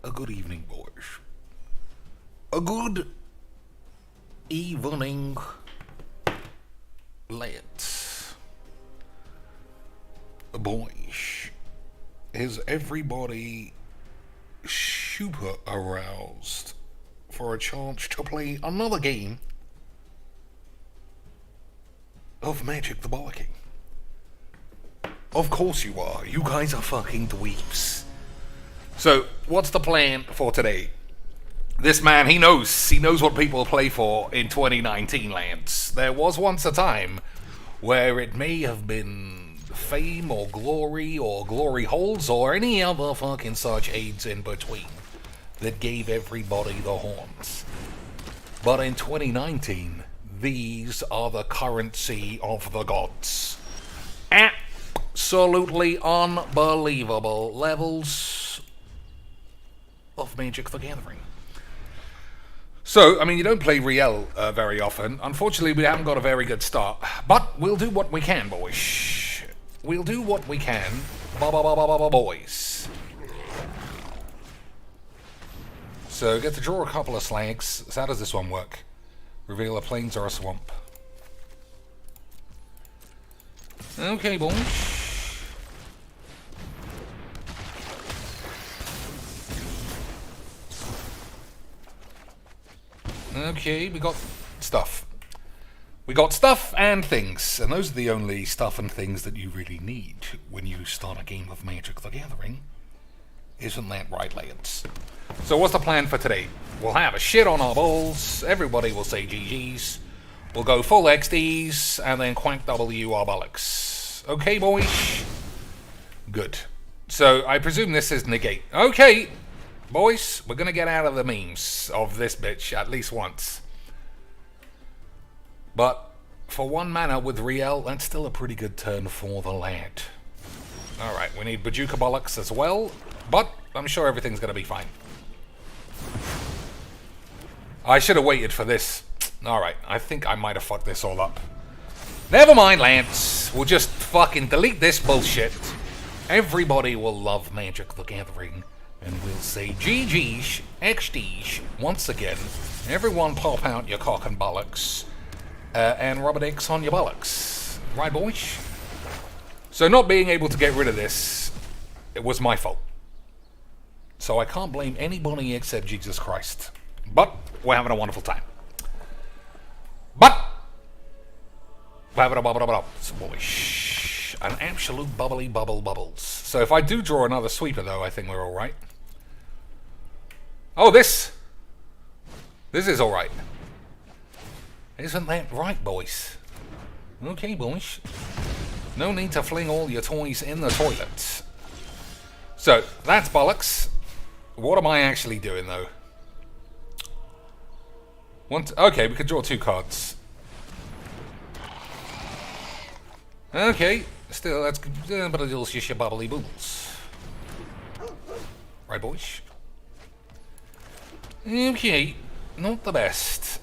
A good evening, boys. A good evening, lads. Boys, is everybody super aroused for a chance to play another game of Magic the Bollocking? Of course you are. You guys are fucking dweebs. So, what's the plan for today? This man, he knows what people play for in 2019 lands. There was once a time where it may have been fame or glory holes or any other fucking such aids in between that gave everybody the horns. But in 2019, these are the currency of the gods. Absolutely unbelievable levels of Magic the Gathering. So, I mean, you don't play Riel very often. Unfortunately, we haven't got a very good start. But we'll do what we can, boys. We'll do what we can, boys. So, get to draw a couple of slags. So how does this one work? Reveal a plains or a swamp. Okay, boys. Okay, we got stuff. We got stuff and things, and those are the only stuff and things that you really need when you start a game of Magic the Gathering. Isn't that right, lads? So what's the plan for today? We'll have a shit on our balls, everybody will say GG's, we'll go full XDs, and then quack W our bollocks. Okay, boys? Good. So, I presume this is negate. Okay! Boys, we're gonna get out of the memes of this bitch at least once. But for 1 mana with Riel, that's still a pretty good turn for the lad. Alright, we need Bajuka Bollocks as well, but I'm sure everything's gonna be fine. I should have waited for this. Alright, I think I might have fucked this all up. Never mind, Lance. We'll just fucking delete this bullshit. Everybody will love Magic the Gathering. And we'll say GG's, XD's, once again. Everyone pop out your cock and bollocks. And rub dicks on your bollocks. Right, boys? So not being able to get rid of this, it was my fault. So I can't blame anybody except Jesus Christ. But we're having a wonderful time. But we're having a boys. An absolute bubbly bubbles. So if I do draw another sweeper though, I think we're alright. Oh, this is alright. Isn't that right, boys? Okay, boys. No need to fling all your toys in the toilet. So, that's bollocks. What am I actually doing, though? Okay, we can draw 2 cards. Okay, still, that's good, but it's just your bubbly bubbles. Right, boys? Okay, not the best,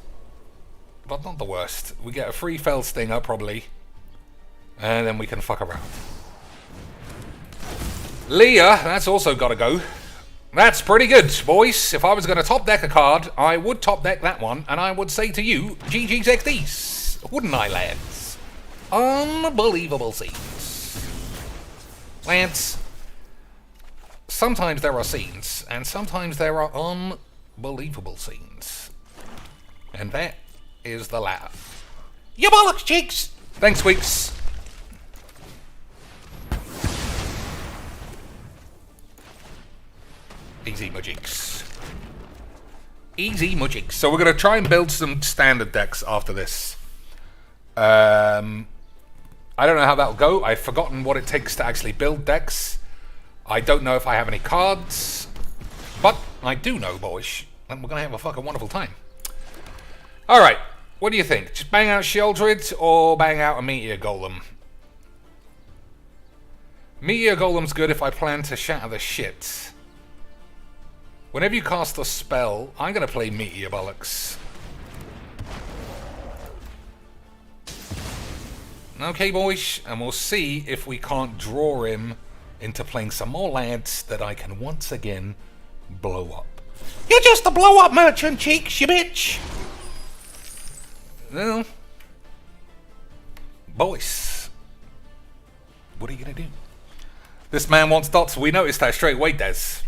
but not the worst. We get a free Fell Stinger, probably, and then we can fuck around. Leah, that's also got to go. That's pretty good, boys. If I was going to top deck a card, I would top deck that one, and I would say to you, GG's XDs, wouldn't I, lads? Unbelievable scenes. Lance, sometimes there are scenes, and sometimes there are unbelievable scenes. And that is the latter. You bollocks, cheeks! Thanks, Weeks. Easy Mageecs. Easy Mageecs. So we're going to try and build some standard decks after this. I don't know how that'll go. I've forgotten what it takes to actually build decks. I don't know if I have any cards. But I do know, boys, and we're going to have a fucking wonderful time. Alright, what do you think? Just bang out Sheldred or bang out a Meteor Golem? Meteor Golem's good if I plan to shatter the shit. Whenever you cast a spell, I'm going to play Meteor Bollocks. Okay, boys, and we'll see if we can't draw him into playing some more lads that I can once again blow up. You're just a blow up merchant, Cheeks, you bitch! Well, boys, what are you gonna do? This man wants dots. We noticed that straight away, Des.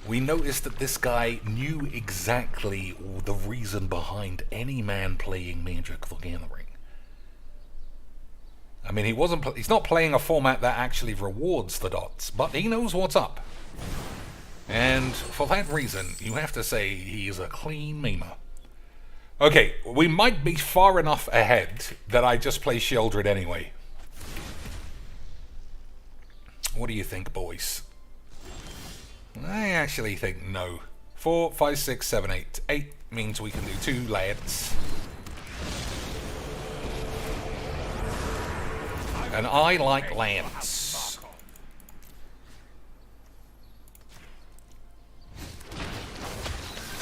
We noticed that this guy knew exactly the reason behind any man playing Magic the Gathering. I mean, he's not playing a format that actually rewards the dots, but he knows what's up. And for that reason, you have to say he is a clean memer. Okay, we might be far enough ahead that I just play Sheoldred anyway. What do you think, boys? I actually think no. 4, 5, 6, 7, 8. 8 means we can do 2 lads. And I like lands.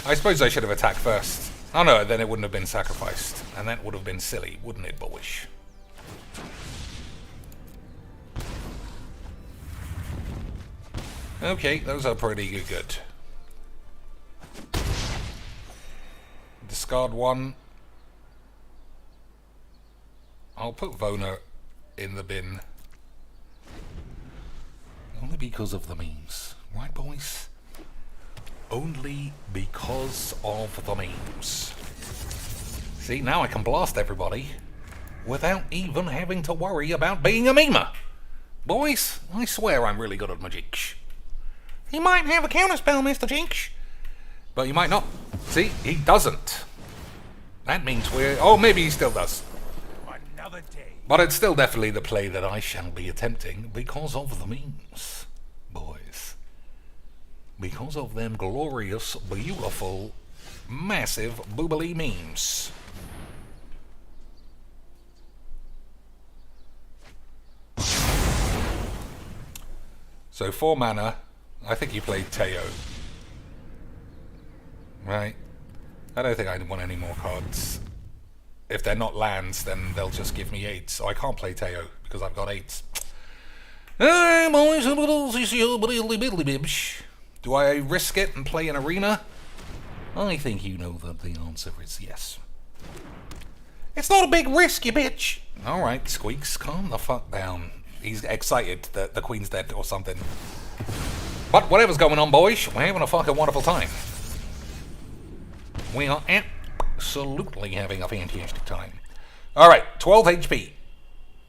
I suppose I should have attacked first. Oh no, then it wouldn't have been sacrificed. And that would have been silly, wouldn't it, boys? Okay, those are pretty good. Discard 1. I'll put Vona in the bin. Only because of the memes. Right, boys? Only because of the memes. See, now I can blast everybody without even having to worry about being a memer. Boys, I swear I'm really good at Mageecs. He might have a counterspell, Mr. Jinx. But you might not. See, he doesn't. That means we're... Oh, maybe he still does. Another day. But it's still definitely the play that I shall be attempting because of the memes, boys. Because of them glorious, beautiful, massive, boobily memes. So 4 mana. I think you played Teo. Right. I don't think I want any more cards. If they're not lands, then they'll just give me 8. So I can't play Teo because I've got 8. Do I risk it and play an arena? I think you know that the answer is yes. It's not a big risk, you bitch. Alright, Squeaks, calm the fuck down. He's excited that the Queen's dead or something. But whatever's going on, boys, we're having a fucking wonderful time. We are absolutely having a fantastic time. Alright, 12 HP.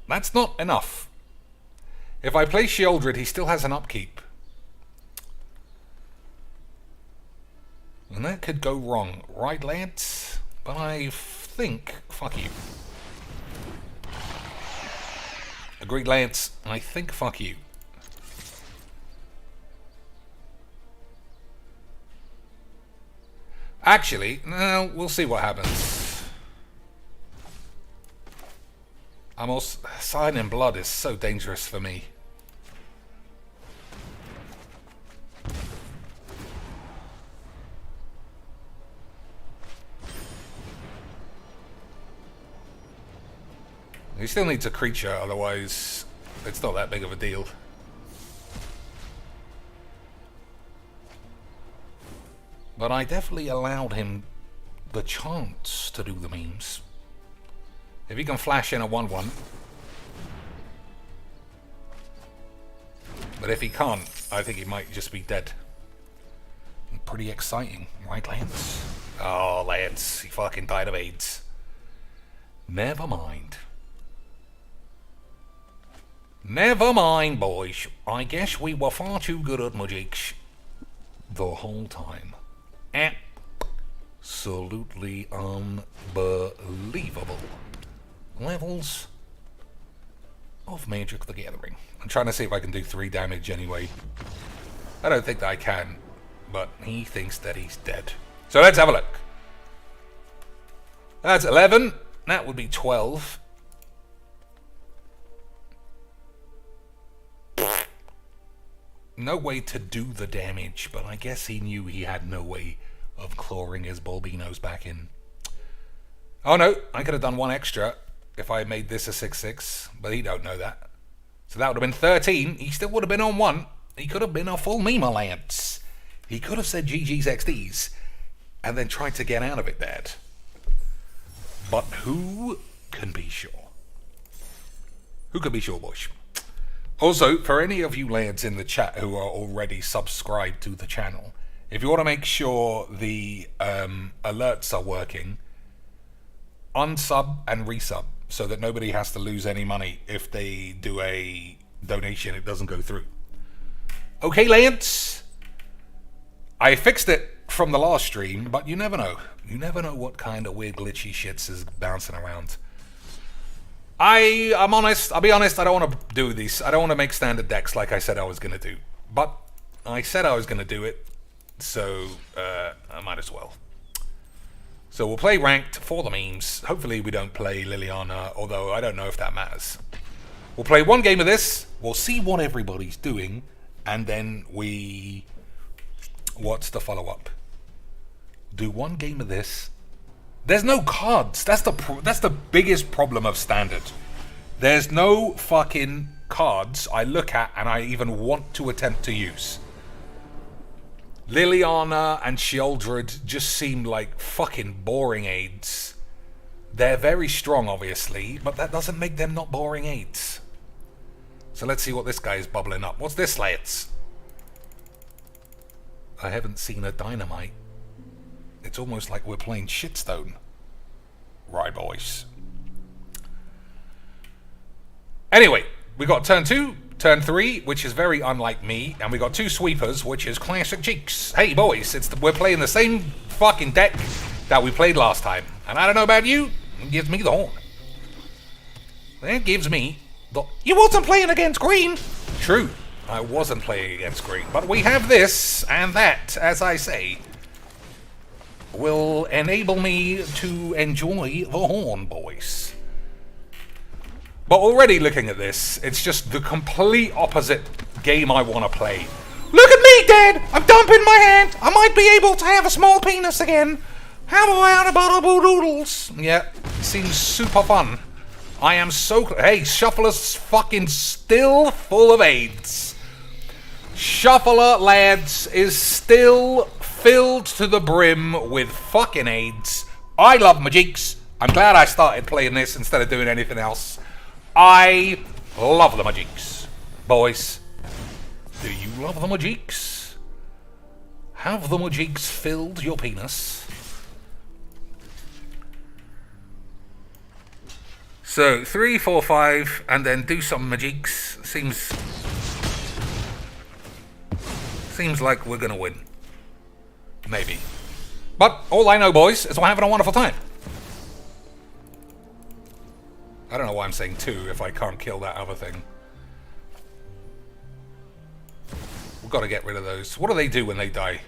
That's not enough. If I play Sheoldred, he still has an upkeep. And that could go wrong, right, lads? But I think... Fuck you. Agreed, lads. I think fuck you. Actually, no, we'll see what happens. I'm also... Sign in Blood is so dangerous for me. He still needs a creature, otherwise it's not that big of a deal. But I definitely allowed him the chance to do the memes. If he can flash in a 1-1. But if he can't, I think he might just be dead. Pretty exciting, right, Lance? Oh, Lance, he fucking died of AIDS. Never mind. Never mind, boys. I guess we were far too good at Mageecs the whole time. Absolutely unbelievable levels of Magic the Gathering. I'm trying to see if I can do 3 damage anyway. I don't think that I can, but he thinks that he's dead. So let's have a look. That's 11. That would be 12. No way to do the damage, but I guess he knew he had no way of clawing his Bulbinos back in. Oh no, I could have done 1 extra if I made this a 6/6, but he don't know that. So that would have been 13. He still would have been on 1. He could have been a full Mima Lance. He could have said GG's XDs and then tried to get out of it, Dad. But who can be sure? Who can be sure, boys? Also, for any of you lads in the chat who are already subscribed to the channel, if you want to make sure the alerts are working, unsub and resub so that nobody has to lose any money if they do a donation, it doesn't go through. Okay, lads. I fixed it from the last stream, but you never know. You never know what kind of weird glitchy shits is bouncing around. I'm honest, I'll be honest, I don't want to do these. I don't want to make standard decks like I said I was going to do. But I said I was going to do it, so I might as well. So we'll play ranked for the memes. Hopefully we don't play Liliana, although I don't know if that matters. We'll play one game of this, we'll see what everybody's doing, and then what's the follow-up? Do one game of this. There's no cards. That's the biggest problem of standard. There's no fucking cards I look at and I even want to attempt to use. Liliana and Sheoldred just seem like fucking boring aids. They're very strong, obviously, but that doesn't make them not boring aids. So let's see what this guy is bubbling up. What's this, lads? I haven't seen a dynamite. It's almost like we're playing Shitstone. Right, boys. Anyway, we got turn 2, turn 3, which is very unlike me, and we got 2 sweepers, which is classic Cheeks. Hey, boys, we're playing the same fucking deck that we played last time. And I don't know about you, it gives me the horn. It gives me the... You wasn't playing against green! True, I wasn't playing against green, but we have this, and that, as I say, will enable me to enjoy the horn, boys. But already looking at this, it's just the complete opposite game I want to play. Look at me, Dad! I'm dumping my hand! I might be able to have a small penis again! How about a bottle doodles? Yeah, seems super fun. I am so... Hey, Shuffler's fucking still full of AIDS. Shuffler, lads, is still filled to the brim with fucking AIDS. I love Mageecs. I'm glad I started playing this instead of doing anything else. I love the Mageecs. Boys, do you love the Mageecs? Have the Mageecs filled your penis? So, 3, 4, 5, and then do some Mageecs. Seems like we're gonna win. Maybe. But all I know, boys, is we're having a wonderful time. I don't know why I'm saying 2 if I can't kill that other thing. We've got to get rid of those. What do they do when they die?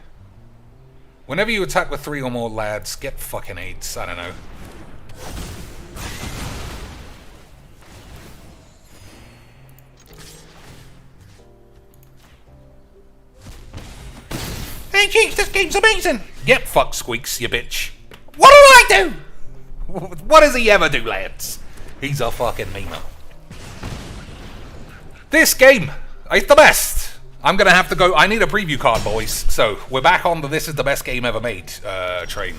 Whenever you attack with 3 or more lads, get fucking AIDS. I don't know. Hey, jeez, this game's amazing! Yep, fuck Squeaks, you bitch. What do I do? What does he ever do, lads? He's a fucking memer. This game, it's the best. I'm gonna have to go. I need a preview card, boys. So, we're back on the this is the best game ever made train.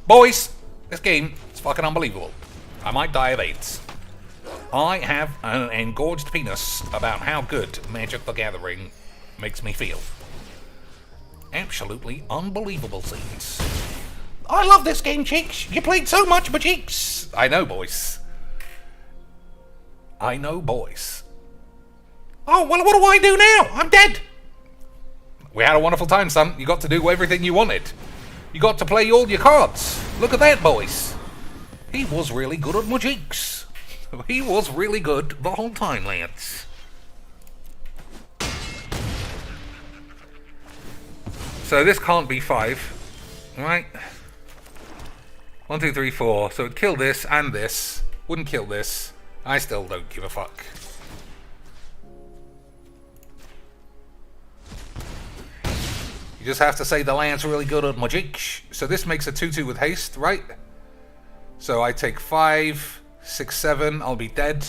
Boys, this game is fucking unbelievable. I might die of AIDS. I have an engorged penis about how good Magic the Gathering makes me feel. Absolutely unbelievable scenes. I love this game, Cheeks. You played so much, Mageecs. I know, boys. I know, boys. Oh, well, what do I do now? I'm dead. We had a wonderful time, son. You got to do everything you wanted. You got to play all your cards. Look at that, boys. He was really good at Mageecs. He was really good the whole time, lads. So this can't be 5, right? 1, 2, 3, 4. So it'd kill this and this. Wouldn't kill this. I still don't give a fuck. You just have to say the land's really good at Mageecs. So this makes a 2-2 with haste, right? So I take 5, 6, 7. I'll be dead.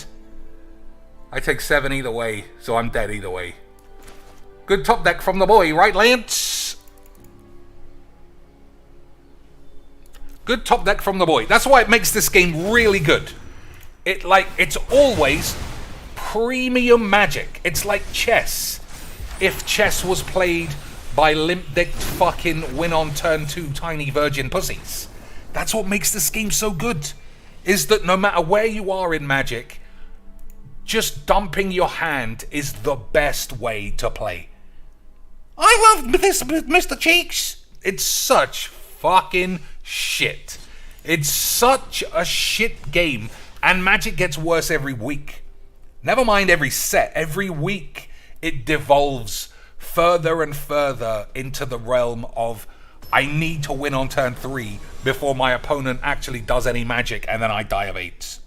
I take 7 either way, so I'm dead either way. Good top deck from the boy, right, Lance? Good top deck from the boy. That's why it makes this game really good. It's always premium Magic. It's like chess. If chess was played by limp-dicked fucking win on turn 2 tiny virgin pussies. That's what makes this game so good. Is that no matter where you are in Magic, just dumping your hand is the best way to play. I love this, Mr. Cheeks. It's such fucking shit. It's such a shit game, and Magic gets worse every week. Never mind every set. Every week it devolves further and further into the realm of I need to win on turn 3 before my opponent actually does any magic, and then I die of AIDS.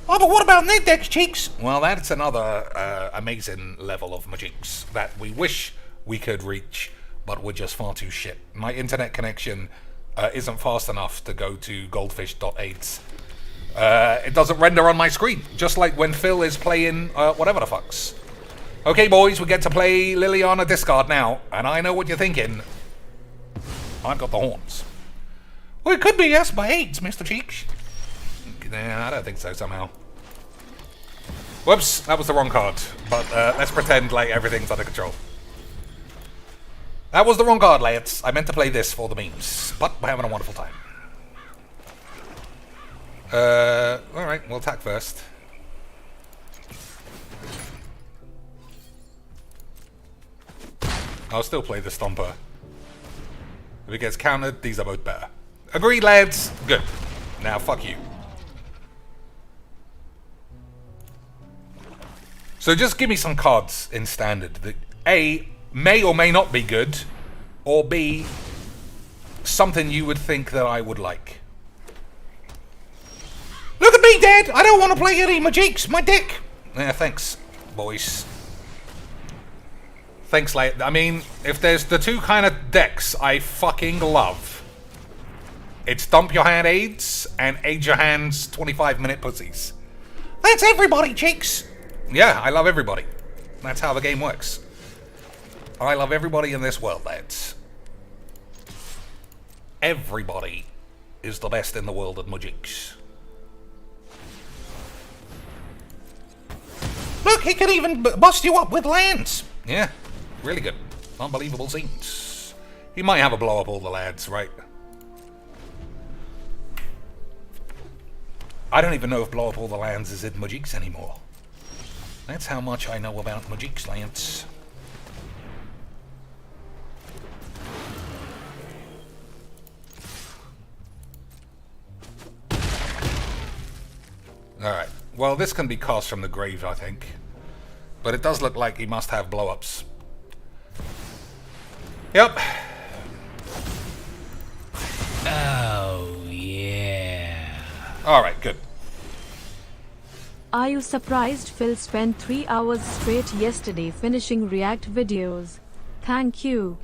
Oh, but what about net decks, Cheeks? Well, that's another amazing level of Mageecs that we wish we could reach, but we're just far too shit. My internet connection isn't fast enough to go to goldfish.aids. It doesn't render on my screen, just like when Phil is playing whatever the fucks. Okay, boys, we get to play Liliana Discard now, and I know what you're thinking. I've got the horns. Well, it could be yes by AIDS, Mr. Cheeks. Nah, I don't think so somehow. Whoops, that was the wrong card. But let's pretend like everything's under control. That was the wrong card, lads. I meant to play this for the memes, but we're having a wonderful time. Alright, we'll attack first. I'll still play the Stomper. If it gets countered, these are both better. Agreed, lads? Good. Now, fuck you. So just give me some cards in Standard that A, may or may not be good, or B, something you would think that I would like. Look at me, Dad! I don't want to play any Mageecs, my dick! Yeah, thanks, boys. Thanks, I mean, if there's the two kind of decks I fucking love, it's Dump Your Hand AIDS and Aid Your Hands 25-minute pussies. That's everybody, Cheeks! Yeah, I love everybody. That's how the game works. I love everybody in this world, lads. Everybody is the best in the world at Mageecs. Look, he can even bust you up with lands! Yeah. Really good. Unbelievable scenes. He might have a blow up all the lads, right? I don't even know if blow up all the lands is in Mageecs anymore. That's how much I know about Mageecs, lads. Alright. Well, this can be cast from the grave, I think. But it does look like he must have blow ups. Yep. Oh, yeah. Alright, good. Are you surprised Phil spent 3 hours straight yesterday finishing React videos? Thank you.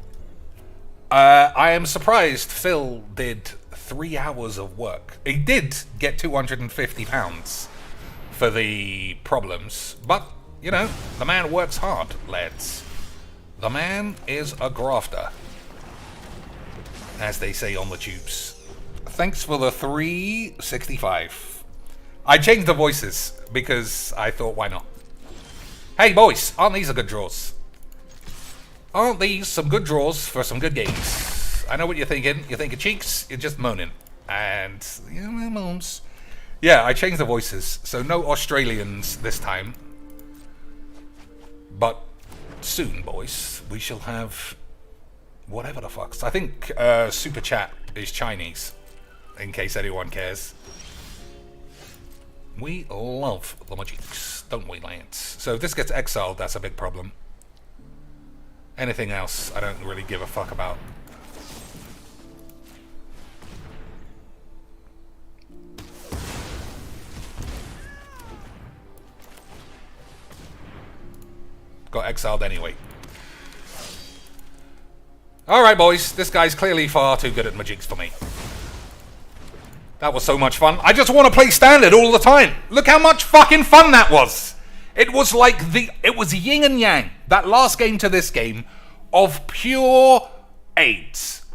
I am surprised Phil did 3 hours of work. He did get £250 for the problems, but, you know, the man works hard, lads. The man is a grafter, as they say on the tubes. Thanks for the 365. I changed the voices because I thought, why not? Hey boys, aren't these a good draws? Aren't these some good draws for some good games? I know what you're thinking. You're thinking, Cheeks, you're just moaning. And, you know, moans. Yeah, I changed the voices, so no Australians this time. But soon, boys, we shall have whatever the fucks. I think Super Chat is Chinese, in case anyone cares. We love the Mageecs, don't we, Lance? So if this gets exiled, that's a big problem. Anything else, I don't really give a fuck about. Got exiled anyway. Alright, boys. This guy's clearly far too good at Mageecs for me. That was so much fun. I just want to play Standard all the time. Look how much fucking fun that was. It was like it was yin and yang. That last game to this game of pure AIDS.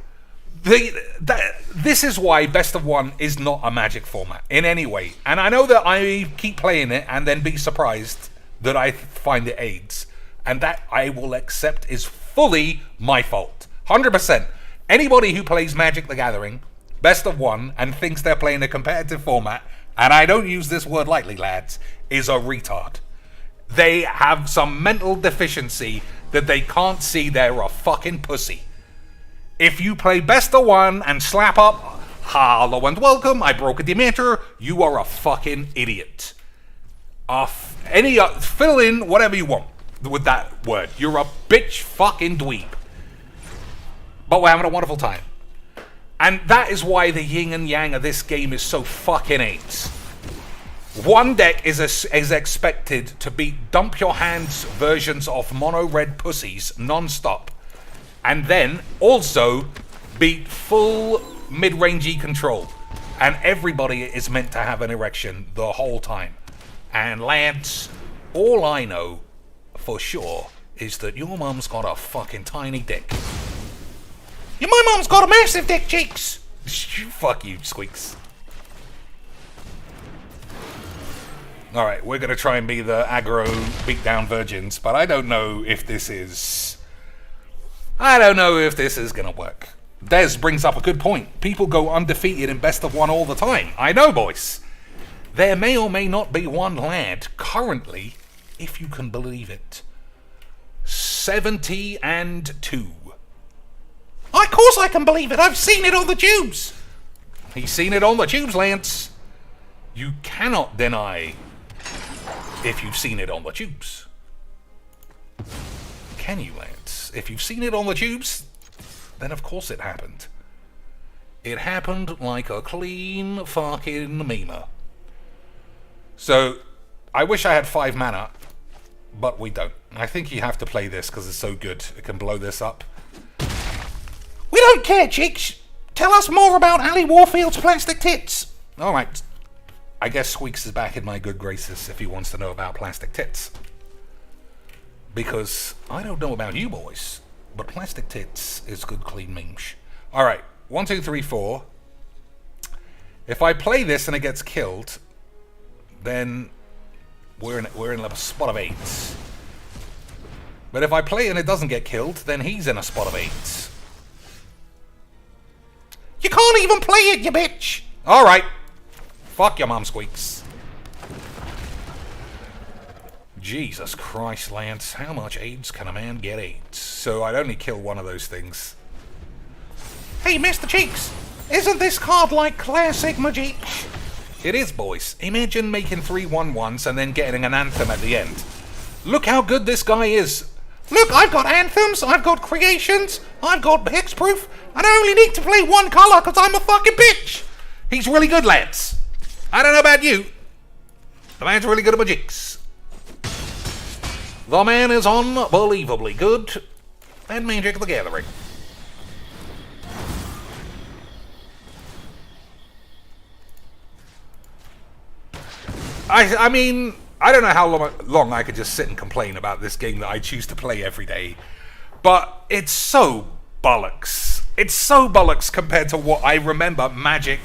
This is why Best of One is not a Magic format in any way. And I know that I keep playing it and then be surprised that I find it aids. And that I will accept is fully my fault. 100%. Anybody who plays Magic the Gathering, Best of One, and thinks they're playing a competitive format, and I don't use this word lightly, lads, is a retard. They have some mental deficiency that they can't see they're a fucking pussy. If you play Best of One and slap up, hello and welcome, I broke a Demeter, you are a fucking idiot. Fill in whatever you want with that word. You're a bitch fucking dweeb. But we're having a wonderful time. And that is why the yin and yang of this game is so fucking AIDS. One deck is expected to beat dump your hands versions of mono red pussies non-stop. And then also beat full mid-rangey control. And everybody is meant to have an erection the whole time. And lads, all I know for sure is that your mum's got a fucking tiny dick. My mum's got a massive dick, cheeks! Fuck you, Squeaks. Alright, we're gonna try and be the aggro beatdown virgins, but I don't know if this is gonna work. Des brings up a good point. People go undefeated in Best of One all the time. I know, boys. There may or may not be one lad currently, if you can believe it, 72. Of course I can believe it. I've seen it on the tubes. He's seen it on the tubes, Lance. You cannot deny if you've seen it on the tubes. Can you, Lance? If you've seen it on the tubes, then of course it happened. It happened like a clean fucking memer. So, I wish I had 5 mana, but we don't. I think you have to play this because it's so good. It can blow this up. We don't care, chicks. Tell us more about Ali Warfield's plastic tits. Alright. I guess Squeaks is back in my good graces if he wants to know about plastic tits. Because I don't know about you boys, but plastic tits is good clean memes. Alright. 1, 2, 3, 4. If I play this and it gets killed, then we're in a spot of 8. But if I play and it doesn't get killed, then he's in a spot of 8. You can't even play it, you bitch! Alright. Fuck your mum, Squeaks. Jesus Christ, Lance. How much AIDS can a man get AIDS? So I'd only kill one of those things. Hey, Mr. Cheeks! Isn't this card like classic Mageecs? It is, boys. Imagine making 3 1/1s and then getting an anthem at the end. Look how good this guy is. Look, I've got anthems, I've got creations, I've got hexproof, and I only need to play 1 color because I'm a fucking bitch. He's really good, lads. I don't know about you. The man's really good at Mageecs. The man is unbelievably good at Magic the Gathering. I mean, I don't know how long I could just sit and complain about this game that I choose to play every day, but it's so bollocks. It's so bollocks compared to what I remember Magic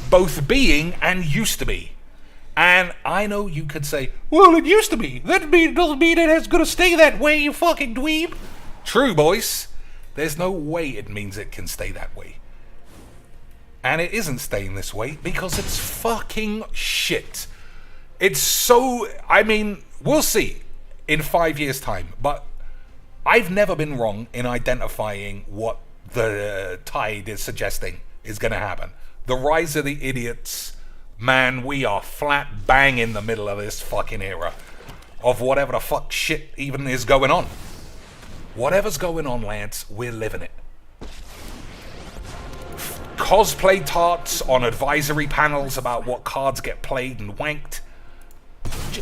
both being and used to be. And I know you could say, well, it used to be. That doesn't mean it's going to stay that way, you fucking dweeb. True, boys. There's no way it means it can stay that way. And it isn't staying this way because it's fucking shit. It's so... I mean, we'll see in 5 years' time. But I've never been wrong in identifying what the tide is suggesting is going to happen. The rise of the idiots... Man, we are flat bang in the middle of this fucking era of whatever the fuck shit even is going on. Whatever's going on, Lance, we're living it. Cosplay tarts on advisory panels about what cards get played and wanked.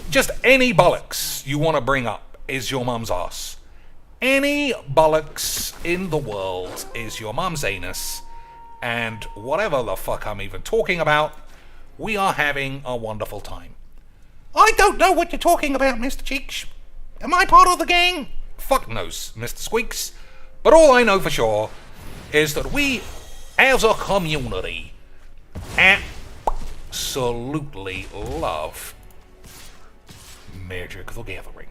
Just any bollocks you want to bring up is your mum's ass. Any bollocks in the world is your mum's anus. And whatever the fuck I'm even talking about, we are having a wonderful time. I don't know what you're talking about, Mr. Cheeks. Am I part of the gang? Fuck knows, Mr. Squeaks. But all I know for sure is that we as a community, absolutely love Magic the Gathering.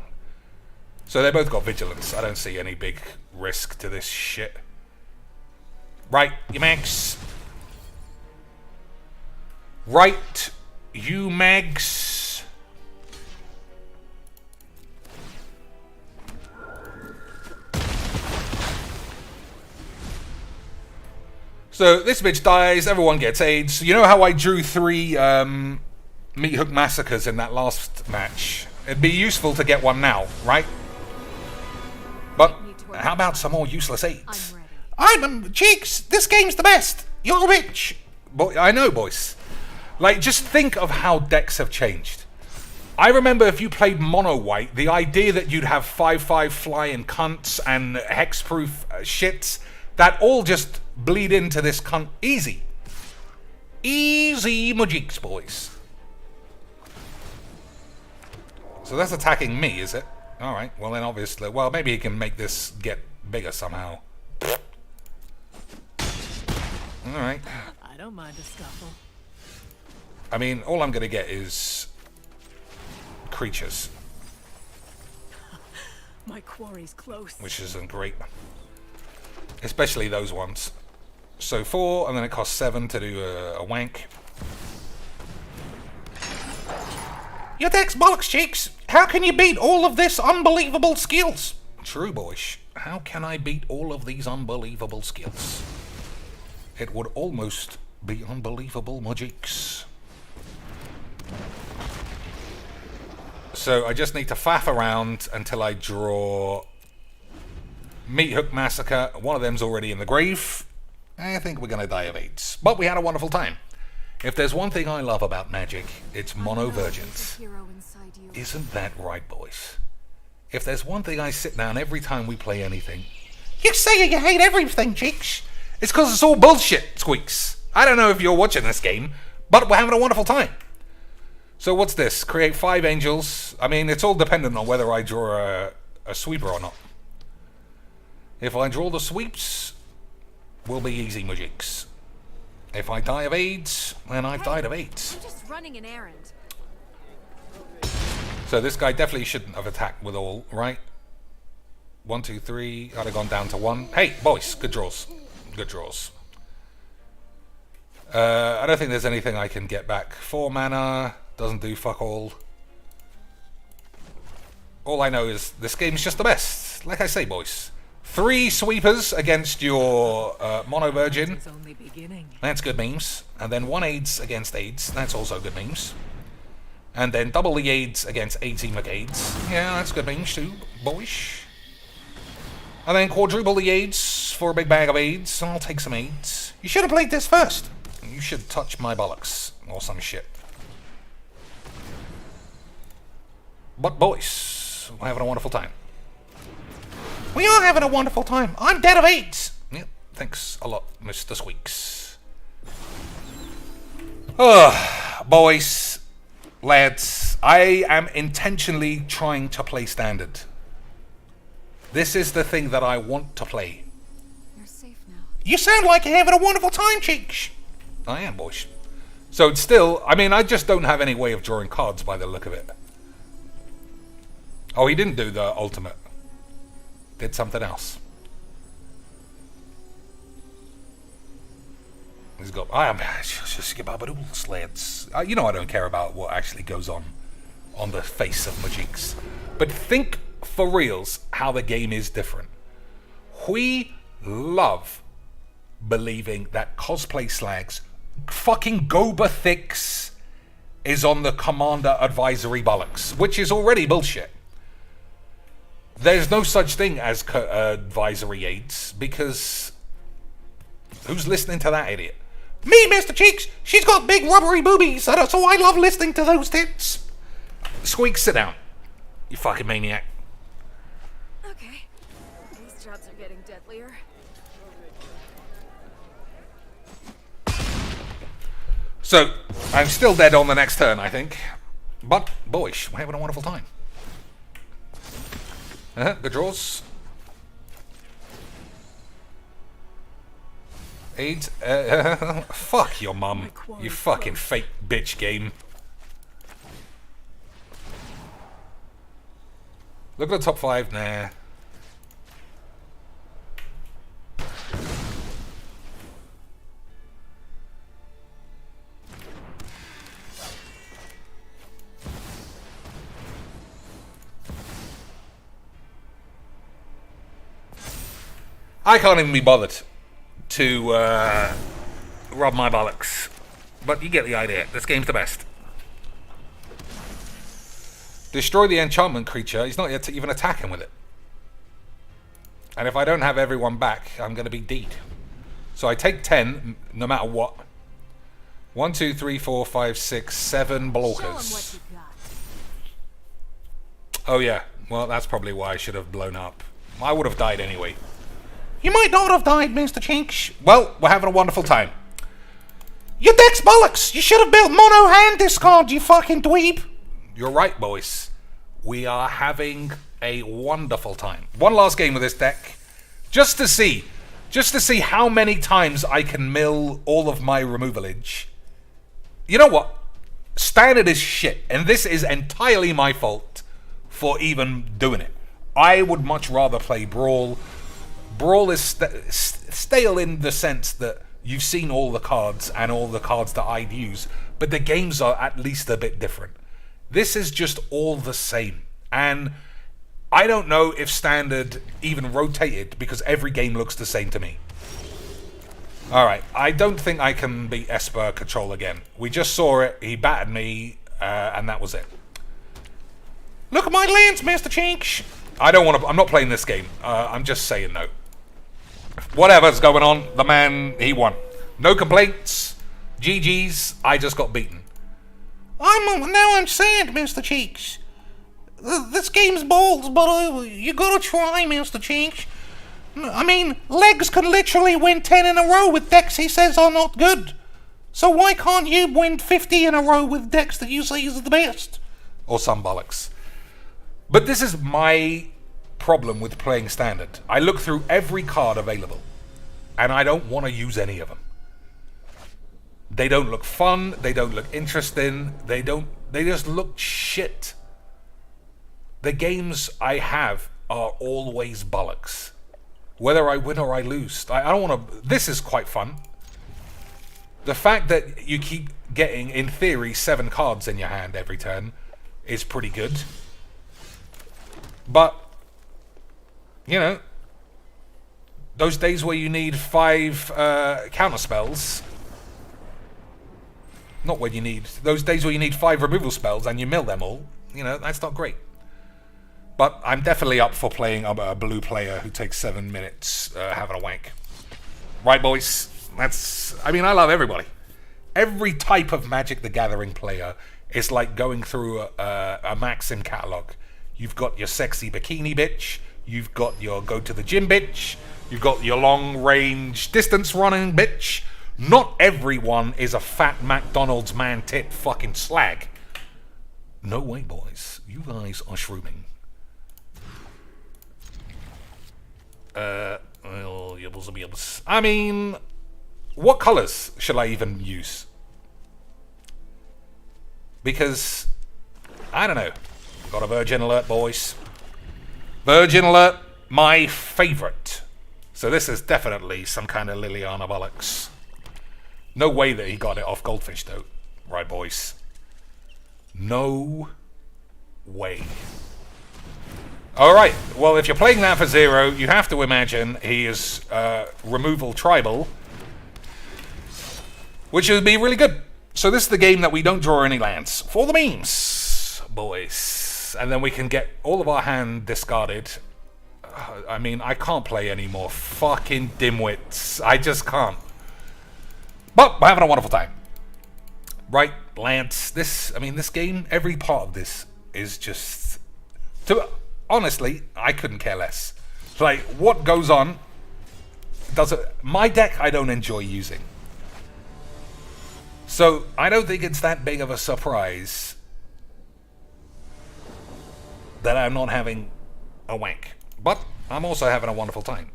So they both got vigilance. I don't see any big risk to this shit. Right, you mags. Right, you mags. So this bitch dies, everyone gets AIDS. You know how I drew 3 meat hook massacres in that last match? It'd be useful to get one now, right? But how about some more useless AIDS? I'm Cheeks, this game's the best. You're rich. Boy, I know, boys. Like, just think of how decks have changed. I remember if you played mono white, the idea that you'd have 5/5 flying cunts and hexproof shits, that all just bleed into this cunt easy. Easy Mageecs, boys. So that's attacking me, is it? Alright, well then obviously, well maybe he can make this get bigger somehow. Alright. I don't mind a scuffle. I mean, all I'm gonna get is creatures. My quarry's close. Which isn't great. Especially those ones. So 4, and then it costs 7 to do a wank. Your deck's bollocks, Cheeks! How can you beat all of this unbelievable skills? True, boys. How can I beat all of these unbelievable skills? It would almost be unbelievable, Mageecs. So I just need to faff around until I draw Meat Hook Massacre. One of them's already in the grave. I think we're going to die of AIDS. But we had a wonderful time. If there's one thing I love about Magic, it's mono virgins. Isn't that right, boys? If there's one thing I sit down every time we play anything, you say you hate everything, Cheeks. It's because it's all bullshit, Squeaks. I don't know if you're watching this game, but we're having a wonderful time. So what's this? Create 5 angels. I mean, it's all dependent on whether I draw a sweeper or not. If I draw the sweeps, we'll be easy Mageecs. If I die of AIDS, then I've died of AIDS. I'm just running an errand. So this guy definitely shouldn't have attacked with all, right? 1, 2, 3. I'd have gone down to 1. Hey, boys, good draws. Good draws. I don't think there's anything I can get back. 4 mana, doesn't do fuck all. All I know is this game's just the best. Like I say, boys. 3 sweepers against your mono virgin. It's only beginning. That's good memes. And then 1 AIDS against AIDS. That's also good memes. And then double the AIDS against 80 McAids. Yeah, that's good memes too, boys. And then quadruple the AIDS for a big bag of AIDS. I'll take some AIDS. You should have played this first. You should touch my bollocks. Or some shit. But boys, we're having a wonderful time. We are having a wonderful time. I'm dead of AIDS. Yep, thanks a lot, Mr. Squeaks. Boys, lads, I am intentionally trying to play standard. This is the thing that I want to play. You're safe now. You sound like you're having a wonderful time, Cheeks. I am, boys. So it's still, I mean, I just don't have any way of drawing cards by the look of it. Oh, he didn't do the ultimate. Did something else. He's got, I am just skibabadools, lads. You know I don't care about what actually goes on the face of Mageecs. But think for reals how the game is different. We love believing that Cosplay Slags fucking Goba Thix is on the Commander Advisory bollocks, which is already bullshit. There's no such thing as advisory aids, because who's listening to that idiot? Me, Mr. Cheeks! She's got big rubbery boobies, so I love listening to those tits! Squeak, sit down. You fucking maniac. Okay. These jobs are getting deadlier. So, I'm still dead on the next turn, I think. But, boys, we're having a wonderful time. Good draws. Eight. Fuck your mum. You fucking fake bitch game. Look at the top 5. Nah. I can't even be bothered to rub my bollocks. But you get the idea. This game's the best. Destroy the enchantment creature. He's not yet to even attacking with it. And if I don't have everyone back, I'm going to be deed. So I take 10, no matter what. 1, 2, 3, 4, 5, 6, 7 blockers. Oh yeah. Well, that's probably why I should have blown up. I would have died anyway. You might not have died, Mr. Chinks. Well, we're having a wonderful time. Your deck's bollocks! You should have built mono hand discard, you fucking dweeb! You're right, boys. We are having a wonderful time. One last game with this deck. Just to see how many times I can mill all of my removalage. You know what? Standard is shit, and this is entirely my fault for even doing it. I would much rather play Brawl. Brawl is stale in the sense that you've seen all the cards and all the cards that I'd use, but the games are at least a bit different. This is just all the same, and I don't know if Standard even rotated because every game looks the same to me. Alright, I don't think I can beat Esper Control again. We just saw it, he battered me, and that was it. Look at my lands, Mr. Chink! I'm not playing this game. I'm just saying no. Whatever's going on, the man, he won. No complaints. GG's, I just got beaten. Now I'm sad, Mr. Cheeks. This game's balls, but you gotta try, Mr. Cheeks. I mean, Legs can literally win 10 in a row with decks he says are not good. So why can't you win 50 in a row with decks that you say is the best? Or some bollocks. But this is my problem with playing Standard. I look through every card available, and I don't want to use any of them. They don't look fun, they don't look interesting, they just look shit. The games I have are always bollocks. Whether I win or I lose. I don't want to... This is quite fun. The fact that you keep getting, in theory, 7 cards in your hand every turn is pretty good. But, you know, those days where you need 5 counter spells... Not when you need... Those days where you need 5 removal spells and you mill them all, you know, that's not great. But I'm definitely up for playing a blue player who takes 7 minutes having a wank. Right, boys? I mean, I love everybody. Every type of Magic the Gathering player is like going through a Maxim catalog. You've got your sexy bikini bitch. You've got your go to the gym bitch. You've got your long range distance running bitch. Not everyone is a fat McDonald's man tit fucking slag. No way, boys. You guys are shrooming. I mean, what colors should I even use? Because, I don't know. Got a Virgin Alert, boys. Virgin Alert, my favorite. So this is definitely some kind of Liliana bollocks. No way that he got it off Goldfish, though. Right, boys? No way. Alright, well, if you're playing that for 0, you have to imagine he is removal tribal, which would be really good. So this is the game that we don't draw any lands. For the memes, boys. And then we can get all of our hand discarded. I mean, I can't play any more fucking dimwits. I just can't. But we're having a wonderful time. Right, Lance, this game, every part of this is just... Honestly, I couldn't care less. Like, what goes on my deck I don't enjoy using. So, I don't think it's that big of a surprise that I'm not having a wank. But I'm also having a wonderful time.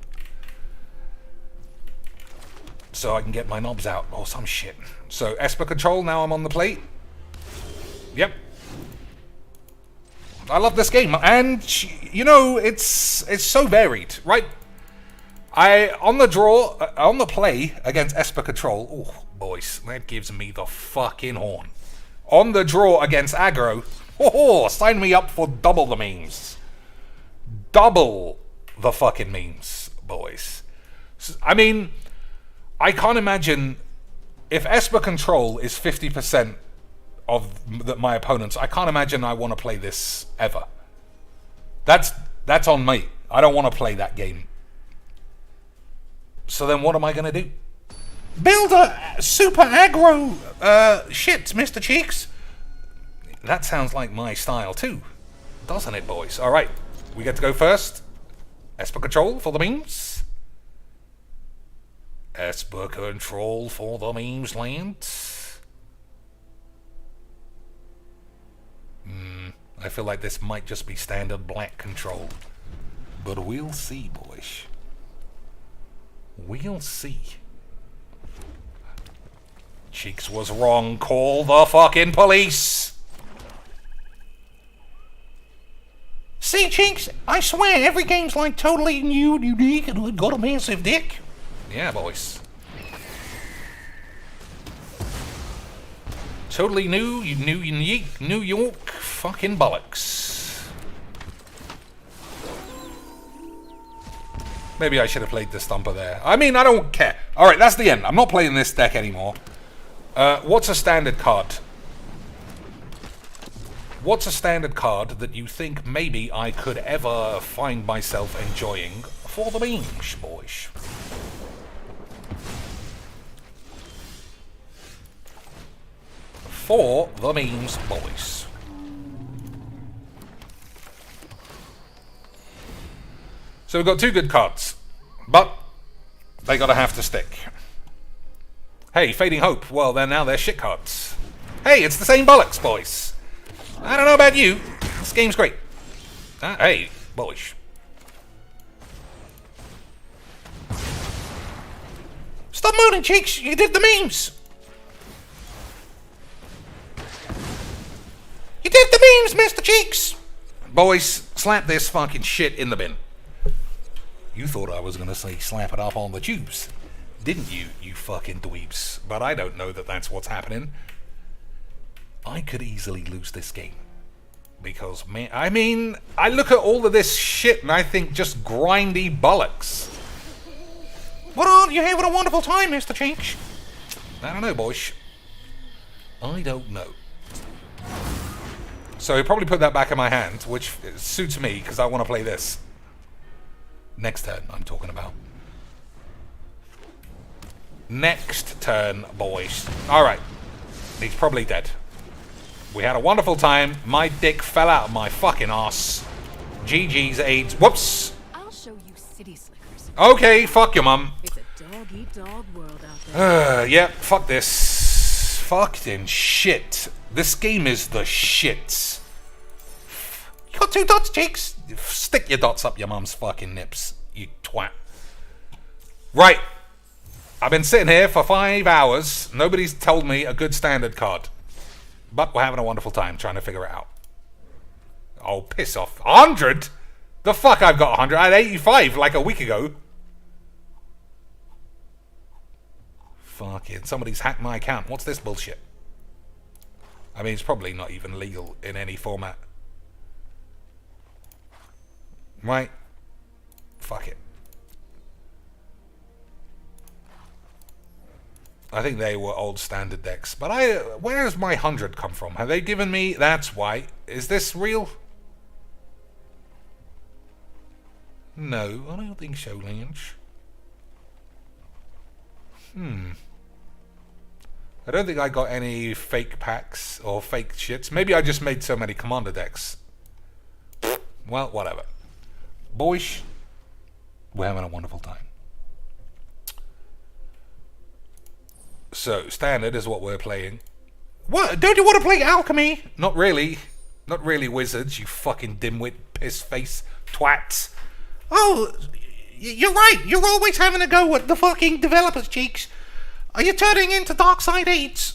so I can get my knobs out or some shit. So Esper control, now I'm on the plate. Yep. I love this game, and you know, it's so varied, right? On the play against Esper control, oh boys, that gives me the fucking horn. On the draw against aggro, sign me up for double the memes. Double the fucking memes, boys. I mean, I can't imagine if Esper control is 50% of my opponents. I can't imagine I want to play this ever. That's on me. I don't want to play that game. So then what am I going to do? Build a super aggro shit, Mr. Cheeks. That sounds like my style too, doesn't it, boys? All right, we get to go first. Esper control for the memes. Esper control for the memes, land. I feel like this might just be standard black control. But we'll see, boys. We'll see. Cheeks was wrong. Call the fucking police. See, Cheeks, I swear every game's like totally new and unique and got a massive dick. Yeah, boys. Totally new, unique, New York fucking bollocks. Maybe I should have played the Stumper there. I mean, I don't care. Alright, that's the end. I'm not playing this deck anymore. What's a standard card? What's a standard card that you think maybe I could ever find myself enjoying for the memes, boys? For the memes, boys. So we've got two good cards, but they gotta have to stick. Hey, Fading Hope. Well, now they're shit cards. Hey, it's the same bollocks, boys. I don't know about you. This game's great. Hey, boys. Stop moaning, Cheeks. You did the memes. You did the memes, Mr. Cheeks! Boys, slap this fucking shit in the bin. You thought I was gonna say slap it up on the tubes, didn't you, you fucking dweebs? But I don't know that that's what's happening. I could easily lose this game. Because, man, I mean, I look at all of this shit and I think just grindy bollocks. What aren't you having a wonderful time, Mr. Cheeks? I don't know, boys. I don't know. So he'll probably put that back in my hand, which suits me, because I want to play this. Next turn, I'm talking about. Next turn, boys. Alright. He's probably dead. We had a wonderful time. My dick fell out of my fucking ass. GG's AIDS. Whoops! I'll show you city slickers. Okay, fuck your mum. It's a dog-eat-dog world out there. Yep, fuck this. Fucking shit. This game is the shits. You got two dots, Cheeks? Stick your dots up your mum's fucking nips, you twat. Right. I've been sitting here for 5 hours. Nobody's told me a good standard card. But we're having a wonderful time trying to figure it out. Oh, piss off. 100? The fuck, I've got 100. I had 85 like a week ago. Fucking, somebody's hacked my account. What's this bullshit? I mean, it's probably not even legal in any format. Right? Fuck it. I think they were old standard decks. But where has my 100 come from? Have they given me... That's why. Is this real? No, I don't think so, Lynch. I don't think I got any fake packs or fake shits. Maybe I just made so many commander decks. Well, whatever. Boys, we're having a wonderful time. So, standard is what we're playing. What? Don't you want to play alchemy? Not really. Not really, wizards, you fucking dimwit, piss face, twats. Oh, you're right. You're always having to go with the fucking developers, Cheeks. Are you turning into Dark Side 8?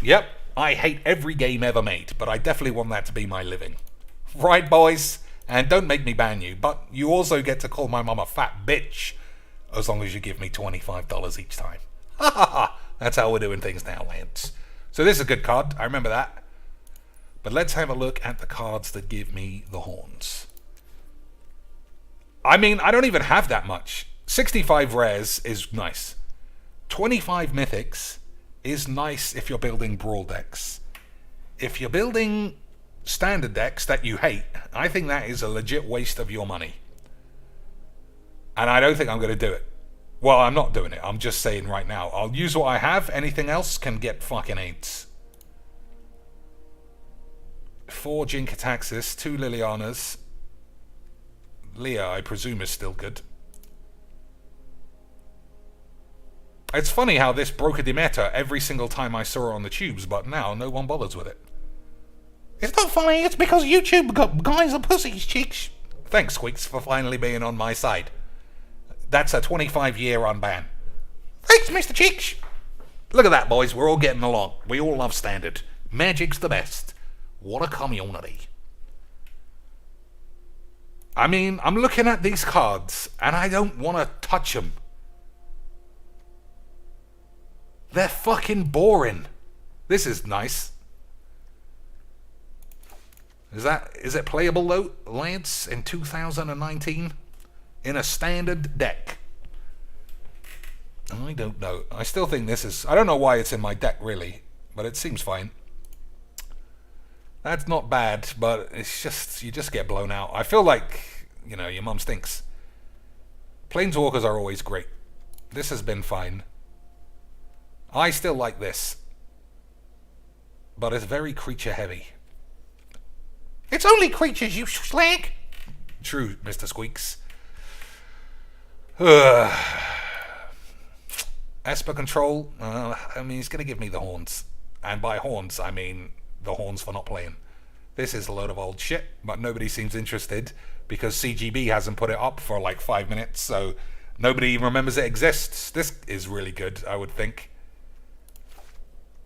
Yep, I hate every game ever made, but I definitely want that to be my living. Right, boys? And don't make me ban you, but you also get to call my mum a fat bitch, as long as you give me $25 each time. Ha ha ha! That's how we're doing things now, Lance. So this is a good card, I remember that. But let's have a look at the cards that give me the horns. I mean, I don't even have that much. 65 rares is nice. 25 mythics is nice if you're building brawl decks. If you're building standard decks that you hate, I think that is a legit waste of your money. And I don't think I'm going to do it. Well, I'm not doing it. I'm just saying right now. I'll use what I have. Anything else can get fucking 8s. 4 Jinkataxis, 2 Lilianas. Leah, I presume, is still good. It's funny how this broke a Demeter every single time I saw her on the tubes, but now no one bothers with it. It's not funny, it's because YouTube guys are pussies, cheeks. Thanks, Squeaks, for finally being on my side. That's a 25-year unban. Thanks, Mr. Cheeks. Look at that, boys. We're all getting along. We all love standard. Magic's the best. What a community. I mean, I'm looking at these cards, and I don't want to touch them. They're fucking boring. This is nice. Is it playable though, Lance, in 2019? In a standard deck? I don't know. I still think this is... I don't know why it's in my deck, really. But it seems fine. That's not bad, but it's just... You just get blown out. I feel like, you know, your mum stinks. Planeswalkers are always great. This has been fine. I still like this. But it's very creature heavy. It's only creatures, you slag! True, Mr. Squeaks. Esper Control, I mean, he's going to give me the horns. And by horns, I mean the horns for not playing. This is a load of old shit, but nobody seems interested because CGB hasn't put it up for like 5 minutes, so nobody even remembers it exists. This is really good, I would think.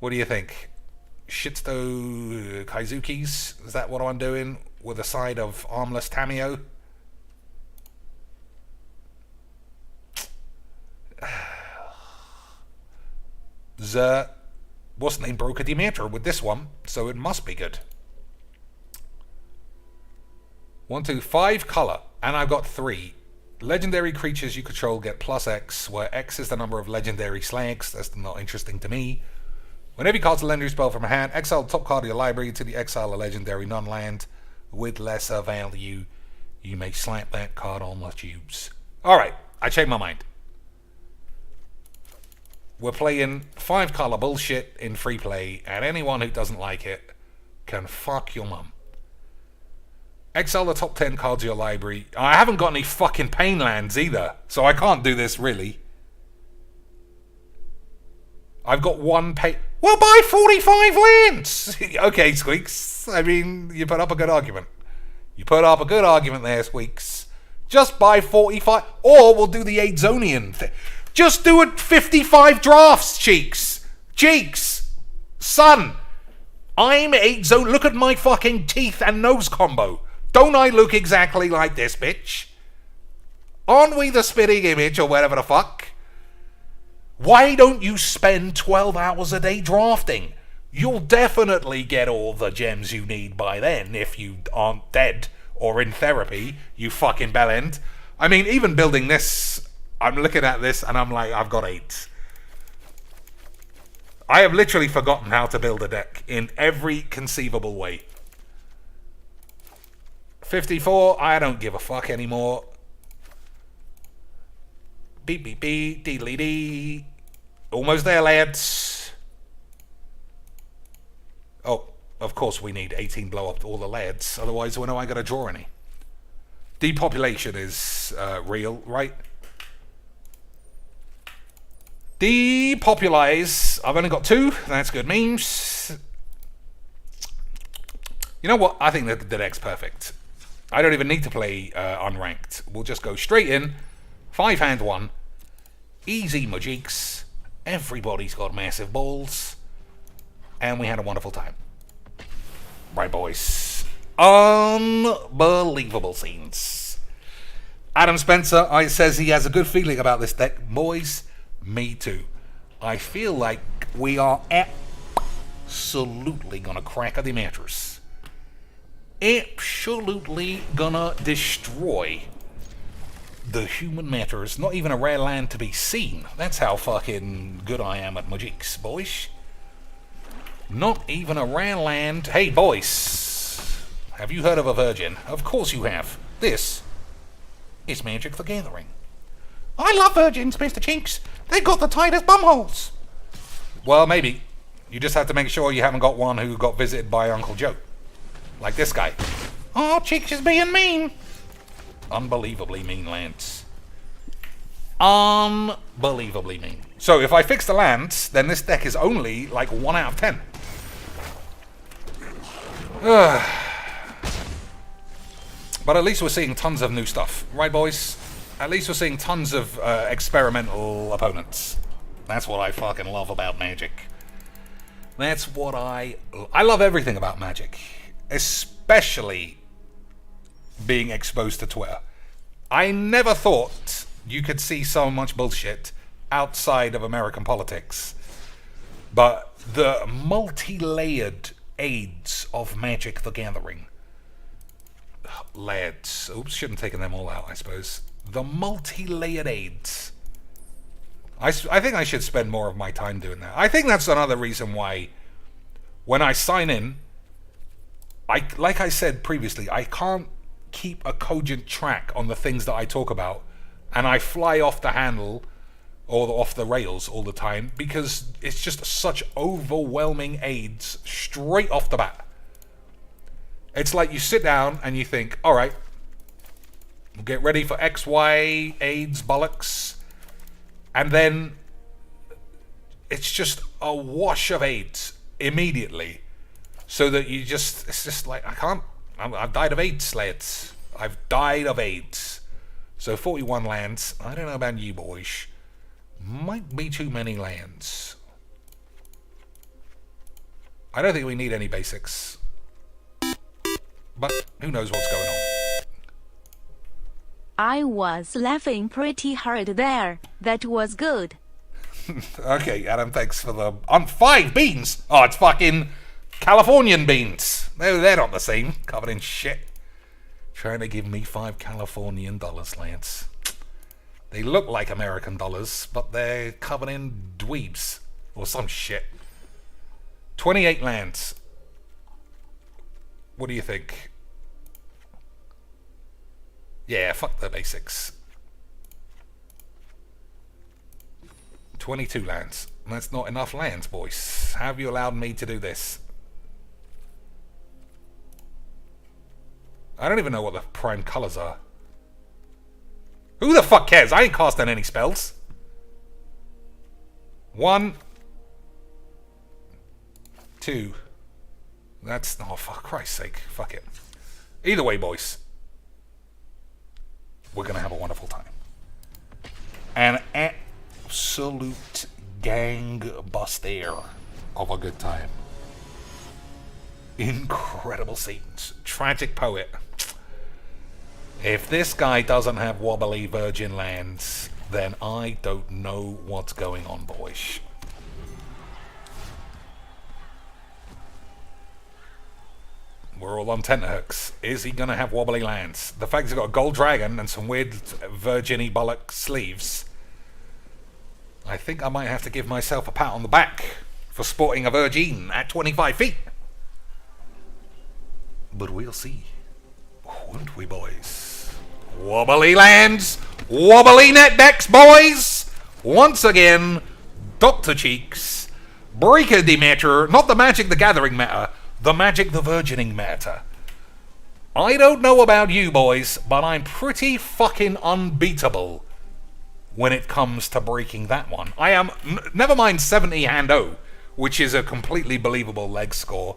What do you think? Shitsto Kaizukis? Is that what I'm doing? With a side of Armless Tamio? What's the name? Broke a Demeter with this one, so it must be good. 1, 2, 5 color, and I've got 3. Legendary creatures you control get +X, where X is the number of legendary slags. That's not interesting to me. Whenever you cast a legendary spell from a hand, exile the top card of your library to the exile a legendary non-land with lesser value. You may slap that card on the tubes. Alright, I changed my mind. We're playing 5 color bullshit in free play, and anyone who doesn't like it can fuck your mum. Exile the top 10 cards of your library. I haven't got any fucking pain lands either, so I can't do this really. I've got 1 pain... Well, buy 45 lands! Okay, Squeaks. I mean, you put up a good argument. You put up a good argument there, Squeaks. Just buy 45... Or we'll do the 8-zonian thing. Just do it 55 drafts, Cheeks. Cheeks. Son. I'm 8-zone... Look at my fucking teeth and nose combo. Don't I look exactly like this, bitch? Aren't we the spitting image or whatever the fuck? Why don't you spend 12 hours a day drafting? You'll definitely get all the gems you need by then if you aren't dead or in therapy, you fucking bellend. I mean, even building this, I'm looking at this and I'm like, I've got 8. I have literally forgotten how to build a deck in every conceivable way. 54, I don't give a fuck anymore. Beep beep beep, deedly dee. Almost there, lads. Oh, of course we need 18 blow up all the lads, otherwise when am I going to draw any? Depopulation is real, right? Depopulize. I've only got 2. That's good memes. You know what? I think the deck's perfect. I don't even need to play unranked. We'll just go straight in. 5 hand 1. Easy Mageecs. Everybody's got massive balls. And we had a wonderful time. Right, boys. Unbelievable scenes. Adam Spencer says he has a good feeling about this deck. Boys, me too. I feel like we are absolutely gonna crack the mattress. Absolutely gonna destroy the human matters. Not even a rare land to be seen. That's how fucking good I am at Mageecs, boys. Not even a rare land. Hey, boys. Have you heard of a virgin? Of course you have. This is Magic the Gathering. I love virgins, Mr. Chinks. They got the tightest bumholes. Well, maybe. You just have to make sure you haven't got one who got visited by Uncle Joe. Like this guy. Oh, Chinks is being mean. Unbelievably mean, Lance. Unbelievably mean. So if I fix the lands, then this deck is only like 1 out of 10. But at least we're seeing tons of new stuff. Right, boys? At least we're seeing tons of experimental opponents. That's what I fucking love about Magic. That's what I love everything about Magic. Especially being exposed to Twitter. I never thought you could see so much bullshit outside of American politics. But the multi-layered aids of Magic the Gathering. Lads. Oops, shouldn't have taken them all out, I suppose. The multi-layered aids. I think I should spend more of my time doing that. I think that's another reason why when I sign in, like I said previously, I can't keep a cogent track on the things that I talk about, and I fly off the handle or off the rails all the time because it's just such overwhelming aids straight off the bat. It's like you sit down and you think, all right, we'll get ready for XY aids bollocks, and then it's just a wash of aids immediately, so that you just, it's just like, I've died of AIDS, lads. I've died of AIDS. So 41 lands. I don't know about you boys. Might be too many lands. I don't think we need any basics. But who knows what's going on. I was laughing pretty hard there. That was good. Okay, Adam, thanks for the... On 5 beans! Oh, it's fucking Californian beans. They're not the same. Covered in shit. Trying to give me 5 Californian dollars, Lance. They look like American dollars, but they're covered in dweebs. Or some shit. 28 lands. What do you think? Yeah, fuck the basics. 22 lands. That's not enough lands, boys. How have you allowed me to do this? I don't even know what the prime colors are. Who the fuck cares? I ain't casting any spells. 1, 2. That's... oh, for Christ's sake. Fuck it. Either way, boys. We're going to have a wonderful time. An absolute gangbuster of a good time. Incredible scenes. Tragic poet. If this guy doesn't have wobbly virgin lands, then I don't know what's going on, boys. We're all on tenterhooks. Is he going to have wobbly lands? The fact he's got a gold dragon and some weird virgin-y bollock sleeves. I think I might have to give myself a pat on the back for sporting a virgin at 25 feet. But we'll see. Won't we, boys? Wobbly lands! Wobbly net decks, boys! Once again, Dr. Cheeks, Breaker the Matter, not the Magic the Gathering matter, the Magic the Virgining matter. I don't know about you boys, but I'm pretty fucking unbeatable when it comes to breaking that one. I am, never mind 70 hand O, which is a completely believable leg score.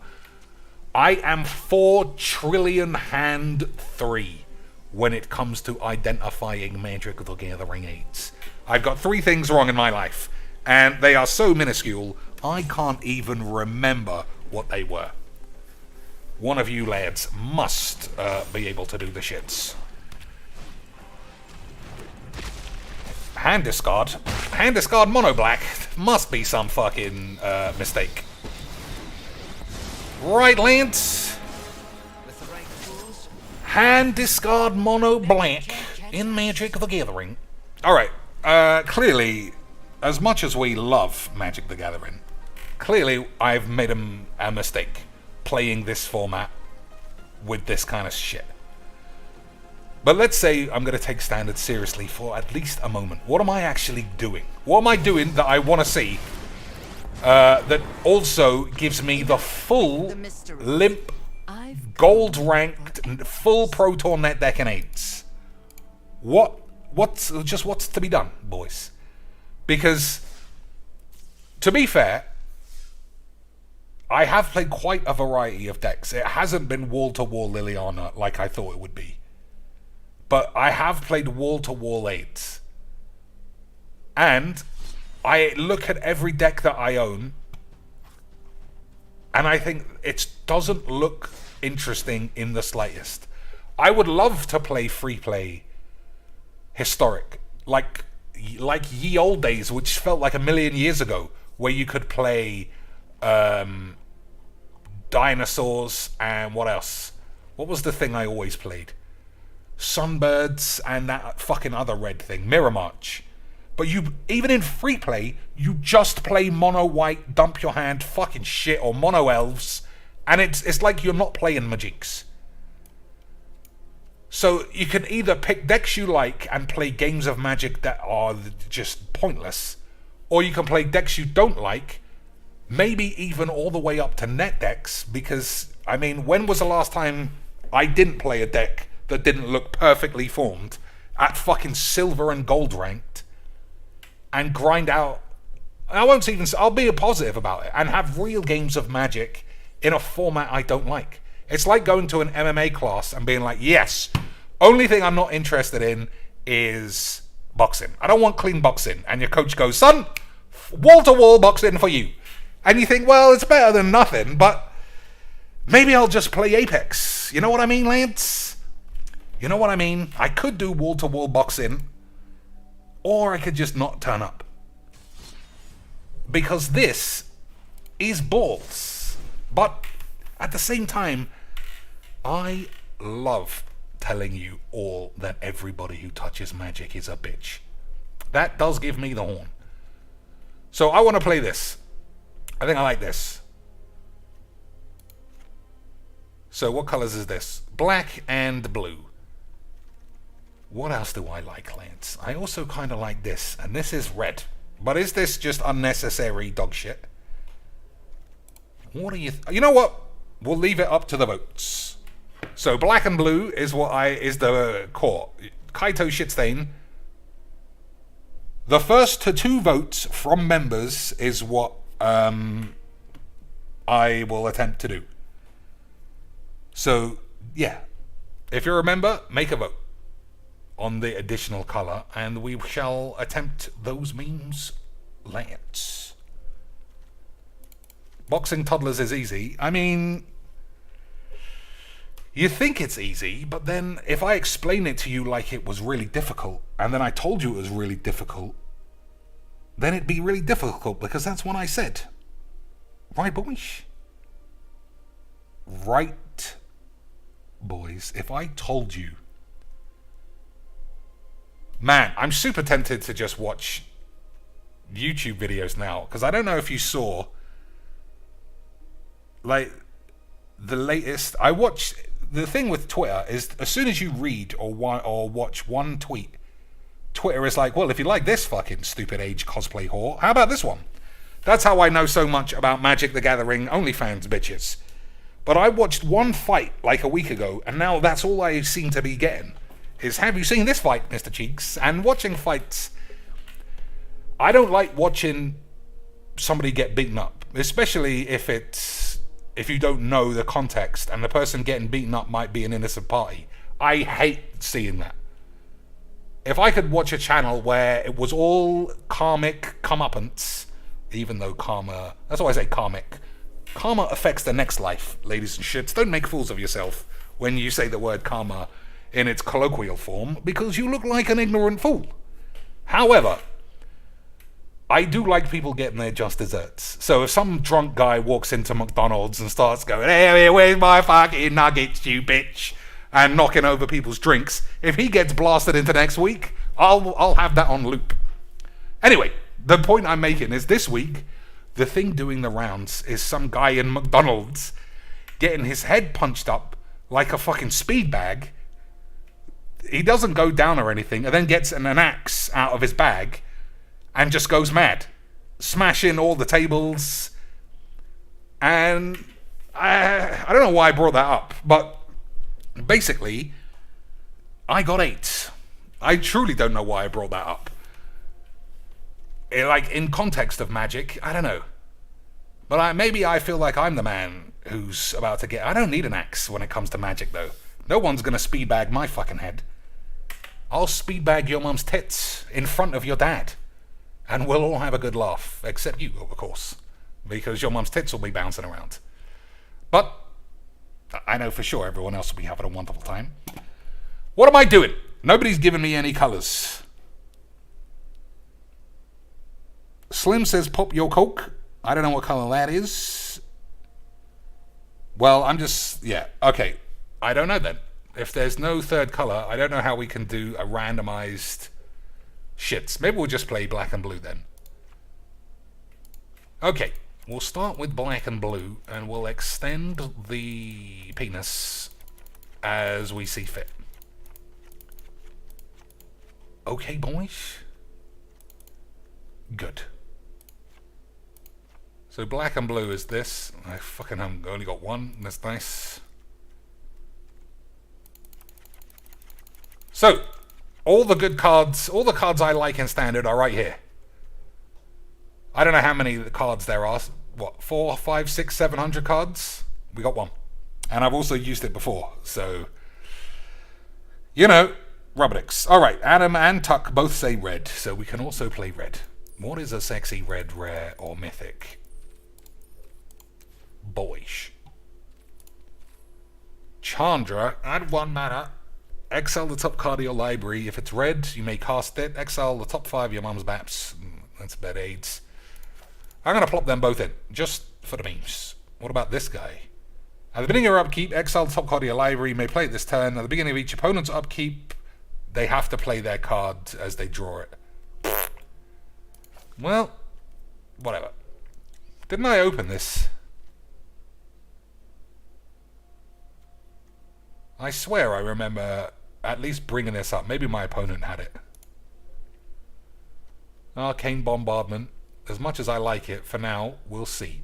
I am 4 trillion hand 3 when it comes to identifying Magic the Gathering 8s. I've got 3 things wrong in my life. And they are so minuscule, I can't even remember what they were. One of you lads must be able to do the shits. Hand discard. Hand discard mono black. Must be some fucking mistake. Right, Lance. Hand discard mono black in Magic the Gathering. Alright, clearly, as much as we love Magic the Gathering, clearly I've made a mistake playing this format with this kind of shit. But let's say I'm going to take Standard seriously for at least a moment. What am I actually doing? What am I doing that I want to see that also gives me the full limp, gold ranked, full Pro Tour net deck and 8s? What's to be done, boys? Because, to be fair, I have played quite a variety of decks. It hasn't been wall-to-wall Liliana like I thought it would be. But I have played wall-to-wall 8s. And I look at every deck that I own, and I think it doesn't look interesting in the slightest. I would love to play free-play historic, like ye old days, which felt like a million years ago, where you could play dinosaurs and what else? What was the thing I always played? Sunbirds and that fucking other red thing, Mirror March. But you, even in free play, you just play mono white, dump your hand fucking shit, or mono elves, and it's like you're not playing Mageecs. So you can either pick decks you like and play games of Magic that are just pointless, or you can play decks you don't like, maybe even all the way up to net decks, because, I mean, when was the last time I didn't play a deck that didn't look perfectly formed at fucking silver and gold ranked and grind out? I'll be positive about it and have real games of Magic in a format I don't like. It's like going to an MMA class and being like, yes, only thing I'm not interested in is boxing. I don't want clean boxing. And your coach goes, son, wall-to-wall boxing for you. And you think, well, it's better than nothing, but maybe I'll just play Apex. You know what I mean, Lance? You know what I mean? I could do wall-to-wall boxing, or I could just not turn up. Because this is balls. But at the same time, I love telling you all that everybody who touches Magic is a bitch. That does give me the horn. So I want to play this. I think I like this. So what colors is this? Black and blue. What else do I like, Lance? I also kind of like this, and this is red. But is this just unnecessary dog shit? What do you... You know what? We'll leave it up to the votes. So black and blue is is the core. Kaito Shitstain. The first to 2 votes from members is what I will attempt to do. So yeah, if you're a member, make a vote on the additional color, and we shall attempt those memes, Lance. Boxing toddlers is easy. I mean, you think it's easy, but then if I explain it to you like it was really difficult, and then I told you it was really difficult, then it'd be really difficult, because that's what I said. Right, boys? Right, boys? If I told you... Man, I'm super tempted to just watch YouTube videos now, because I don't know if you saw, like, the latest... I watched... The thing with Twitter is, as soon as you read or watch one tweet, Twitter is like, well, if you like this fucking stupid age cosplay whore, how about this one? That's how I know so much about Magic the Gathering OnlyFans bitches. But I watched one fight like a week ago, and now that's all I seem to be getting. Is, have you seen this fight, Mr. Cheeks? And watching fights... I don't like watching somebody get beaten up, especially if you don't know the context and the person getting beaten up might be an innocent party. I hate seeing that. if I could watch a channel where it was all karmic comeuppance, even though karma, that's why I say karmic. Karma affects the next life, ladies and shits. Don't make fools of yourself when you say the word karma in its colloquial form, because you look like an ignorant fool. However, I do like people getting their just desserts. So if some drunk guy walks into McDonald's and starts going, hey, where's my fucking nuggets, you bitch, and knocking over people's drinks, if he gets blasted into next week, I'll have that on loop. Anyway, the point I'm making is this week, the thing doing the rounds is some guy in McDonald's getting his head punched up like a fucking speed bag. He doesn't go down or anything, and then gets an axe out of his bag and just goes mad, smashing all the tables. And I don't know why I brought that up, but basically, I got 8. I truly don't know why I brought that up. Like, in context of magic, I don't know. But maybe I feel like I'm the man who's about to get... I don't need an axe when it comes to magic, though. No one's going to speedbag my fucking head. I'll speedbag your mum's tits in front of your dad. And we'll all have a good laugh. Except you, of course. Because your mum's tits will be bouncing around. But I know for sure everyone else will be having a wonderful time. What am I doing? Nobody's given me any colours. Slim says, pop your coke. I don't know what colour that is. Well, I'm just... Yeah, okay. I don't know then. If there's no third colour, I don't know how we can do a randomised shits. Maybe we'll just play black and blue then. Okay. We'll start with black and blue, and we'll extend the penis as we see fit. Okay, boys? Good. So black and blue is this. I fucking haven't only got one. That's nice. So, all the good cards, all the cards I like in Standard are right here. I don't know how many cards there are. What, 4, 5, 6, 700 cards? We got one. And I've also used it before. So, you know, Rubbernicks. Alright, Adam and Tuck both say red. So we can also play red. What is a sexy red, rare, or mythic? Boyish. Chandra, add 1 mana. Exile the top card of your library. If it's red, you may cast it. Exile the top 5 of your mum's maps. That's bad aids. I'm going to plop them both in, just for the memes. What about this guy? At the beginning of your upkeep, exile the top card of your library. You may play it this turn. At the beginning of each opponent's upkeep, they have to play their card as they draw it. Well, whatever. Didn't I open this? I swear I remember at least bringing this up. Maybe my opponent had it. Arcane Bombardment. As much as I like it, for now, we'll see.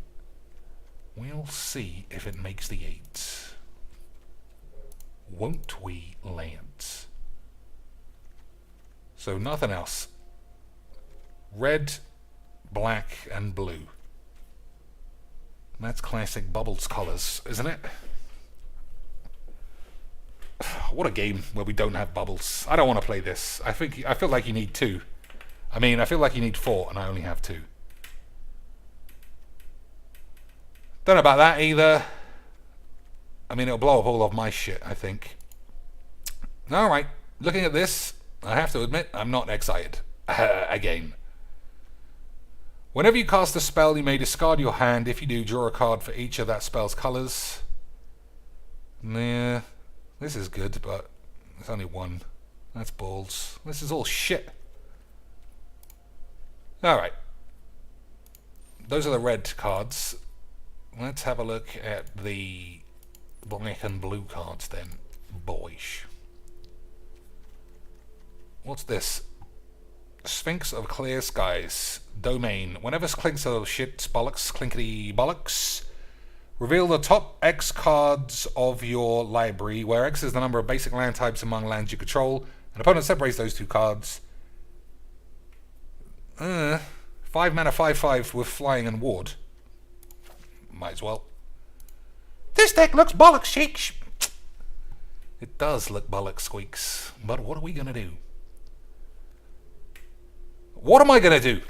We'll see if it makes the 8. Won't we, Lance? So nothing else. Red, black, and blue. That's classic Bubbles colours, isn't it? What a game where we don't have bubbles. I don't want to play this. I feel like you need 2. I mean, I feel like you need 4, and I only have 2. Don't know about that either. I mean, it'll blow up all of my shit, I think. Alright, looking at this, I have to admit, I'm not excited. Again. Whenever you cast a spell, you may discard your hand. If you do, draw a card for each of that spell's colours. Yeah, this is good, but it's only 1. That's balls. This is all shit. Alright. Those are the red cards. Let's have a look at the black and blue cards then. Boyish. What's this? Sphinx of Clear Skies. Domain. Whenever clinks of shit bollocks, clinkety bollocks, reveal the top X cards of your library, where X is the number of basic land types among lands you control. An opponent separates those 2 cards. 5 mana 5/5 with flying and ward. Might as well. This deck looks bollocks, shakes. It does look bollocks, squeaks. But what are we gonna do? What am I going to do?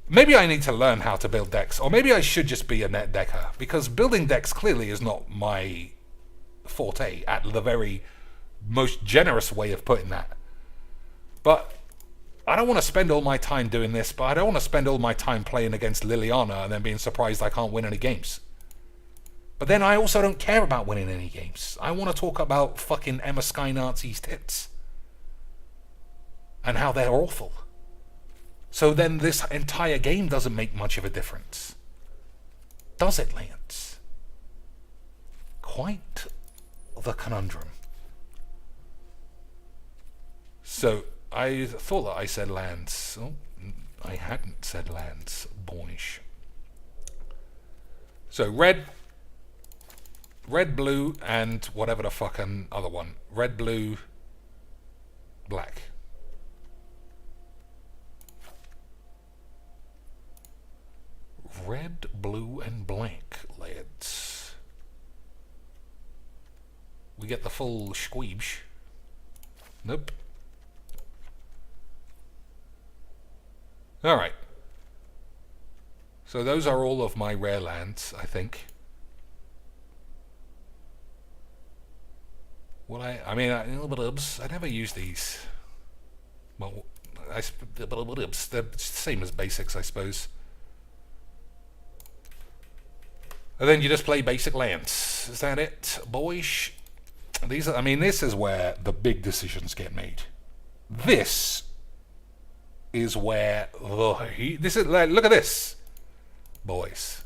Maybe I need to learn how to build decks, or maybe I should just be a net decker, because building decks clearly is not my forte, at the very most generous way of putting that. But I don't want to spend all my time doing this, but I don't want to spend all my time playing against Liliana and then being surprised I can't win any games. But then I also don't care about winning any games. I want to talk about fucking Emma Sky Nazi's tits. And how they're awful. So then this entire game doesn't make much of a difference. Does it, Lance? Quite the conundrum. So, I thought that I said lands. Oh, I hadn't said lands. Boyish. So, red, blue, and whatever the fucking other one. Red, blue, black. Red, blue, and black, lads. We get the full squeebsh. Nope. Alright. So those are all of my rare lands, I think. Well, I mean, I never use these. Well, they're the same as basics, I suppose. And then you just play basic lands. Is that it, boys? These are, I mean, this is where the big decisions get made. This is where this is. Look at this, boys.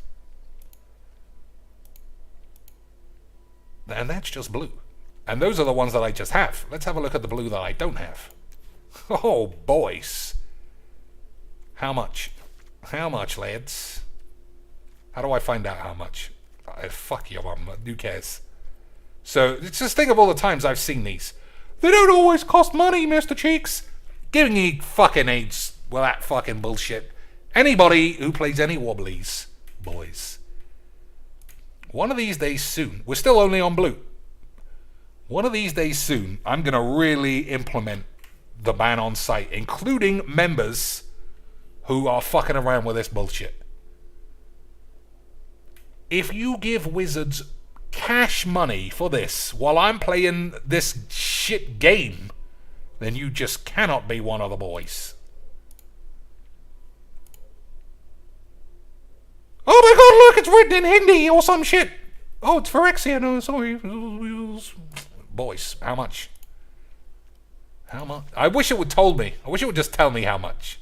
And that's just blue. And those are the ones that I just have. Let's have a look at the blue that I don't have. Oh, boys. How much? How much, lads? How do I find out how much? Fuck your mum. Who cares? So, just think of all the times I've seen these. They don't always cost money, Mr. Cheeks. Giving me fucking AIDS with that fucking bullshit. Anybody who plays any wobblies, boys. One of these days soon, we're still only on blue. One of these days soon, I'm going to really implement the ban on site, including members who are fucking around with this bullshit. If you give wizards cash money for this while I'm playing this shit game, then you just cannot be one of the boys. Oh my god, look, it's written in Hindi or some shit. Oh, it's Phyrexia, no, sorry. Boys, how much? How much? I wish it would told me. I wish it would just tell me how much.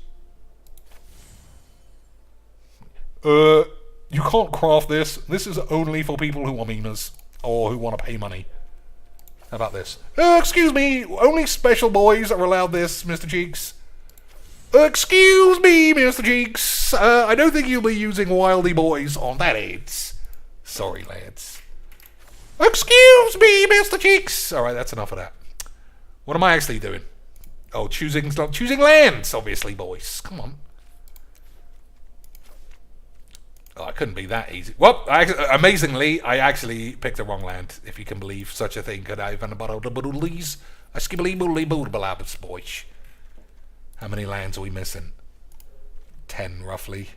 You can't craft this. This is only for people who are memers or who want to pay money. How about this? Excuse me, only special boys are allowed this, Mr. Cheeks. Excuse me, Mr. Cheeks. I don't think you'll be using Wildy Boys on that AIDS. Sorry, lads. Excuse me, Mr. Cheeks. Alright, that's enough of that. What am I actually doing? Oh, choosing lands, obviously, boys. Come on. Oh, it couldn't be that easy. Well, amazingly, I actually picked the wrong land, if you can believe such a thing. Could I have a skibbly boodly boodbalabs, boys? How many lands are we missing? 10, roughly.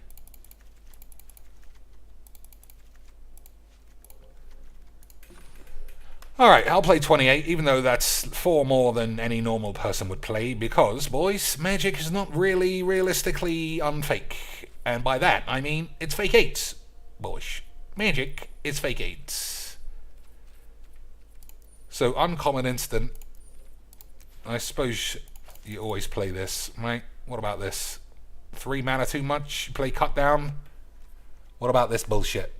Alright, I'll play 28, even though that's 4 more than any normal person would play, because, boys, Magic is not really realistically unfake. And by that, I mean, it's fake 8s, boys. Magic is fake 8s. So, uncommon instant. I suppose you always play this, right? What about this? 3 mana too much? You play cut down? What about this bullshit?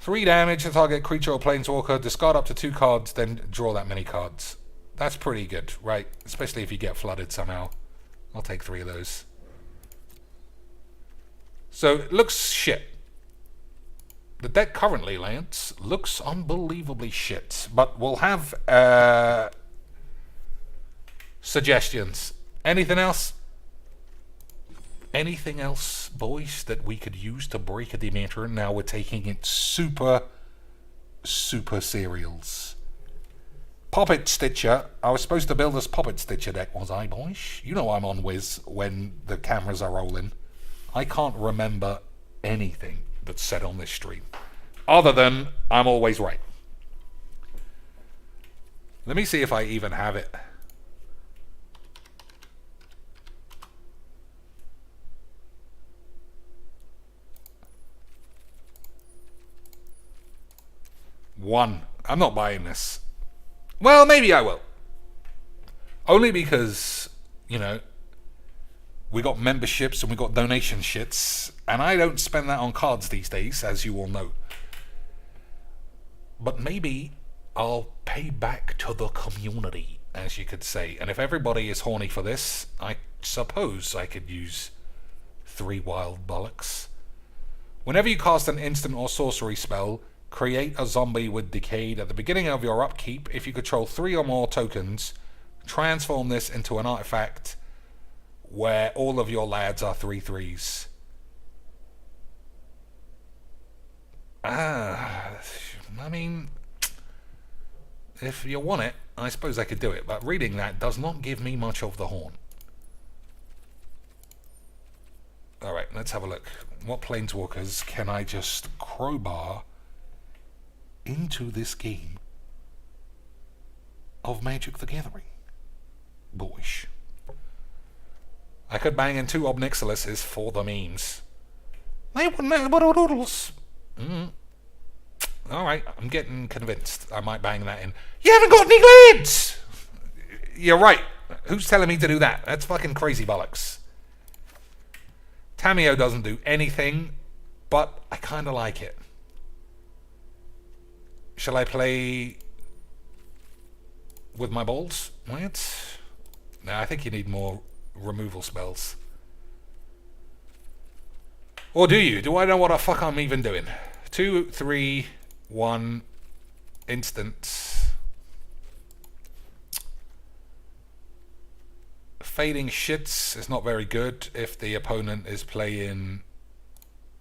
3 damage to target creature or planeswalker, discard up to 2 cards, then draw that many cards. That's pretty good, right? Especially if you get flooded somehow. I'll take 3 of those. So, it looks shit. The deck currently, Lance, looks unbelievably shit. But we'll have suggestions. Anything else? Anything else, boys, that we could use to break a Demeter? Now we're taking it super, super serials. Poppet Stitcher. I was supposed to build this Poppet Stitcher deck, was I, boys? You know I'm on whiz when the cameras are rolling. I can't remember anything that's said on this stream. Other than, I'm always right. Let me see if I even have it. One. I'm not buying this. Well, maybe I will. Only because, you know, we got memberships and we got donation shits, and I don't spend that on cards these days, as you all know. But maybe I'll pay back to the community, as you could say. And if everybody is horny for this, I suppose I could use 3 wild bollocks. Whenever you cast an instant or sorcery spell, create a zombie with Decayed at the beginning of your upkeep. If you control 3 or more tokens, transform this into an artifact where all of your lads are 3/3s. I mean, if you want it, I suppose I could do it, but reading that does not give me much of the horn. Alright, let's have a look. What planeswalkers can I just crowbar into this game of Magic the Gathering? Boyish. I could bang in 2 Obnixiluses for the memes. They wouldn't but doodles. Alright, I'm getting convinced. I might bang that in. You haven't got any leads! You're right. Who's telling me to do that? That's fucking crazy bollocks. Tamiyo doesn't do anything, but I kind of like it. Shall I play with my balls? What? No, I think you need more removal spells. Or do you? Do I know what the fuck I'm even doing? 2, 3, 1, instant. Fading Shits is not very good if the opponent is playing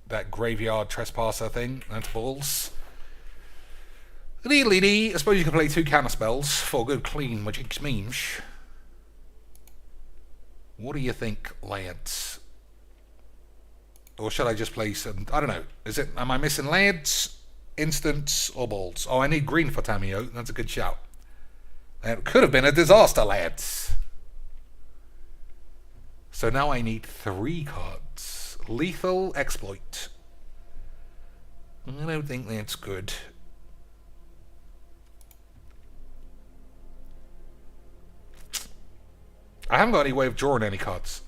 that Graveyard Trespasser thing. That's balls. I suppose you can play 2 counter spells for good clean Mageecs memes. What do you think, lads? Or should I just play some... I don't know. Am I missing lads, instants, or balls? Oh, I need green for Tamiyo. That's a good shout. It could have been a disaster, lads. So now I need 3 cards. Lethal Exploit. I don't think that's good. I haven't got any way of drawing any cards.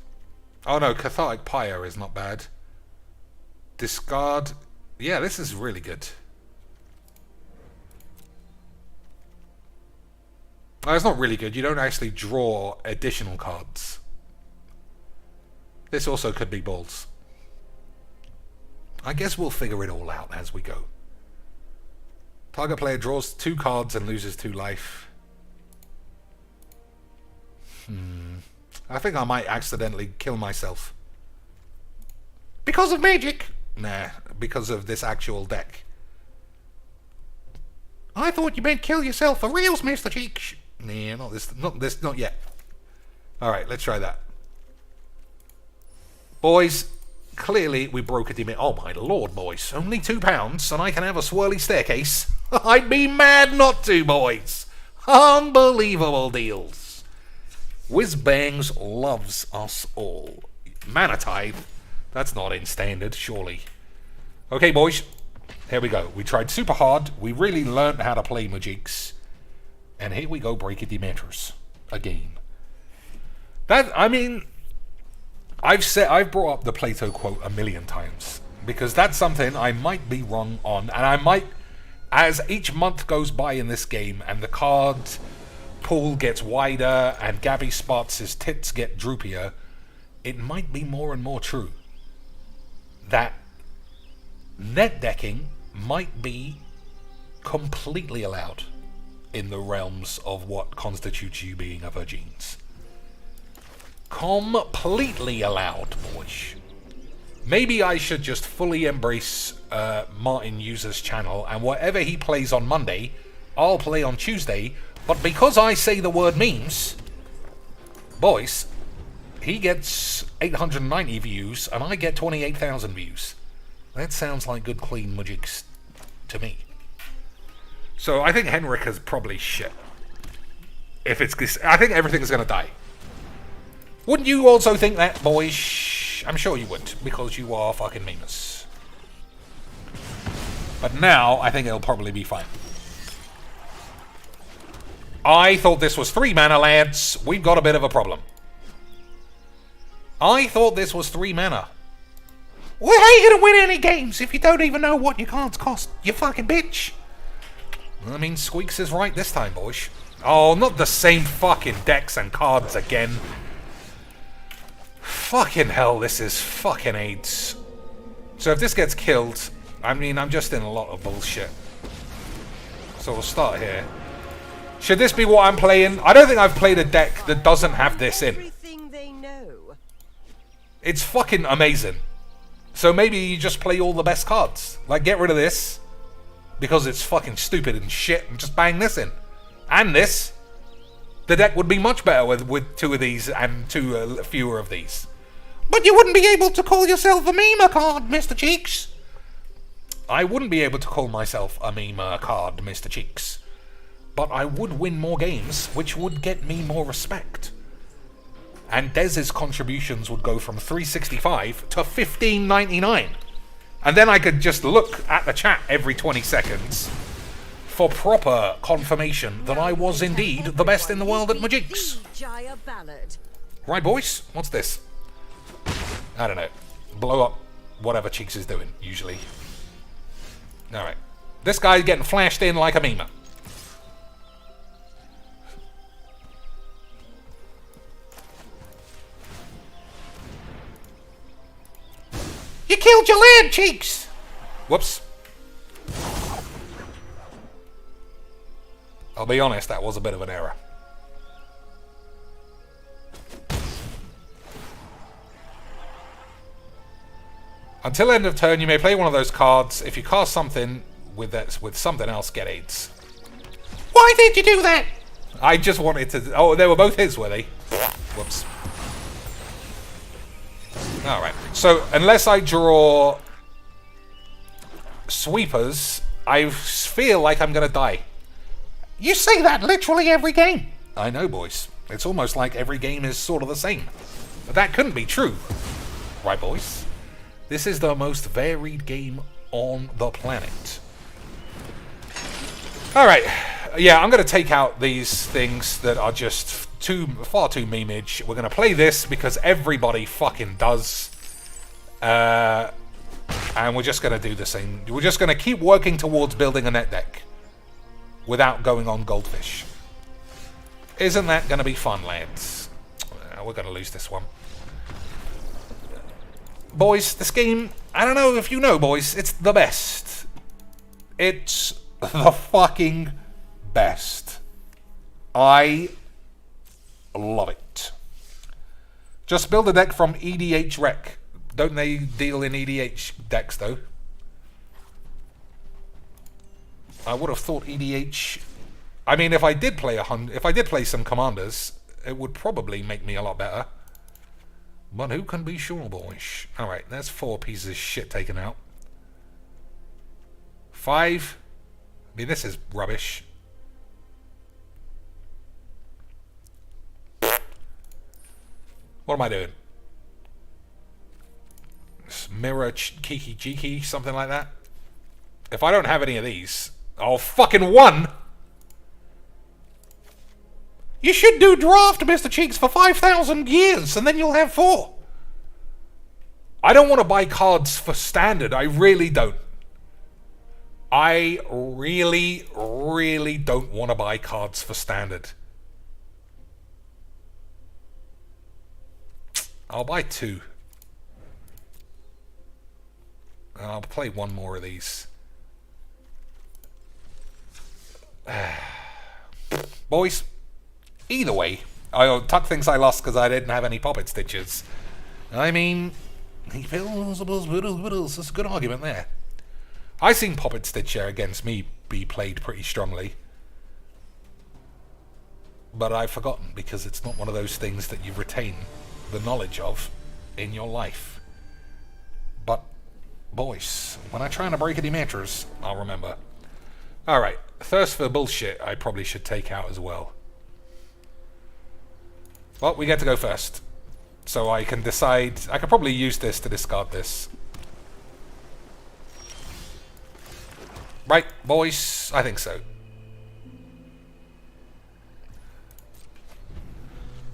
Oh no, Cathartic Pyre is not bad. Discard. Yeah, this is really good. Oh, it's not really good. You don't actually draw additional cards. This also could be balls. I guess we'll figure it all out as we go. Target player draws 2 cards and loses 2 life. I think I might accidentally kill myself. Because of magic? Nah, because of this actual deck. I thought you meant kill yourself for reals, Mr. Cheek. Nah, not yet. Alright, let's try that. Boys, clearly we broke a dimit. Oh my lord, boys. Only £2 and I can have a swirly staircase. I'd be mad not to, boys. Unbelievable deals. Whizbangs loves us all. Mana Tithe? That's not in standard, surely. Okay, boys. Here we go. We tried super hard. We really learned how to play Mageecs. And here we go, breaking matters again. I've brought up the Plato quote a million times. Because that's something I might be wrong on. And I might, as each month goes by in this game and the cards pool gets wider and Gabby Spots' tits get droopier, it might be more and more true that net decking might be completely allowed in the realms of what constitutes you being a Virgins. Completely allowed, boys. Maybe I should just fully embrace Martin User's channel, and whatever he plays on Monday, I'll play on Tuesday, But because I say the word memes, boys, he gets 890 views and I get 28,000 views. That sounds like good, clean Mageecs to me. So I think Henrik is probably shit. If it's this, I think everything is going to die. Wouldn't you also think that, boys? I'm sure you would, because you are fucking memers. But now, I think it'll probably be fine. I thought this was 3 mana, lads. We've got a bit of a problem. I thought this was 3 mana. Well, how are you going to win any games if you don't even know what your cards cost, you fucking bitch? I mean, Squeaks is right this time, boys. Oh, not the same fucking decks and cards again. Fucking hell, this is fucking AIDS. So if this gets killed, I mean, I'm just in a lot of bullshit. So we'll start here. Should this be what I'm playing? I don't think I've played a deck that doesn't have this in. It's fucking amazing. So maybe you just play all the best cards. Like, get rid of this. Because it's fucking stupid and shit. And just bang this in. And this. The deck would be much better with 2 of these and 2 fewer of these. But you wouldn't be able to call yourself a meme card, Mr. Cheeks. I wouldn't be able to call myself a meme card, Mr. Cheeks. But I would win more games, which would get me more respect. And Dez's contributions would go from 365 to 1599. And then I could just look at the chat every 20 seconds for proper confirmation that I was indeed the best in the world at Mageecs. Right, boys? What's this? I don't know. Blow up whatever Cheeks is doing, usually. Alright. This guy's getting flashed in like a meme. You killed your land, Cheeks! Whoops. I'll be honest, that was a bit of an error. Until end of turn, you may play one of those cards. If you cast something with something else, get AIDS. Why did you do that? I just wanted to... Oh, they were both his, were they? Whoops. Alright, so unless I draw sweepers, I feel like I'm going to die. You say that literally every game. I know, boys. It's almost like every game is sort of the same. But that couldn't be true. Right, boys? This is the most varied game on the planet. Alright, yeah, I'm going to take out these things that are just far too memeage. We're going to play this because everybody fucking does. And we're just going to do the same. We're just going to keep working towards building a net deck without going on goldfish. Isn't that going to be fun, lads? We're going to lose this one. Boys, this game, I don't know if you know, boys, it's the best. It's the fucking best. I love it. Just build a deck from EDH Rec. Don't they deal in EDH decks, though? I would have thought EDH... I mean, if I did play some commanders, it would probably make me a lot better. But who can be sure, boys? Alright, there's 4 pieces of shit taken out. 5. I mean, this is rubbish. What am I doing? Mirror Kiki Jiki, something like that. If I don't have any of these... Oh, fucking 1! You should do draft, Mr. Cheeks, for 5,000 years, and then you'll have 4. I don't want to buy cards for standard. I really don't. I really, really don't want to buy cards for standard. I'll buy 2. I'll play 1 more of these. Boys, either way, Tuck thinks I lost because I didn't have any Puppet Stitches. I mean, he feels there's a good argument there. I seen Puppet Stitcher against me be played pretty strongly. but I've forgotten because it's not one of those things that you retain the knowledge of in your life. But, boys, when I try to break any matches, I'll remember. Alright, thirst for bullshit I probably should take out as well. Well, we get to go first. So I can decide... I could probably use this to discard this. Right, boys? I think so.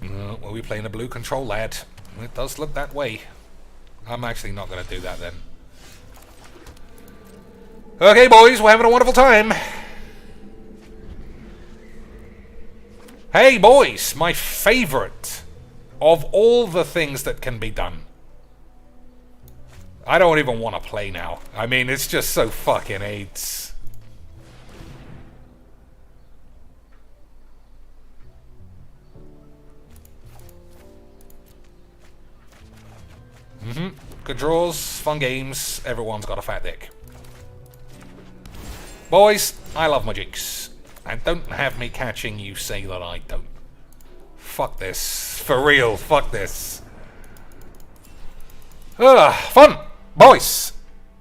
Well, we're playing a blue control, lad. It does look that way. I'm actually not going to do that then. Okay, boys, we're having a wonderful time. Hey, boys, my favorite of all the things that can be done. I don't even want to play now. I mean, it's just so fucking AIDS. Good draws, fun games, everyone's got a fat dick. Boys, I love Mageecs. And don't have me catching you say that I don't. Fuck this. For real, fuck this. Fun! Boys!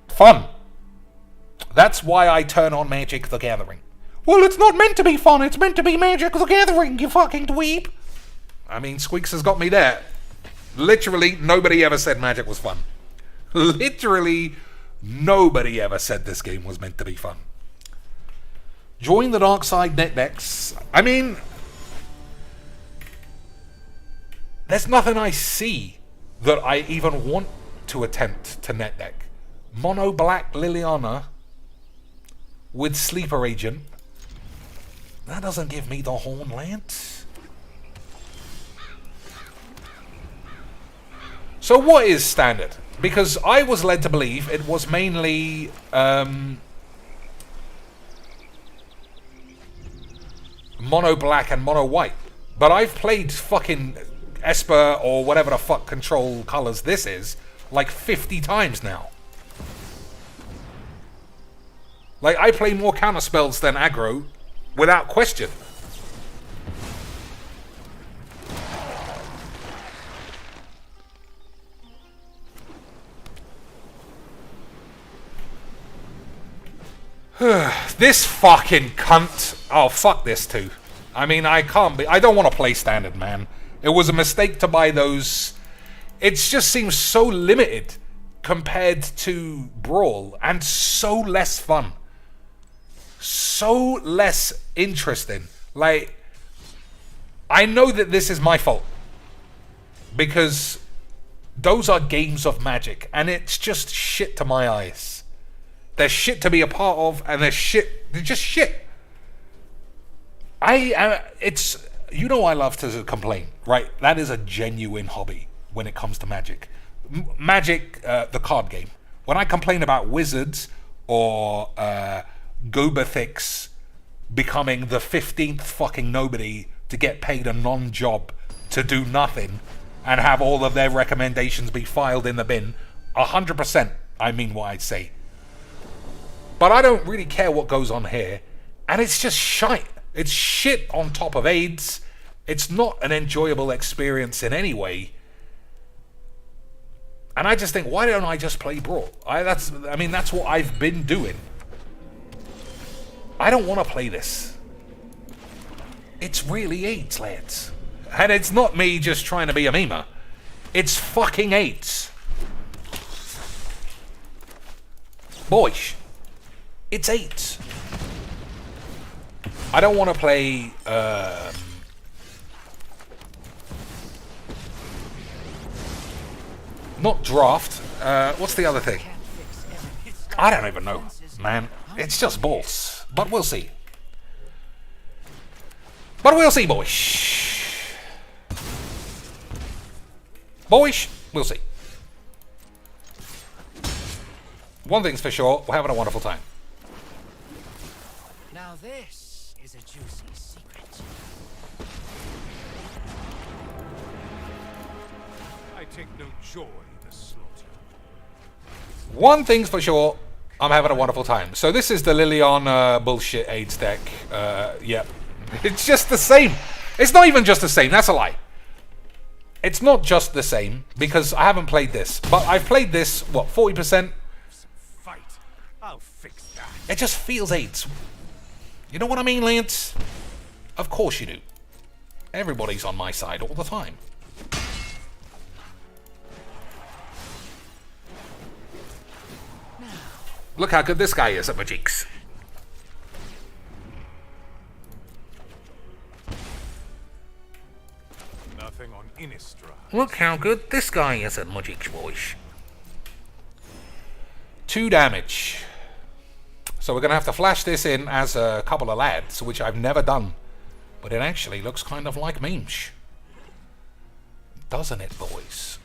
Fun! That's why I turn on Magic the Gathering. Well, it's not meant to be fun, it's meant to be Magic the Gathering, you fucking dweeb! I mean, Squeaks has got me there. Literally, nobody ever said Magic was fun. Literally, nobody ever said this game was meant to be fun. Join the dark side net decks. I mean, there's nothing I see that I even want to attempt to net deck. Mono black Liliana with Sleeper Agent. That doesn't give me the Horn Lance. So what is standard? Because I was led to believe it was mainly mono black and mono white. But I've played fucking Esper or whatever the fuck control colors this is like 50 times now. Like, I play more counter spells than aggro without question. This fucking cunt. Oh, fuck this too. I mean, I don't want to play standard, man. It was a mistake to buy those. It just seems so limited compared to Brawl and so less fun. So less interesting. Like, I know that this is my fault because those are games of Magic and it's just shit to my eyes. They're shit to be a part of, and they're just shit. It's, you know, I love to complain, right? That is a genuine hobby when it comes to Magic. Magic, the card game. When I complain about Wizards or Gobathix becoming the 15th fucking nobody to get paid a non-job to do nothing and have all of their recommendations be filed in the bin, 100% I mean what I say. But I don't really care what goes on here. And it's just shite. It's shit on top of AIDS. It's not an enjoyable experience in any way. And I just think, why don't I just play Brawl? That's what I've been doing. I don't want to play this. It's really AIDS, lads. And it's not me just trying to be a memer. It's fucking AIDS. Boys. It's 8. I don't want to play not draft. What's the other thing? I don't even know, man. It's just balls. But we'll see. But we'll see, boys. Boys, we'll see. One thing's for sure, we're having a wonderful time. Now this is a juicy secret. I take no joy in the slaughter. One thing's for sure, I'm having a wonderful time. So this is the Liliana bullshit AIDS deck. Yep. It's just the same. It's not even just the same. That's a lie. It's not just the same, because I haven't played this. But I've played this, what, 40%? Fight. I'll fix that. It just feels AIDS. You know what I mean, Lance? Of course you do. Everybody's on my side all the time. Look how good this guy is at Mageecs. Nothing on Innistrad. Look how good this guy is at Mageecs, boys. 2 damage. So we're going to have to flash this in as a couple of lads, which I've never done. But it actually looks kind of like memes. Doesn't it, boys?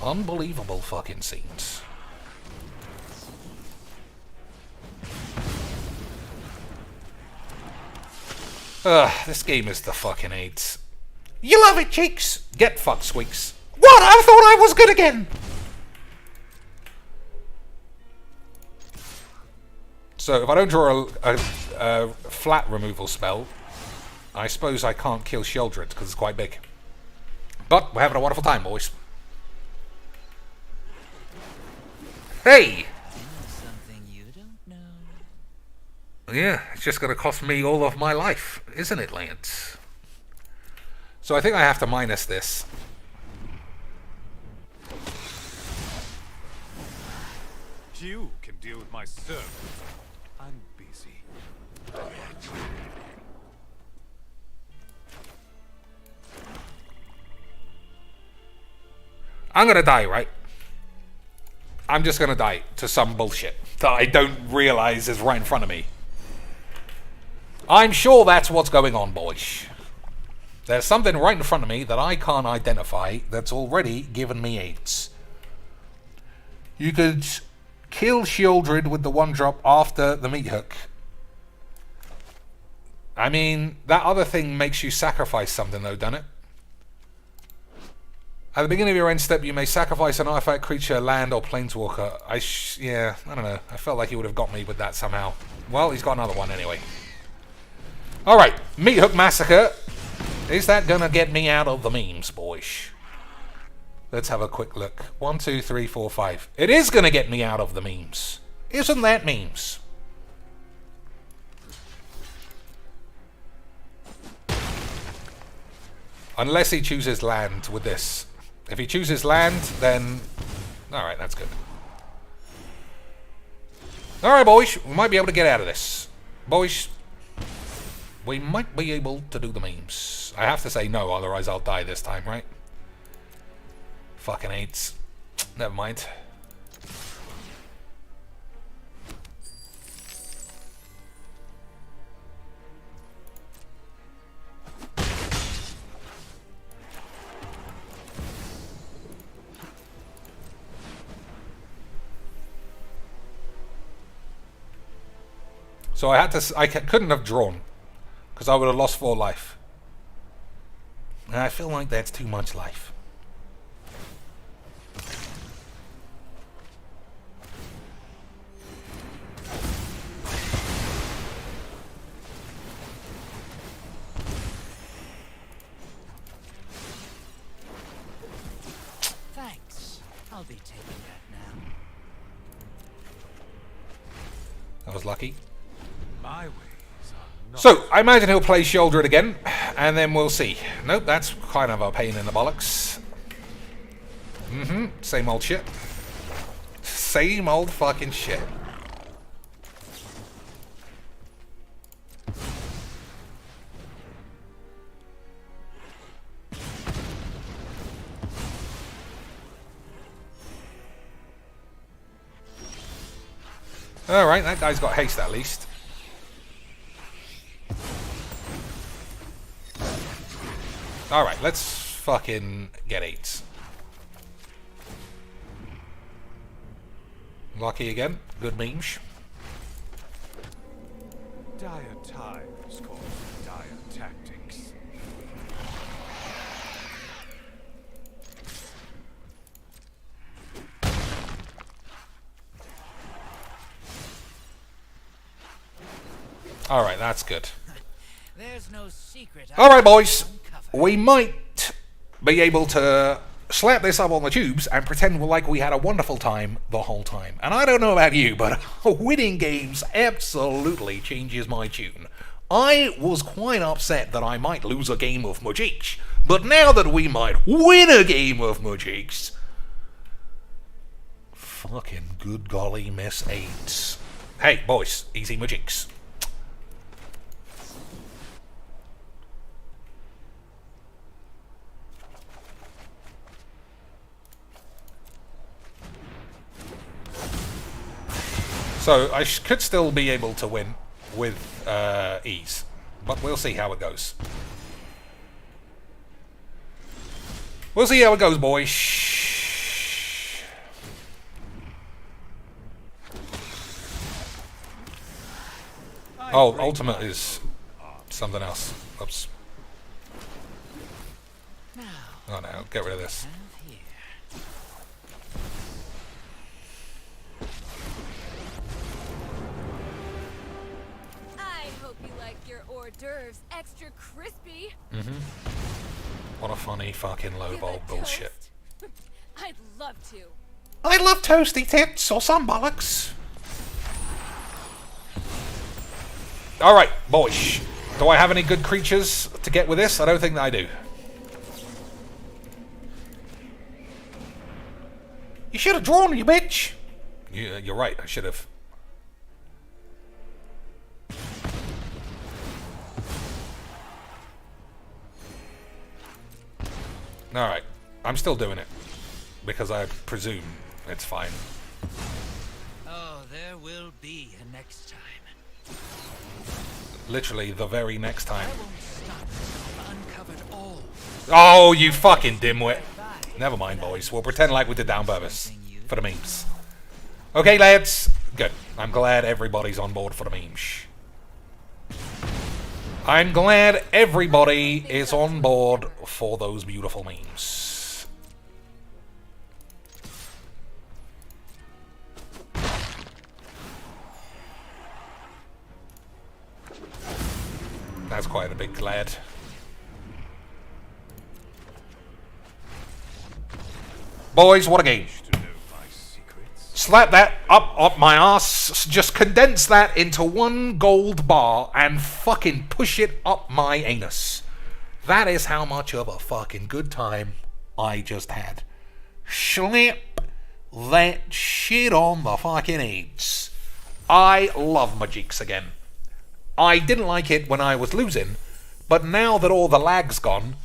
Unbelievable fucking scenes. This game is the fucking AIDS. You love it, cheeks! Get fucked, Squeaks. What? I thought I was good again! So, if I don't draw a flat removal spell, I suppose I can't kill Sheoldred, because it's quite big. But, we're having a wonderful time, boys. Hey! Something you don't know. Yeah, it's just going to cost me all of my life, isn't it, Lance? So I think I have to minus this. You can deal with my servant. I'm busy. I'm going to die, right? I'm just going to die to some bullshit that I don't realize is right in front of me. I'm sure that's what's going on, boys. There's something right in front of me that I can't identify that's already given me AIDS. You could kill Sheoldred with the 1-drop after the meat hook. I mean, that other thing makes you sacrifice something though, doesn't it? At the beginning of your end step, you may sacrifice an artifact, creature, land, or planeswalker. Yeah, I don't know. I felt like he would have got me with that somehow. Well, he's got another one anyway. Alright, Meat Hook Massacre. Is that gonna get me out of the memes, boys? Let's have a quick look. 1, 2, 3, 4, 5. It is gonna get me out of the memes. Isn't that memes? Unless he chooses land with this. If he chooses land, then... Alright, that's good. Alright, boys. We might be able to get out of this. Boys, we might be able to do the memes. I have to say no, otherwise I'll die this time, right? Fucking AIDS. Never mind. So I couldn't have drawn, because I would have lost 4 life. And I feel like that's too much life. Thanks. I'll be taking that now. I was lucky. My ways are not. So, I imagine he'll play Sheoldred again, and then we'll see. Nope, that's kind of a pain in the bollocks. Same old shit. Same old fucking shit. Alright, that guy's got haste at least. Alright, let's fucking get 8s. Lucky again. Good memes. Dire times call for dire tactics. Alright, that's good. There's no secret. Alright, boys. Uncover. We might be able to slap this up on the tubes and pretend like we had a wonderful time the whole time. And I don't know about you, but winning games absolutely changes my tune. I was quite upset that I might lose a game of Mageecs, but now that we might win a game of Mageecs, fucking good golly, Miss AIDS. Hey, boys, easy Mageecs. So I could still be able to win with ease, but we'll see how it goes. We'll see how it goes, boys. Oh, ultimate is something else. Oops. Oh no, get rid of this. Have here. I hope you like your hors d'oeuvres extra crispy. What a funny fucking low Give ball it bullshit. toast. I'd love to. I love toasty tits or some bollocks. Alright, boys. Do I have any good creatures to get with this? I don't think that I do. You should have drawn, you bitch! You're right, I should have. Alright, I'm still doing it. Because I presume it's fine. Oh, there will be a next time. Literally the very next time. I won't stop until I've uncovered all. Oh, you fucking dimwit. Never mind, boys. We'll pretend like we did that on purpose. For the memes. Okay, lads. Good. I'm glad everybody's on board for the memes. I'm glad everybody is on board for those beautiful memes. That's quite a big lad. Boys, what a game. To know my secrets. Slap that up my ass. Just condense that into one gold bar and fucking push it up my anus. That is how much of a fucking good time I just had. Slap that shit on the fucking AIDS. I love Mageecs again. I didn't like it when I was losing, but now that all the lag's gone,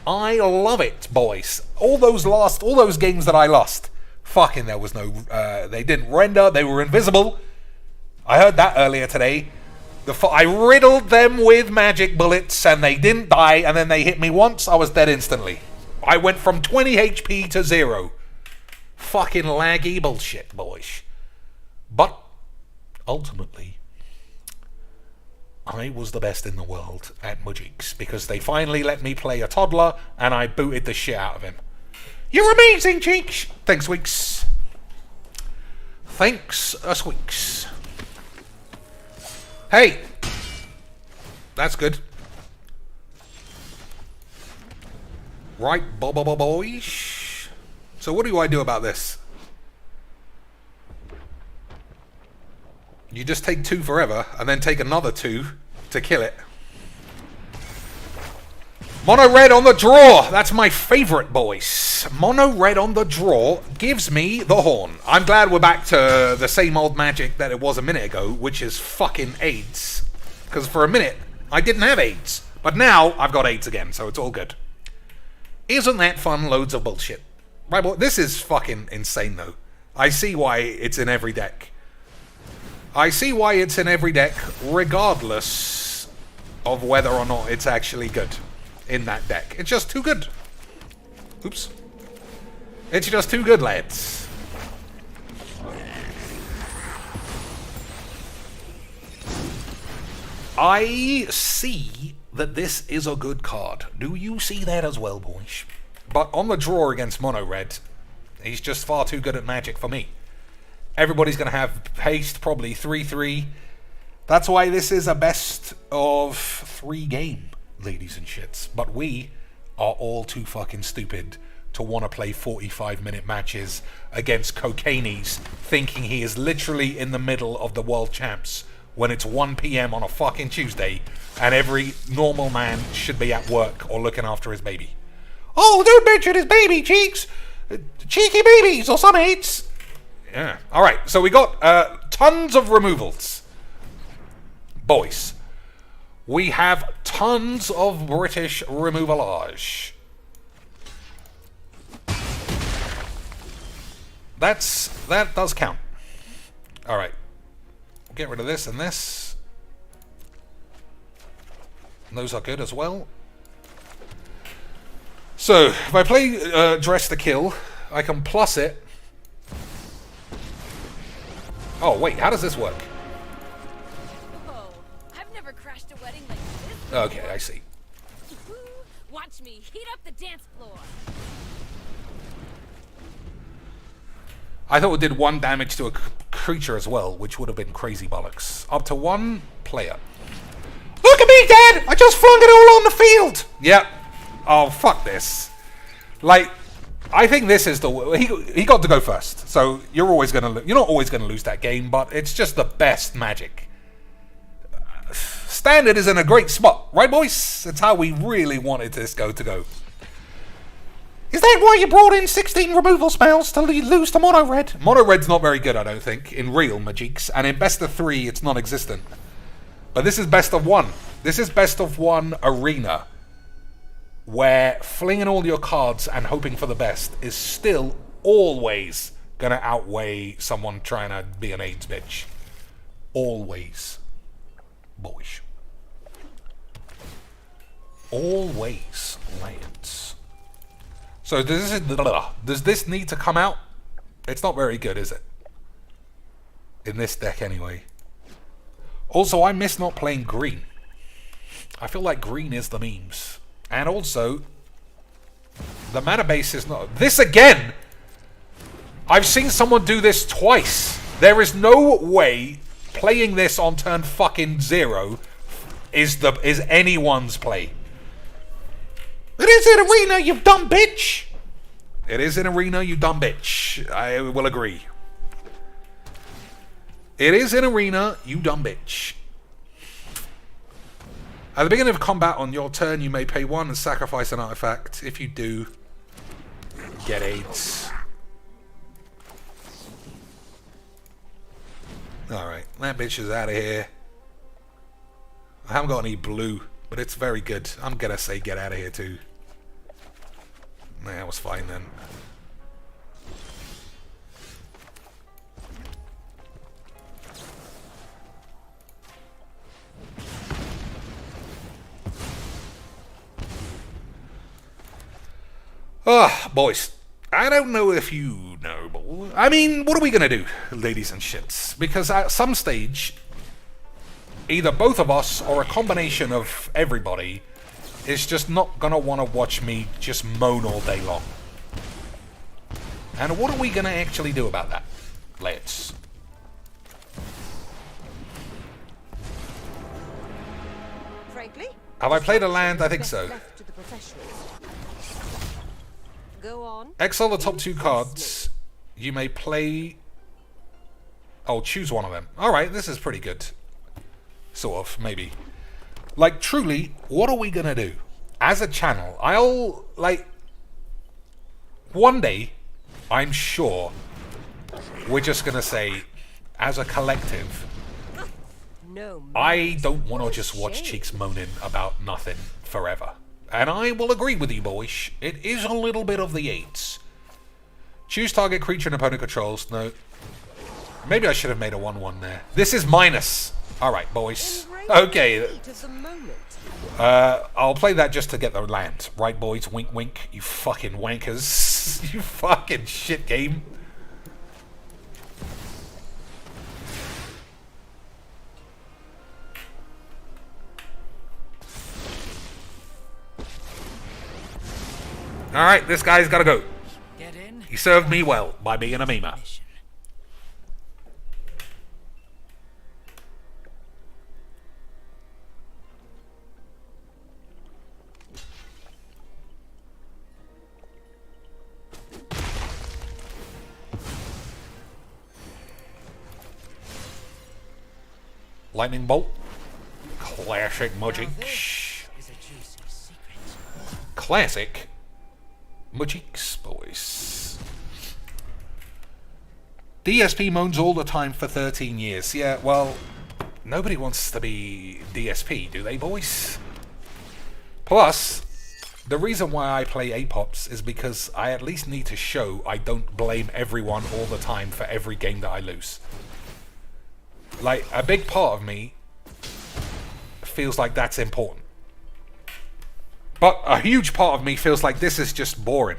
I love it, boys. All those games that I lost, fucking there was no, they didn't render, they were invisible. I heard that earlier today. I riddled them with magic bullets and they didn't die, and then they hit me once, I was dead instantly. I went from 20 HP to 0. Fucking laggy bullshit, boys. But, ultimately, I was the best in the world at Mageecs because they finally let me play a toddler and I booted the shit out of him. You're amazing, Cheeks! Thanks, Weeks. Thanks, Weeks. Hey! That's good. Right, boys. So what do I do about this? You just take 2 forever, and then take another 2 to kill it. Mono red on the draw! That's my favourite, boys. Mono red on the draw gives me the horn. I'm glad we're back to the same old magic that it was a minute ago, which is fucking AIDS. Because for a minute, I didn't have AIDS. But now, I've got AIDS again, so it's all good. Isn't that fun? Loads of bullshit. Right, boy, this is fucking insane, though. I see why it's in every deck. I see why it's in every deck, regardless of whether or not it's actually good in that deck. It's just too good. Oops. It's just too good, lads. I see that this is a good card. Do you see that as well, boys? But on the draw against Mono Red, he's just far too good at magic for me. Everybody's going to have haste, probably 3-3. That's why this is a best of 3 game, ladies and shits. But we are all too fucking stupid to want to play 45-minute matches against Cocainees, thinking he is literally in the middle of the world champs when it's 1 p.m. on a fucking Tuesday and every normal man should be at work or looking after his baby. Oh, don't mention his baby, cheeks! Cheeky babies or some aids! Yeah. Alright, so we got tons of removals. Boys, we have tons of British removalage. That does count. Alright. Get rid of this and this. Those are good as well. So, if I play Dress to Kill, I can plus it. Oh, wait, how does this work? Whoa, I've never crashed a wedding like this. Okay, I see. Watch me heat up the dance floor. I thought it did 1 damage to a creature as well, which would have been crazy bollocks. Up to 1 player. Look at me, Dad! I just flung it all on the field! Yep. Oh, fuck this. Like, I think this is the... He got to go first, so you're always going to... You're not always going to lose that game, but it's just the best Magic. Standard is in a great spot, right, boys? It's how we really wanted this to go. Is that why you brought in 16 removal spells to lose to Mono Red? Mono Red's not very good, I don't think, in real Mageecs, and in best of 3, it's non-existent. But this is best of 1. This is best of 1 arena, where flinging all your cards and hoping for the best is still always gonna outweigh someone trying to be an AIDS bitch. Always. Boys. Always, lads. So does this need to come out? It's not very good, is it? In this deck anyway. Also, I miss not playing green. I feel like green is the memes. And also, the mana base is not... This again! I've seen someone do this twice. There is no way playing this on turn fucking 0 is anyone's play. It is an arena, you dumb bitch! It is an arena, you dumb bitch. I will agree. It is an arena, you dumb bitch. At the beginning of combat on your turn, you may pay 1 and sacrifice an artifact. If you do, get AIDS. Alright, that bitch is out of here. I haven't got any blue, but it's very good. I'm gonna say get out of here too. Nah, that was fine then. Boys, I don't know if you know, but I mean, what are we gonna do, ladies and shits? Because at some stage, either both of us or a combination of everybody is just not gonna want to watch me just moan all day long. And what are we gonna actually do about that? Let's. Frankly, Have I played a land? I think so. left to the professionals. Go on. Exile the top 2 cards. You may play... Oh, choose one of them. Alright, this is pretty good. Sort of, maybe. Like, truly, what are we gonna do? As a channel, I'll, like... One day, I'm sure, we're just gonna say, as a collective, No. I don't want to just watch Cheeks moaning about nothing forever. And I will agree with you, boys. It is a little bit of the AIDS. Choose target creature and opponent controls. No. Maybe I should have made a 1-1 there. This is minus. Alright, boys. Okay. I'll play that just to get the land. Right, boys? Wink, wink. You fucking wankers. You fucking shit game. Alright, this guy's gotta go. Get in. He served me well by being a memer. Mission. Lightning bolt. Classic Mageecs. Is a juicy secret. Classic Mageecs, boys. DSP moans all the time for 13 years. Yeah, well, nobody wants to be DSP, do they, boys? Plus, the reason why I play APOPs is because I at least need to show I don't blame everyone all the time for every game that I lose. Like, a big part of me feels like that's important. But a huge part of me feels like this is just boring.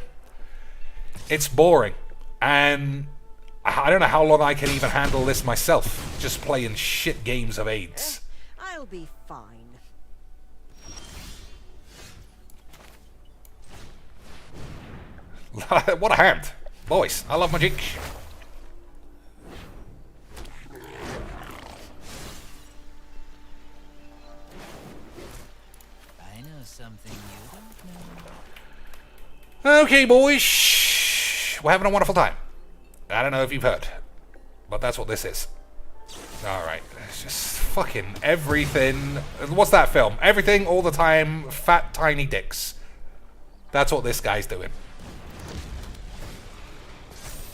It's boring. And I don't know how long I can even handle this myself. Just playing shit games of AIDS. I'll be fine. What a hand. Boys, I love Magic. I know something you don't know. Okay, boys. We're having a wonderful time. I don't know if you've heard, but that's what this is. Alright, it's just fucking everything. What's that film? Everything, all the time, fat, tiny dicks. That's what this guy's doing.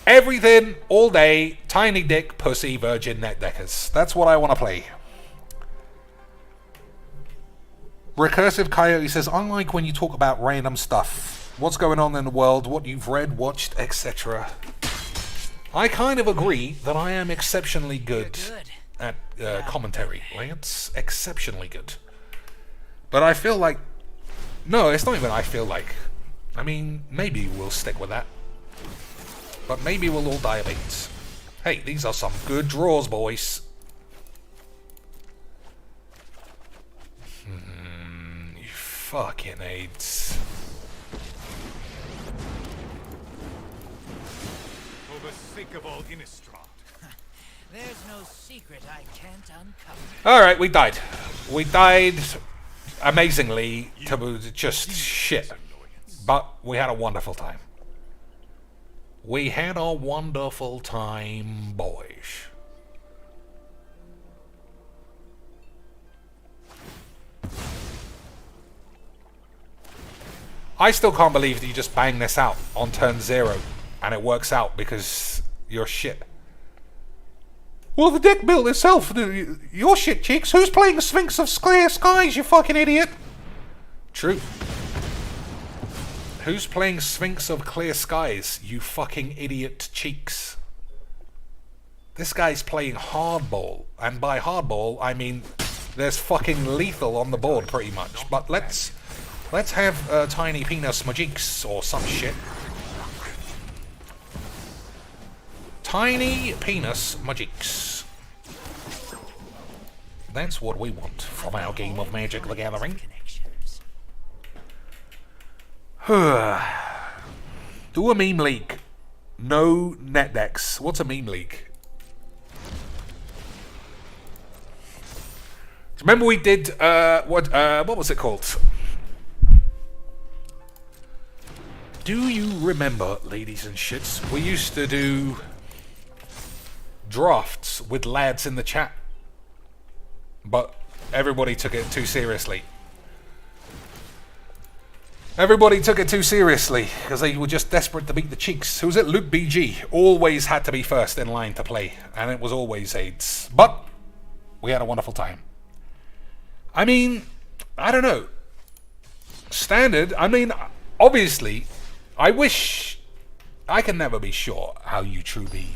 Everything, all day, tiny dick, pussy, virgin, net deckers. That's what I want to play. Recursive Coyote says, unlike when you talk about random stuff, what's going on in the world, what you've read, watched, etc. I kind of agree that I am exceptionally good at commentary, Lance. Exceptionally good. But I feel like... No, it's not even I feel like. I mean, maybe we'll stick with that. But maybe we'll all die of AIDS. Hey, these are some good draws, boys. You fucking AIDS. For the sake of all Innistrad. There's no secret I can't uncover. Alright, we died. We died amazingly to just shit. But we had a wonderful time. We had a wonderful time, boys. I still can't believe that you just bang this out on turn 0 and it works out because you're shit. Well, the deck built itself. You're shit, chicks. Who's playing Sphinx of Clear Skies, you fucking idiot? True. Who's playing Sphinx of Clear Skies, you fucking idiot cheeks? This guy's playing hardball, and by hardball I mean there's fucking lethal on the board pretty much. But let's have tiny penis Mageecs or some shit. Tiny penis Mageecs. That's what we want from our game of Magic the Gathering. Do a meme league. No net decks. What's a meme league? Remember we did what was it called? Do you remember, ladies and shits? We used to do drafts with lads in the chat, but everybody took it too seriously. Everybody took it too seriously because they were just desperate to beat the cheeks. Who was it? Luke BG. Always had to be first in line to play, and it was always AIDS. But we had a wonderful time. I mean, I don't know. Standard, I mean, obviously, I wish... I can never be sure how you truly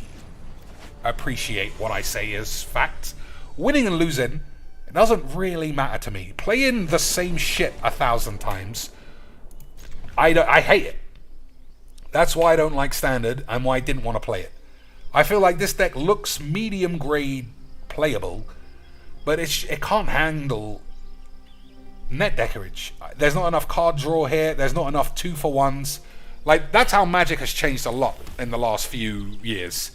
appreciate what I say as fact. Winning and losing, it doesn't really matter to me. Playing the same shit 1,000 times... I hate it. That's why I don't like Standard and why I didn't want to play it. I feel like this deck looks medium grade playable, but it can't handle net deckerage. There's not enough card draw here. There's not enough 2-for-1s. Like, that's how Magic has changed a lot in the last few years.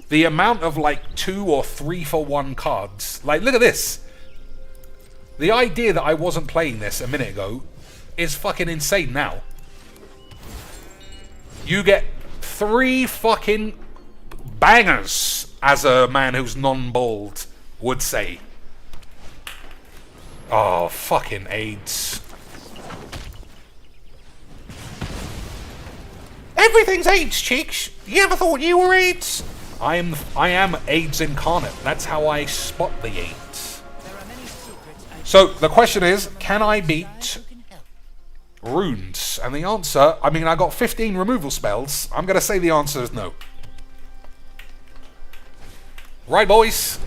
The amount of like 2 or 3-for-1 cards. Like, look at this. The idea that I wasn't playing this a minute ago is fucking insane now. You get 3 fucking bangers, as a man who's non-bald would say. Oh, fucking AIDS. Everything's AIDS, chicks. You ever thought you were AIDS? I am AIDS incarnate. That's how I spot the AIDS. So the question is, can I beat runes? And the answer, I mean, I got 15 removal spells. I'm gonna say the answer is no. Right, boys.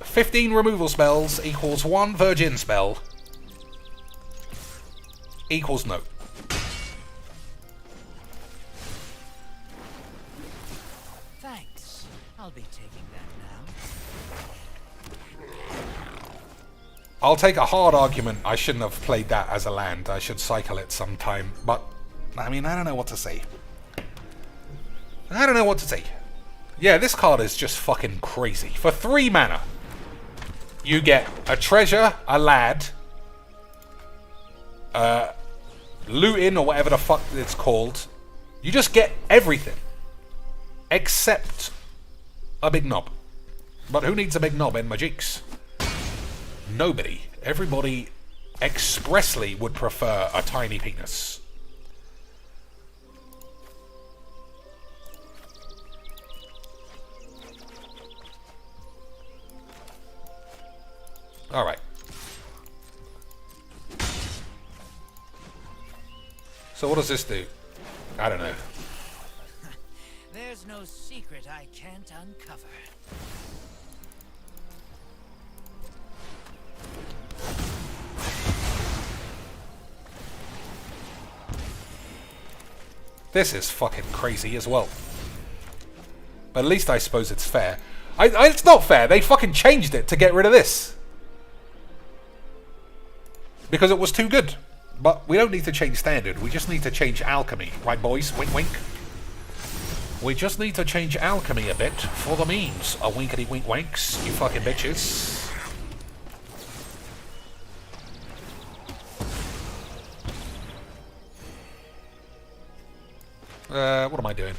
15 removal spells equals 1 virgin spell equals no. Thanks. I'll be taking that now. I'll take a hard argument. I shouldn't have played that as a land. I should cycle it sometime. But, I mean, I don't know what to say. I don't know what to say. Yeah, this card is just fucking crazy. For 3 mana, you get a treasure, a lad, looting or whatever the fuck it's called. You just get everything. Except a big knob. But who needs a big knob in Mageecs? Nobody. Everybody expressly would prefer a tiny penis. Alright. So what does this do? I don't know. There's no secret I can't uncover. This is fucking crazy as well. But at least I suppose it's fair. It's not fair. They fucking changed it to get rid of this. Because it was too good. But we don't need to change standard. We just need to change alchemy. Right, boys? Wink, wink. We just need to change alchemy a bit for the memes. A winkety wink wanks, you fucking bitches. What am I doing?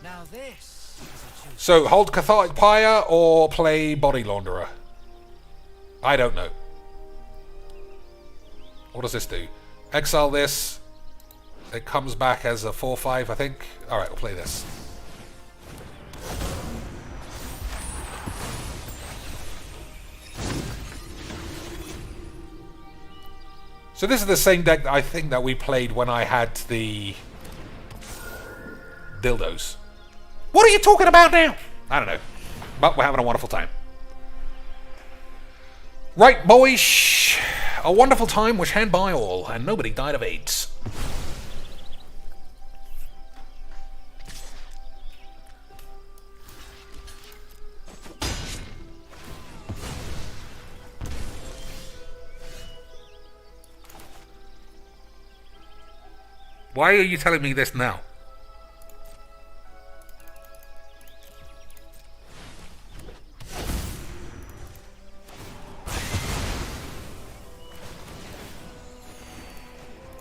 Now this is a juice. So, hold Cathartic Pyre or play Body Launderer? I don't know. What does this do? Exile this. It comes back as a 4/5, I think. Alright, we'll play this. So this is the same deck that I think that we played when I had the dildos. What are you talking about now? I don't know. But we're having a wonderful time. Right, boys. A wonderful time was had by all, and nobody died of AIDS. Why are you telling me this now?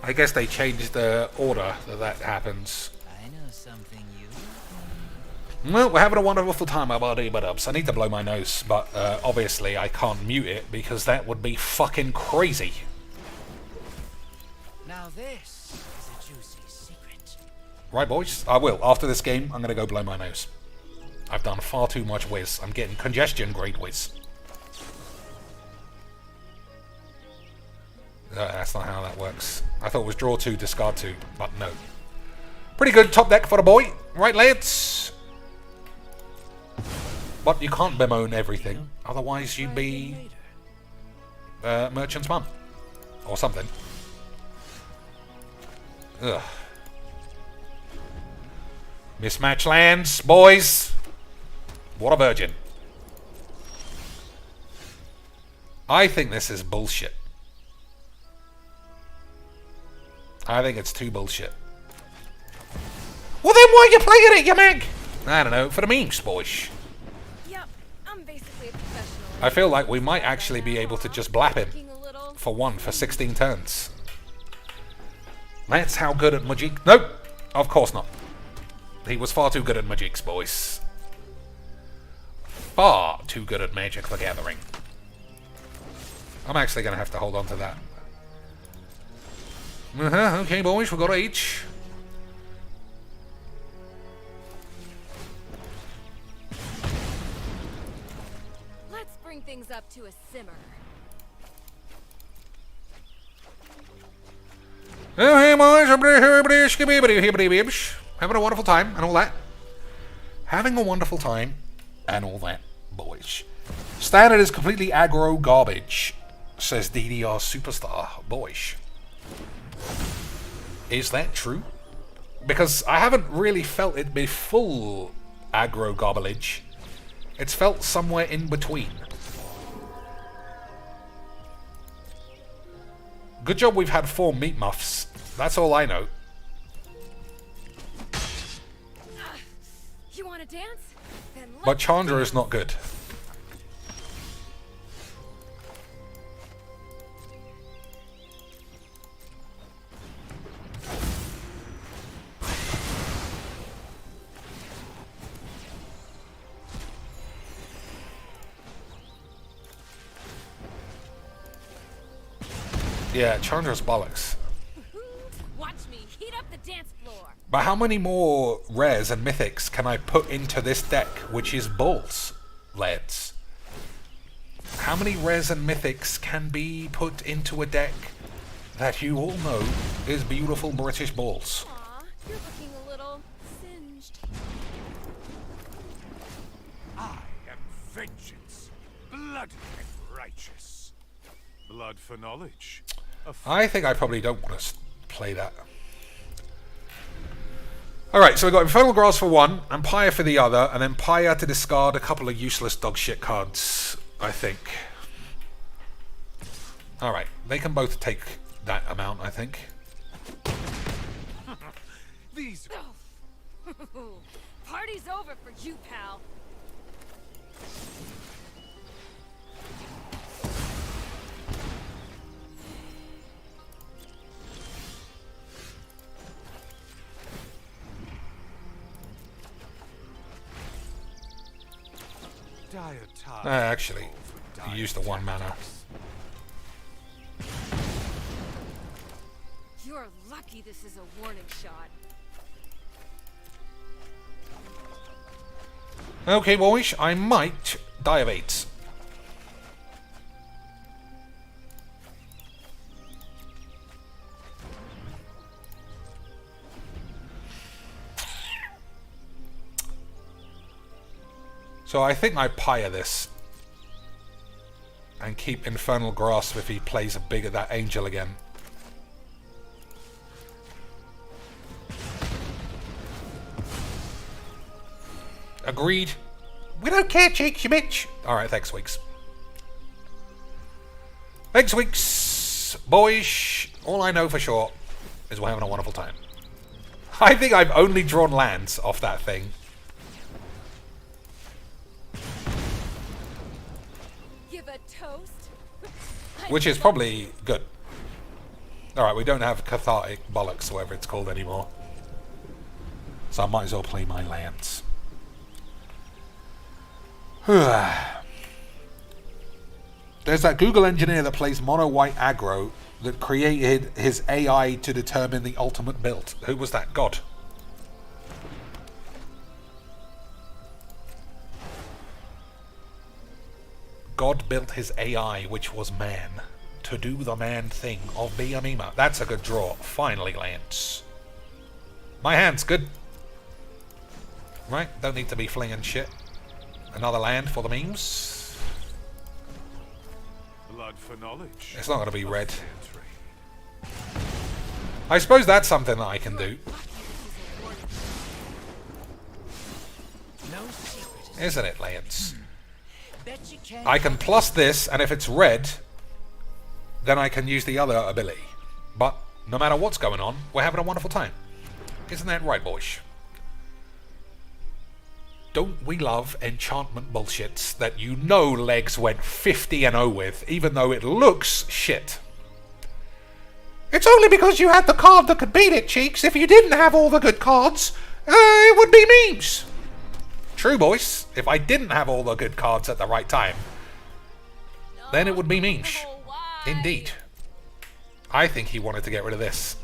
I guess they changed the order that happens. I know something you. Well, we're having a wonderful time, my buddy, but I need to blow my nose, but obviously I can't mute it because that would be fucking crazy. Now this is a juicy secret. Right, boys? I will. After this game, I'm going to go blow my nose. I've done far too much whiz. I'm getting congestion grade whiz. That's not how that works. I thought it was draw 2, discard 2, but no. Pretty good top deck for the boy. Right, lads? But you can't bemoan everything. Otherwise, you'd be Merchant's mum. Or something. Ugh. Mismatch lands, boys. What a virgin. I think this is bullshit. I think it's too bullshit. Well then why are you playing it, you mag? I don't know, for the memes, boys. Yep, I'm basically a professional. I feel like we might actually be able to just blap him Working a little. for 1 for 16 turns. That's how good at Mageecs. Nope, of course not. He was far too good at Mageecs, boys. far too good at Magic the Gathering. I'm actually going to have to hold on to that. Okay, boys, we got each. Let's bring things up to a simmer. Oh, hey, boys, having a wonderful time and all that. Having a wonderful time and all that, boys. Standard is completely aggro garbage, says DDR Superstar. Boys. Is that true? Because I haven't really felt it be full aggro garbage. It's felt somewhere in between. Good job we've had 4 meat muffs. That's all I know. You want to dance? Then But Chandra is not good. Yeah, Chandra's bollocks. watch me heat up the dance floor. But how many more rares and mythics can I put into this deck, which is balls, lads? How many rares and mythics can be put into a deck that you all know is beautiful British balls? Aw, you're looking a little singed. I am vengeance, bloody and righteous. Blood for knowledge. I think I probably don't want to play that. Alright, so we've got Infernal Grasp for one, and Pyre for the other, and then Pyre to discard a couple of useless dogshit cards, I think. Alright, they can both take that amount, I think. These Party's over for you, pal. dire times Actually, call for you dire used the 1 mana. tactics. You're lucky this is a warning shot. Okay, boys, I might die of AIDS. So I think I Pyre this. And keep Infernal Grasp if he plays a bigger that angel again. Agreed. We don't care, Cheeks, you bitch. Alright, thanks, Weeks. Thanks, Weeks. Boys, all I know for sure is we're having a wonderful time. I think I've only drawn lands off that thing. Give a toast. Which is probably good. Alright, we don't have Cathartic Bollocks, whatever it's called anymore. So I might as well play my lands. There's that Google engineer that plays mono white aggro that created his AI to determine the ultimate build. Who was that? God. God built his AI, which was man, to do the man thing of be a meme. That's a good draw. Finally, Lance. My hand's good. Right? Don't need to be flinging shit. Another land for the memes. Blood for knowledge. It's not going to be red. Fair trade. I suppose that's something that I can do, No secret. isn't it, Lance? Bet you can. I can plus this, and if it's red, then I can use the other ability. But no matter what's going on, we're having a wonderful time. Isn't that right, boys? Don't we love enchantment bullshits that you know Legs went 50-0 with, even though it looks shit? It's only because you had the card that could beat it, Cheeks. If you didn't have all the good cards, it would be memes. True, boys. If I didn't have all the good cards at the right time, then it would be Minch. Indeed. I think he wanted to get rid of this.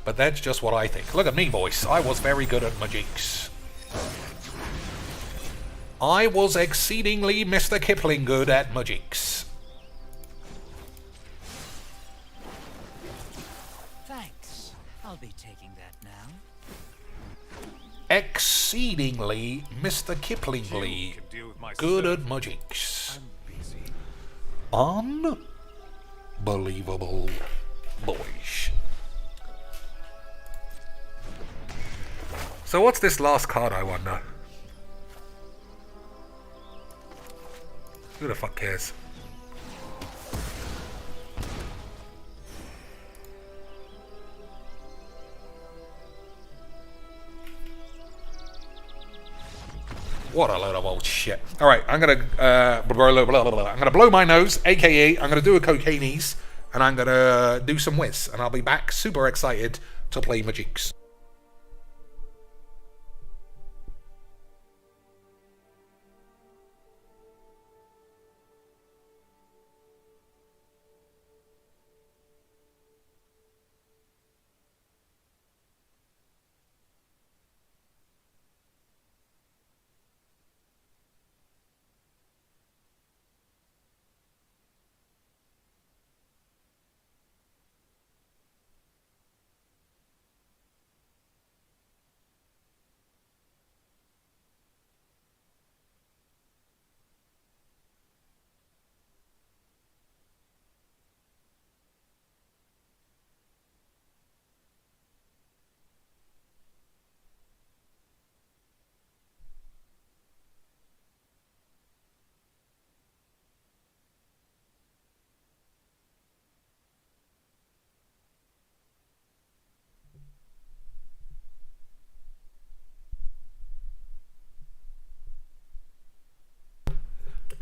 But that's just what I think. Look at me, boys. I was very good at Mageecs. I was exceedingly Mr. Kipling good at Mageecs. Thanks. I'll be taking that now. Exceedingly Mr. Kiplingly Can deal with my good at servant. Mageecs. I'm busy. Unbelievable, boys. So what's this last card, I wonder? Who the fuck cares? What a load of old shit. Alright, I'm gonna I'm gonna blow my nose, aka I'm gonna do a cocainies, and I'm gonna do some whiz, and I'll be back super excited to play Mageecs.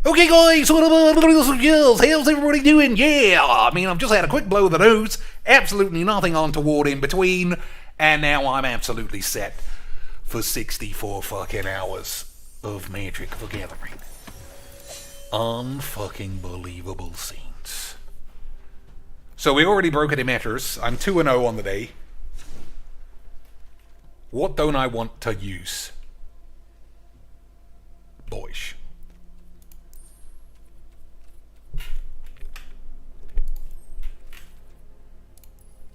Okay guys, how's everybody doing? Yeah, I mean, I've just had a quick blow of the nose, absolutely nothing untoward in between, and now I'm absolutely set for 64 fucking hours of Magic the Gathering. Unfucking believable scenes. So we already broke it in matters. I'm 2-0 on the day. What don't I want to use? Boys.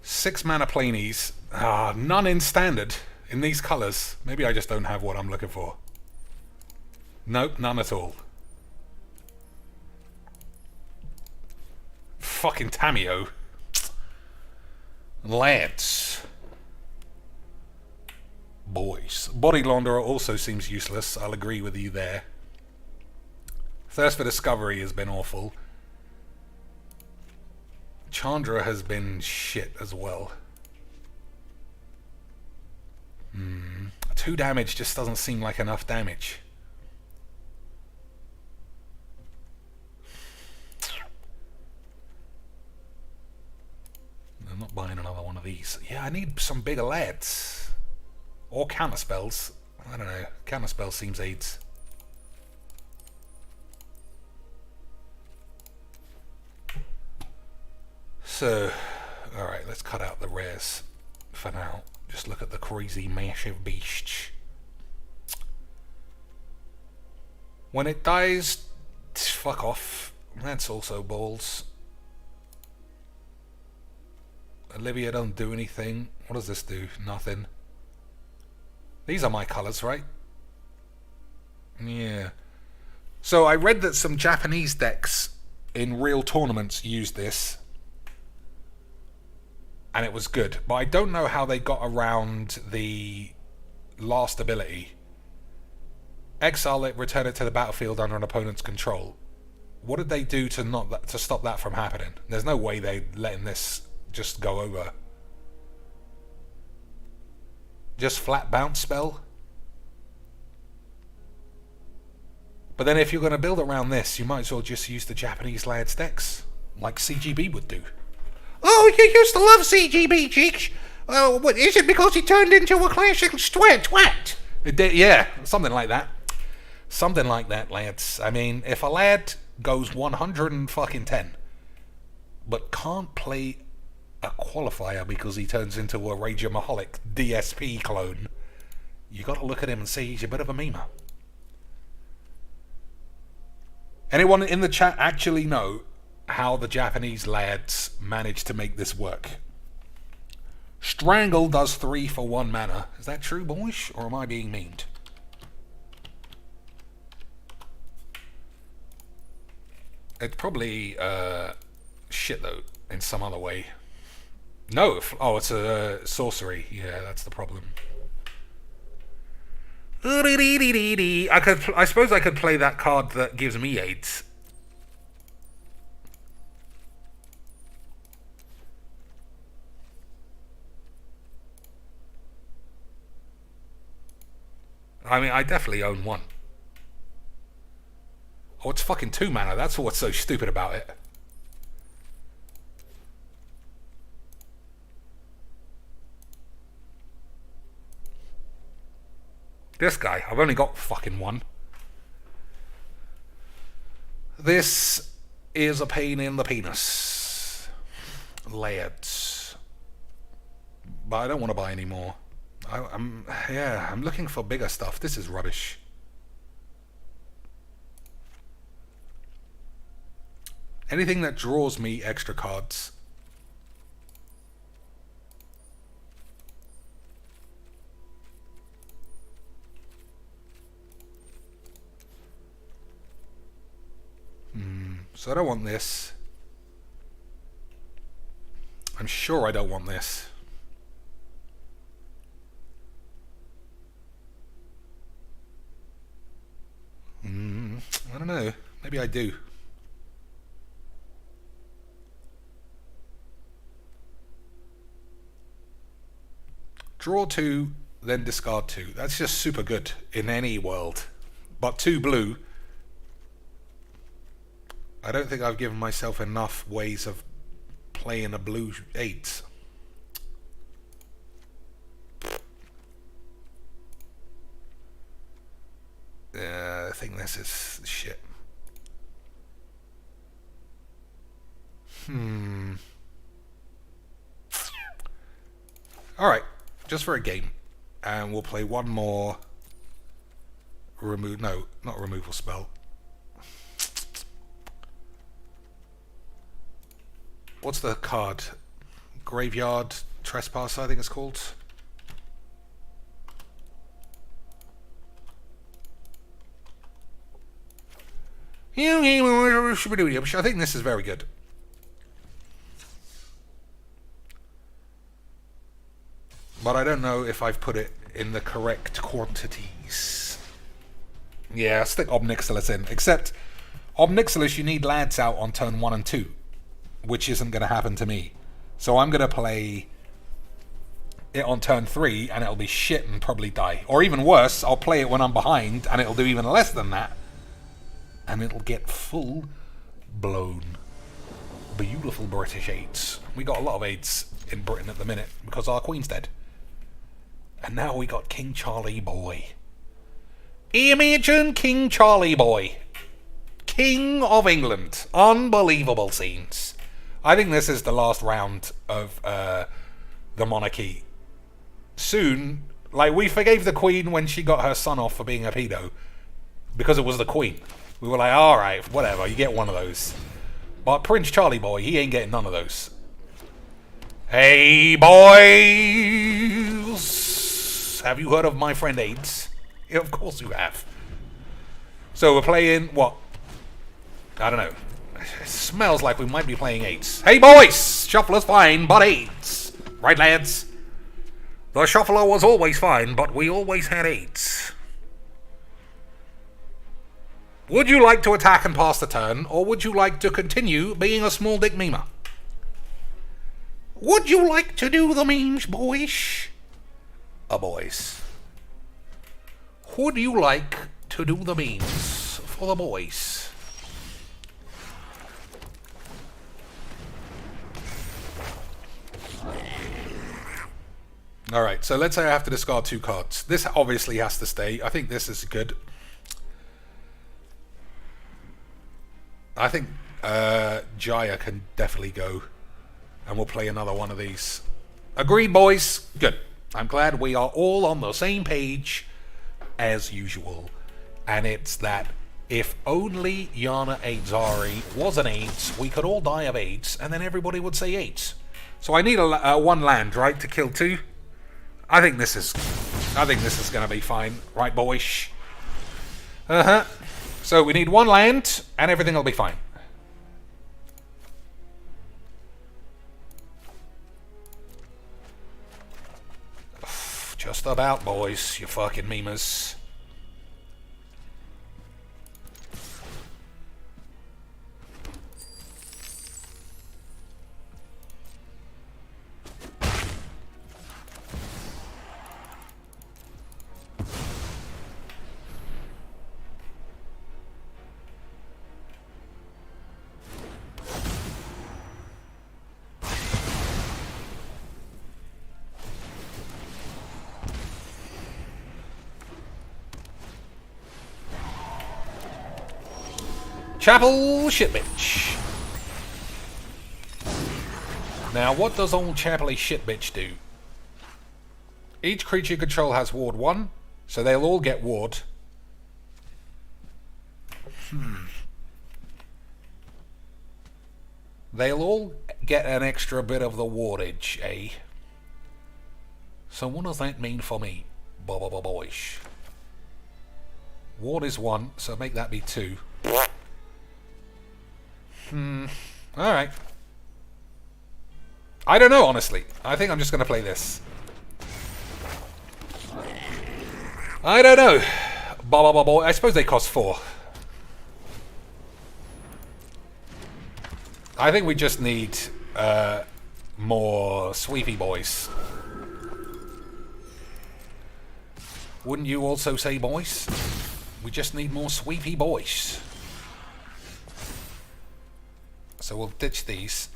Six mana plaниes. None in standard. In these colours. Maybe I just don't have what I'm looking for. Nope, none at all. Fucking Tameo. Lance. Boys. Body Launderer also seems useless. I'll agree with you there. Thirst for Discovery has been awful. Chandra has been shit as well. 2 damage just doesn't seem like enough damage. I'm not buying another one of these. Yeah, I need some bigger lads. Or counterspells. I don't know. Counterspell seems AIDS. So, alright, let's cut out the rares for now. Just look at the crazy massive beasts. When it dies, fuck off. That's also balls. Olivia doesn't do anything. What does this do? Nothing. These are my colours, right? Yeah. So I read that some Japanese decks in real tournaments used this. And it was good. But I don't know how they got around the last ability. Exile it, return it to the battlefield under an opponent's control. What did they do to stop that from happening? There's no way they're letting this just go over. Just flat bounce spell? But then if you're going to build around this, you might as well just use the Japanese lads decks. Like CGB would do. Oh, you used to love CGB, Cheeks. Oh, what, is it because he turned into a classic twat? Yeah, something like that. Something like that, lads. I mean, if a lad goes 110, but can't play a qualifier because he turns into a Rageaholic DSP clone, you got to look at him and say he's a bit of a memer. Anyone in the chat actually know how the Japanese lads managed to make this work? Strangle does 3 for 1 mana. Is that true, boys? Or am I being memed? It's probably shit though in some other way. No, oh, it's a sorcery. Yeah, that's the problem. I suppose I could play that card that gives me AIDS. I mean, I definitely own one. Oh, it's fucking 2 mana. That's what's so stupid about it. This guy, I've only got fucking 1. This is a pain in the penis. Lads. But I don't want to buy any more. I'm looking for bigger stuff. This is rubbish. Anything that draws me extra cards. So I don't want this. I'm sure I don't want this. I don't know. Maybe I do. Draw 2, then discard 2. That's just super good in any world. But 2 blue. I don't think I've given myself enough ways of playing a blue 8. I think this is shit. Alright, just for a game. And we'll play one more not removal spell. What's the card? Graveyard Trespasser, I think it's called. I think this is very good. But I don't know if I've put it in the correct quantities. Yeah, stick Obnixilis in. Except, Obnixilis you need lads out on turn 1 and 2. Which isn't going to happen to me. So I'm going to play it on turn 3 and it'll be shit and probably die. Or even worse, I'll play it when I'm behind and it'll do even less than that. And it'll get full blown. Beautiful British AIDS. We got a lot of AIDS in Britain at the minute because our Queen's dead. And now we got King Charlie Boy. Imagine King Charlie Boy. King of England. Unbelievable scenes. I think this is the last round of the monarchy. Soon, like, we forgave the Queen when she got her son off for being a pedo. Because it was the Queen. We were like, alright, whatever, you get one of those. But Prince Charlie Boy, he ain't getting none of those. Hey, boys! Have you heard of my friend AIDS? Yeah, of course you have. So we're playing, what? I don't know. It smells like we might be playing 8s. Hey, boys! Shuffler's fine, but 8s. Right, lads? The shuffler was always fine, but we always had 8s. Would you like to attack and pass the turn, or would you like to continue being a small dick memer? Would you like to do the memes, boys? Boys. Would you like to do the memes for the boys? Alright, so let's say I have to discard 2 cards. This obviously has to stay. I think this is good. I think Jaya can definitely go. And we'll play another one of these. Agreed, boys? Good. I'm glad we are all on the same page as usual. And it's that if only Yana Aidzari was an AIDS, we could all die of AIDS, and then everybody would say AIDS. So I need a 1 land, right, to kill 2? I think this is going to be fine. Right, boys? Uh-huh. So we need 1 land, and everything will be fine. Just about, boys, you fucking memers. Chapel shit bitch. Now, what does old Chapel shit bitch do? Each creature you control has ward 1, so they'll all get ward. They'll all get an extra bit of the wardage, eh? So what does that mean for me? Boys. Ward is 1, so make that be 2. Alright. I don't know, honestly. I think I'm just going to play this. I don't know. I suppose they cost 4. I think we just need more sweepy boys. Wouldn't you also say, boys? We just need more sweepy boys. So we'll ditch these.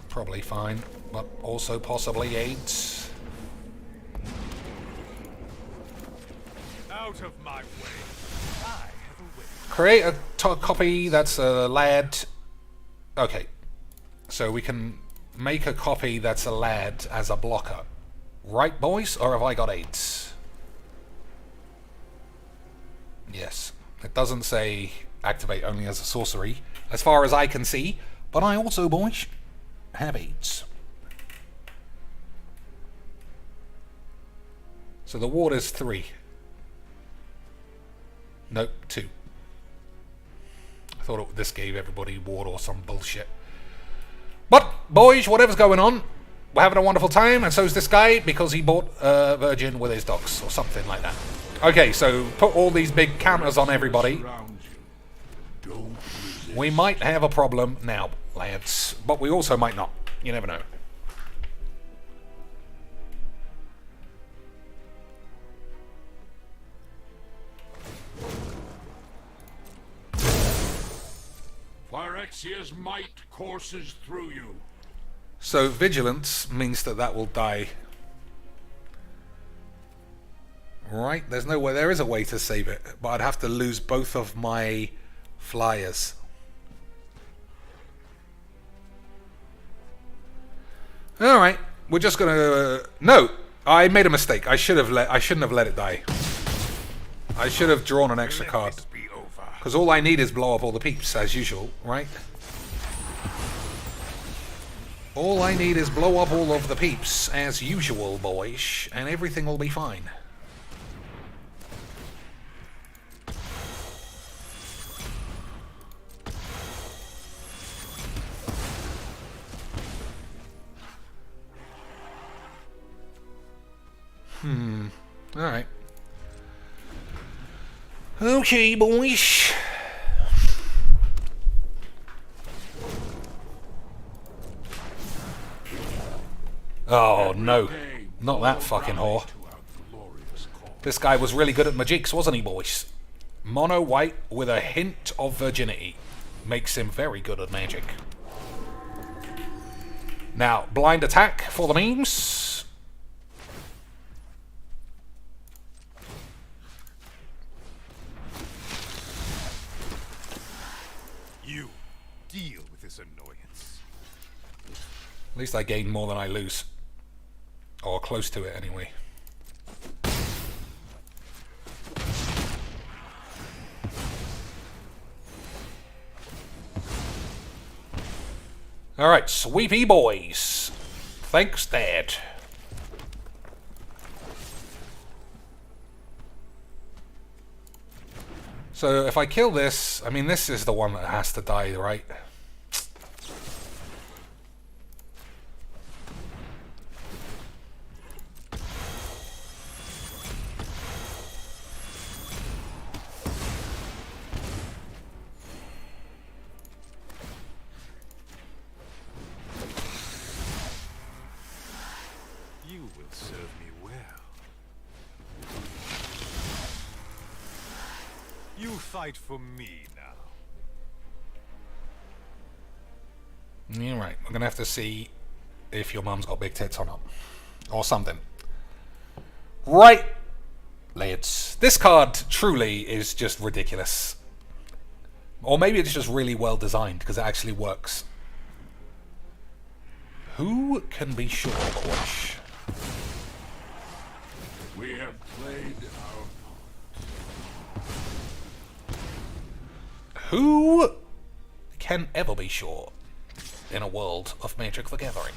Probably fine, but also possibly AIDS. Out of my way. I have a way. Create a copy that's a lad. Okay. So we can make a copy that's a lad as a blocker. Right, boys? Or have I got AIDS? Yes. It doesn't say activate only as a sorcery, as far as I can see. But I also, boys, have AIDS. So the ward is 3. Nope, 2. I thought this gave everybody ward or some bullshit. But, boys, whatever's going on, we're having a wonderful time, and so's this guy, because he bought a virgin with his dogs, or something like that. Okay, so put all these big counters on everybody. We might have a problem now, lads, but we also might not. You never know. Phyrexia's might courses through you. So vigilance means that will die. Right, there's no way. There is a way to save it, but I'd have to lose both of my flyers. All right, we're just gonna. No, I made a mistake. I shouldn't have let it die. I should have drawn an extra card, because all I need is blow up all the peeps as usual, right? All I need is blow up all of the peeps as usual, boys, and everything will be fine. Alright. Okay, boys. Oh, no. Not that fucking whore. This guy was really good at Mageecs, wasn't he, boys? Mono white with a hint of virginity. Makes him very good at magic. Now, blind attack for the memes. You deal with this annoyance. At least I gain more than I lose. Or close to it, anyway. Alright, sweepy boys. Thanks, Dad. So, if I kill this, I mean, this is the one that has to die, right? You will serve me well. You fight for me now. You're right. We're gonna have to see if your mum's got big tits or not. Or something. Right, lads. This card truly is just ridiculous. Or maybe it's just really well designed because it actually works. Who can be sure, boys? We have played our Who can ever be sure in a world of Magic the Gathering?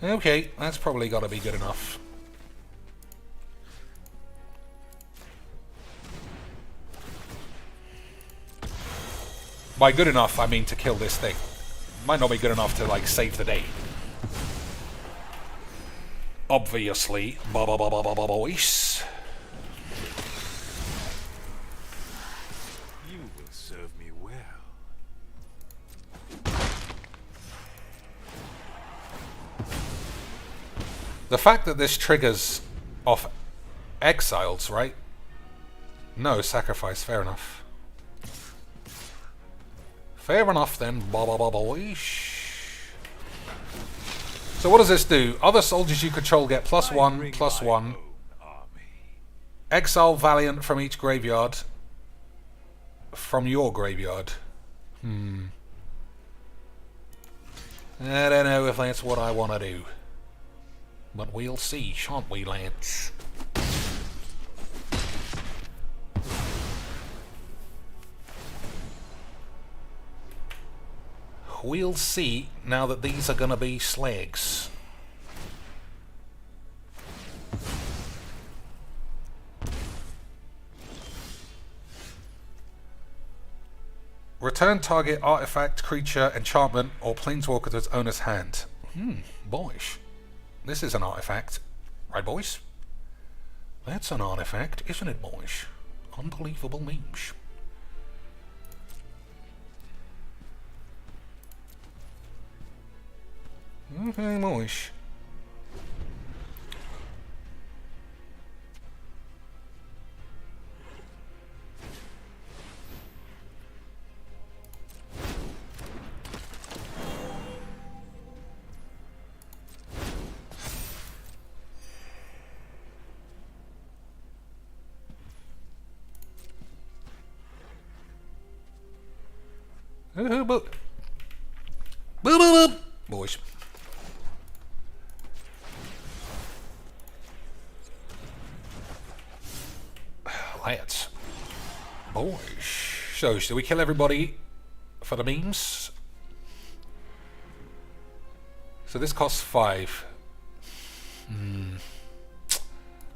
Okay, that's probably got to be good enough. By good enough, I mean to kill this thing. Might not be good enough to, like, save the day. Obviously, boys. You will serve me well. The fact that this triggers off exiles, right? No, sacrifice, fair enough. Fair enough then, boys. So what does this do? Other soldiers you control get +1, +1. Exile Valiant from each graveyard. From your graveyard. I don't know if that's what I want to do. But we'll see, shan't we, lads? We'll see now that these are going to be slags. Return target artifact, creature, enchantment, or planeswalker to its owner's hand. Boys. This is an artifact. Right, boys? That's an artifact, isn't it, boys? Unbelievable memes. Okay, boys. Boys. Lads. Boys. So, should we kill everybody for the memes? So this costs 5.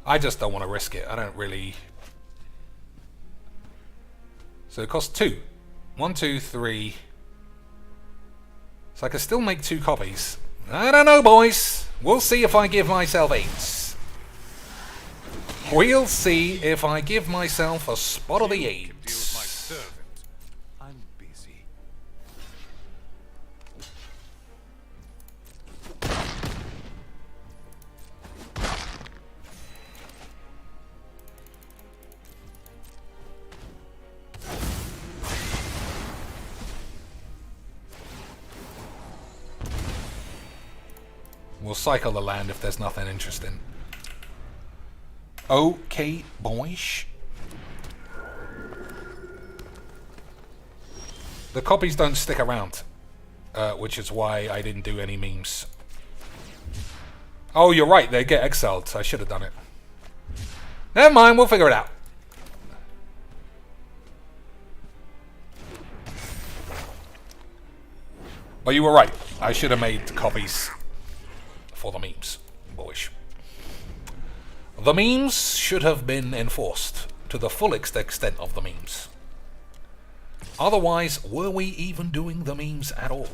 I just don't want to risk it. I don't really... So it costs 2. 1, 2, 3... So I can still make 2 copies. I don't know, boys. We'll see if I give myself 8s. We'll see if I give myself a spot of the You can deal with my 8s. servant. I'm busy. We'll cycle the land if there's nothing interesting. Okay, boys. The copies don't stick around, which is why I didn't do any memes. Oh, you're right, they get exiled. I should have done it. Never mind, we'll figure it out. But you were right. I should have made copies for the memes, boys. The memes should have been enforced to the fullest extent of the memes. Otherwise, were we even doing the memes at all?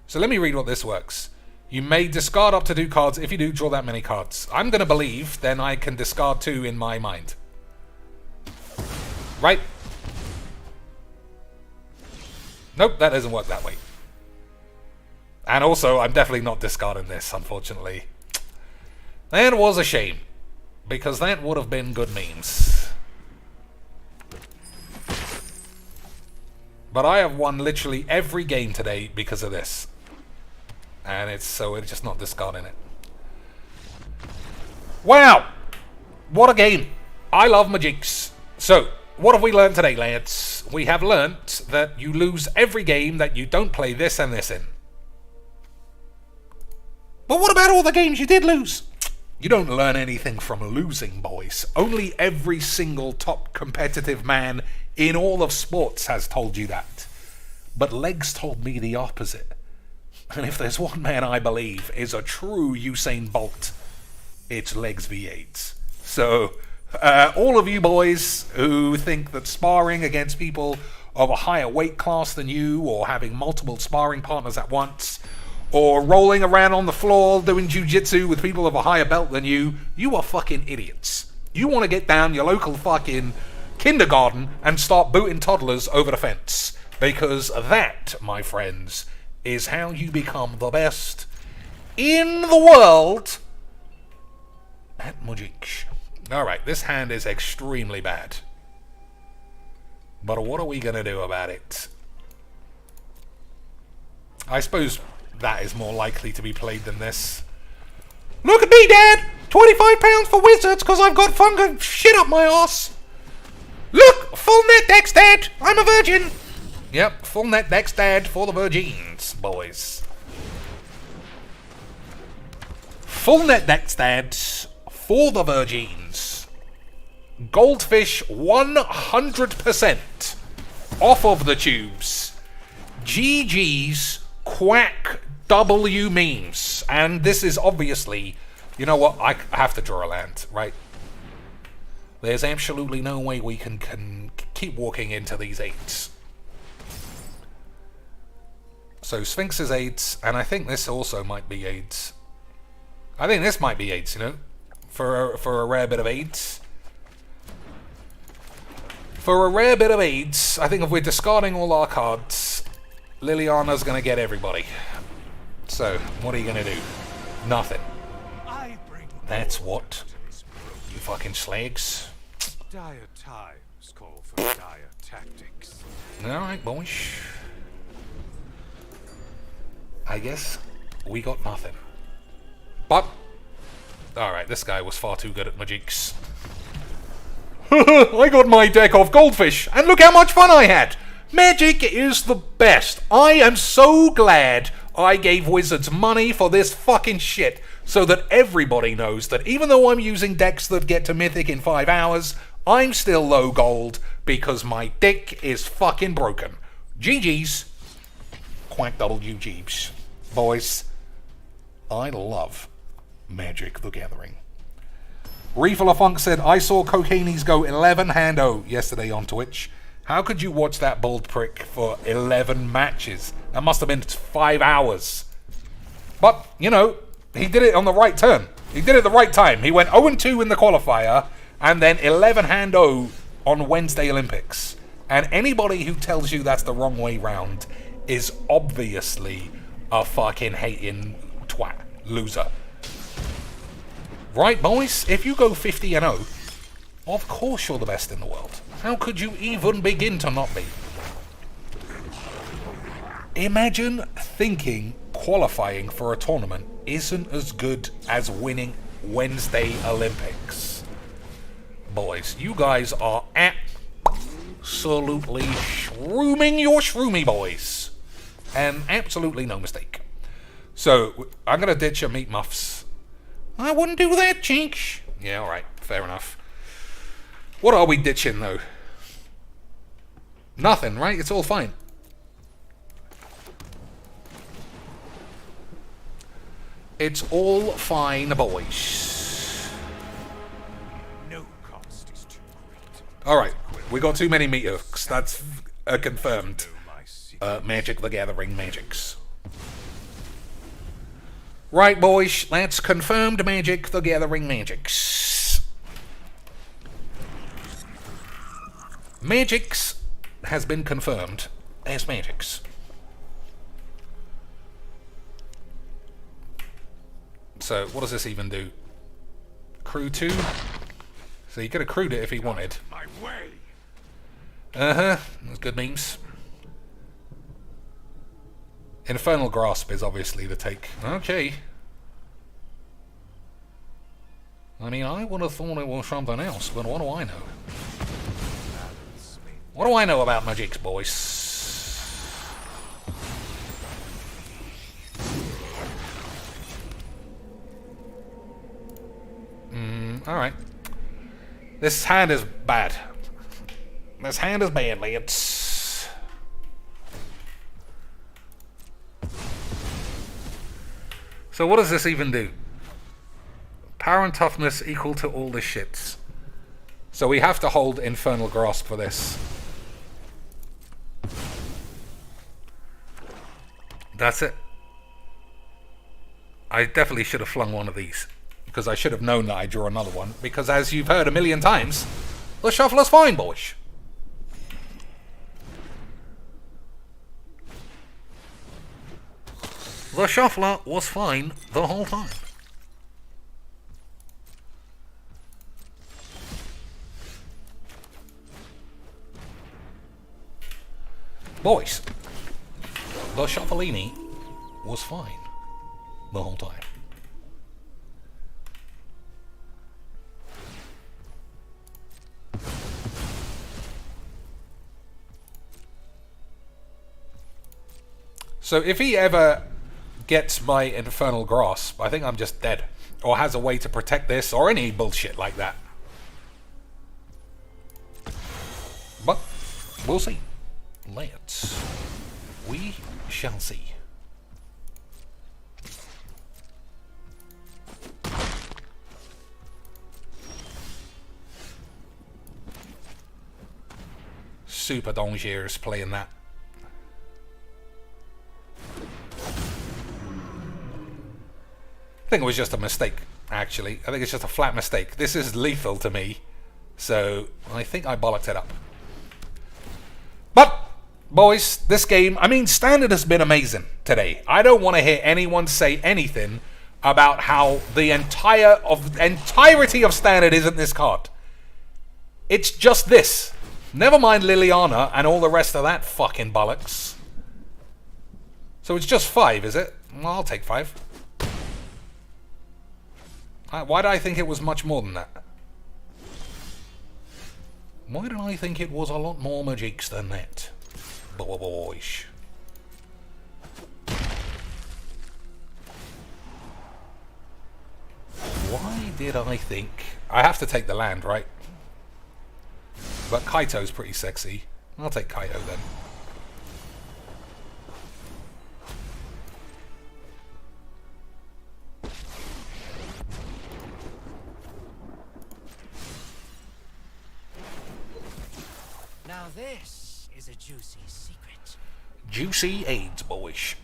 So let me read what this works. You may discard up to 2 cards if you do draw that many cards. I'm going to believe then I can discard 2 in my mind. Right? Nope, that doesn't work that way. And also, I'm definitely not discarding this, unfortunately. That was a shame, because that would have been good memes. But I have won literally every game today because of this. And it's just not discarding it. Wow! What a game! I love Mageecs. So, what have we learned today, lads? We have learnt that you lose every game that you don't play this and this in. But what about all the games you did lose? You don't learn anything from losing, boys. Only every single top competitive man in all of sports has told you that. But Legs told me the opposite. And if there's one man I believe is a true Usain Bolt, it's Legs V8s. So, all of you boys who think that sparring against people of a higher weight class than you, or having multiple sparring partners at once, or rolling around on the floor doing jiu-jitsu with people of a higher belt than you, you are fucking idiots. You want to get down your local fucking kindergarten and start booting toddlers over the fence. Because that, my friends, is how you become the best in the world at Mageecs. Alright, this hand is extremely bad. But what are we going to do about it? I suppose that is more likely to be played than this. Look at me, Dad! £25 for wizards because I've got fungus shit up my arse. Look! Full net dex, Dad! I'm a virgin! Yep, full net dex, Dad, for the virgins, boys. Full net dex, Dad, for the virgins. Goldfish 100% off of the tubes. GG's Quack W memes. And this is obviously, you know what, I have to draw a land, right? There's absolutely no way we can keep walking into these 8s. So Sphinx is 8s, and I think this also might be 8s. I think this might be 8s, you know? For a rare bit of 8s. For a rare bit of 8s, I think if we're discarding all our cards, Liliana's going to get everybody. So, what are you going to do? Nothing. That's what, you fucking slags. Dire times call for dire tactics. Alright, boys. I guess we got nothing. But, alright, this guy was far too good at Mageecs. I got my deck of goldfish, and look how much fun I had! Magic is the best. I am so glad I gave Wizards money for this fucking shit, so that everybody knows that even though I'm using decks that get to Mythic in 5 hours, I'm still low gold, because my dick is fucking broken. GG's. Quack W Jeeps. Boys, I love Magic the Gathering. Refill of Funk said, I saw Cocainees go 11 hand-o yesterday on Twitch. How could you watch that bold prick for 11 matches? That must have been 5 hours. But, you know, he did it on the right turn. He did it at the right time. He went 0-2 in the qualifier, and then 11 hand-o on Wednesday Olympics. And anybody who tells you that's the wrong way round is obviously a fucking hating twat loser. Right, boys? If you go 50-0, of course you're the best in the world. How could you even begin to not be? Imagine thinking qualifying for a tournament isn't as good as winning Wednesday Olympics. Boys, you guys are absolutely shrooming your shroomy, boys. And absolutely no mistake. So, I'm going to ditch your meat muffs. I wouldn't do that, Chinks. Yeah, alright, fair enough. What are we ditching, though? Nothing, right? It's all fine. It's all fine, boys. No cost is too great. Alright, we got too many meat hooks. That's confirmed. Know my secret. Magic the Gathering Magics. Right, boys, that's confirmed Magic the Gathering Magics. Mageecs has been confirmed as Mageecs. So, what does this even do? Crew 2? So he could have crewed it if he wanted. My way. Uh-huh, that's good memes. Infernal Grasp is obviously the take. Okay. I mean, I would have thought it was something else, but what do I know? What do I know about Mageecs, boys? Alright. This hand is bad. This hand is bad, lads. So what does this even do? Power and toughness equal to all the shits. So we have to hold Infernal Grasp for this. That's it. I definitely should have flung one of these. Because I should have known that I drew another one. Because as you've heard a million times, the shuffler's fine, boys. The shuffler was fine the whole time. Boys, the shuffleini was fine the whole time. So if he ever gets my Infernal Grasp, I think I'm just dead. Or has a way to protect this, or any bullshit like that. But, we'll see. Let's. We shall see. Super Dongiers playing that. I think it was just a mistake, actually. I think it's just a flat mistake. This is lethal to me, so I think I bollocked it up. But, boys, this game, I mean, Standard has been amazing today. I don't want to hear anyone say anything about how the entirety of Standard isn't this card. It's just this. Never mind Liliana and all the rest of that fucking bollocks. So it's just 5, is it? Well, I'll take 5. Why did I think it was much more than that? Why did I think it was a lot more Mageecs than that? Boys. Why did I think... I have to take the land, right? But Kaito's pretty sexy. I'll take Kaito then. Now this is a juicy secret. Juicy AIDS, boys.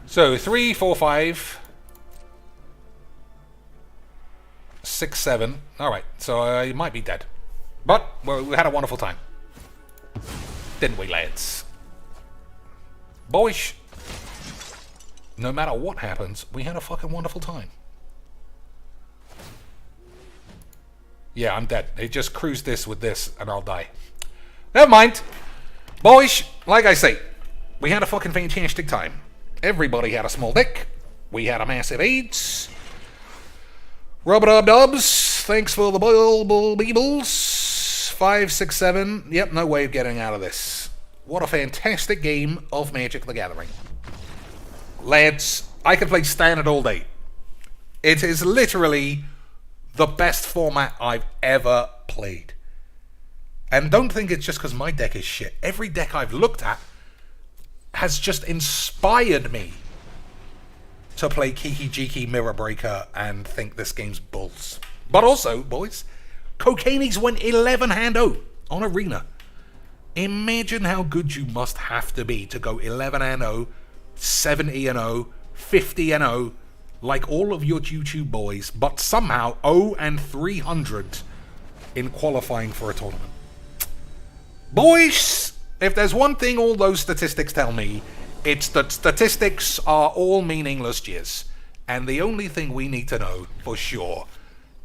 So, 3, 4, 5... 6, 7. Alright, so he might be dead. But, well, we had a wonderful time. Didn't we, lads? Boys, no matter what happens, we had a fucking wonderful time. Yeah, I'm dead. They just cruise this with this, and I'll die. Never mind. Boys, like I say, we had a fucking fantastic time. Everybody had a small deck. We had a massive AIDS. Rub-a-dub-dubs. Thanks for the beebles. 5, 6, 7. Yep, no way of getting out of this. What a fantastic game of Magic the Gathering. Lads, I could play Standard all day. It is literally the best format I've ever played. And don't think it's just because my deck is shit. Every deck I've looked at has just inspired me to play Kiki Jiki Mirror Breaker and think this game's bulls. But also, boys, Kokanies went 11-0 on Arena. Imagine how good you must have to be to go 11-0, 70-0, 50-0, like all of your YouTube boys, but somehow 0-300 in qualifying for a tournament. Boys, if there's one thing all those statistics tell me, it's that statistics are all meaningless jizz. And the only thing we need to know, for sure,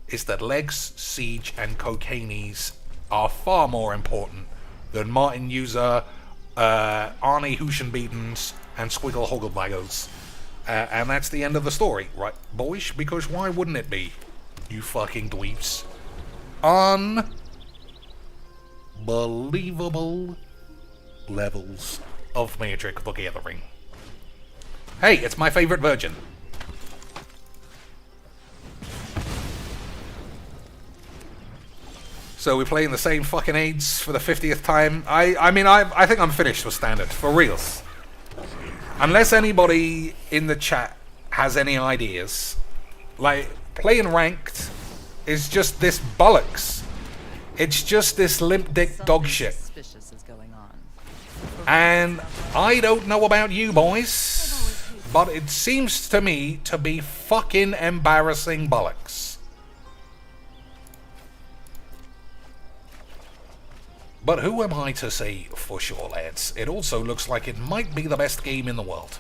is that Legs, Siege, and Kokanies are far more important than Martin User, Arnie Huschenbeetens, and Squiggle Hogglebaggles. And that's the end of the story, right, boys? Because why wouldn't it be, you fucking dweebs? Unbelievable levels of Magic the Gathering. Hey, it's my favorite version. So we're playing the same fucking AIDS for the 50th time. I mean, I think I'm finished with Standard, for reals. Unless anybody in the chat has any ideas. Like, playing Ranked is just this bollocks. It's just this limp dick dog shit. Suspicious is going on. And I don't know about you boys, but it seems to me to be fucking embarrassing bollocks. But who am I to say for sure, lads? It also looks like it might be the best game in the world.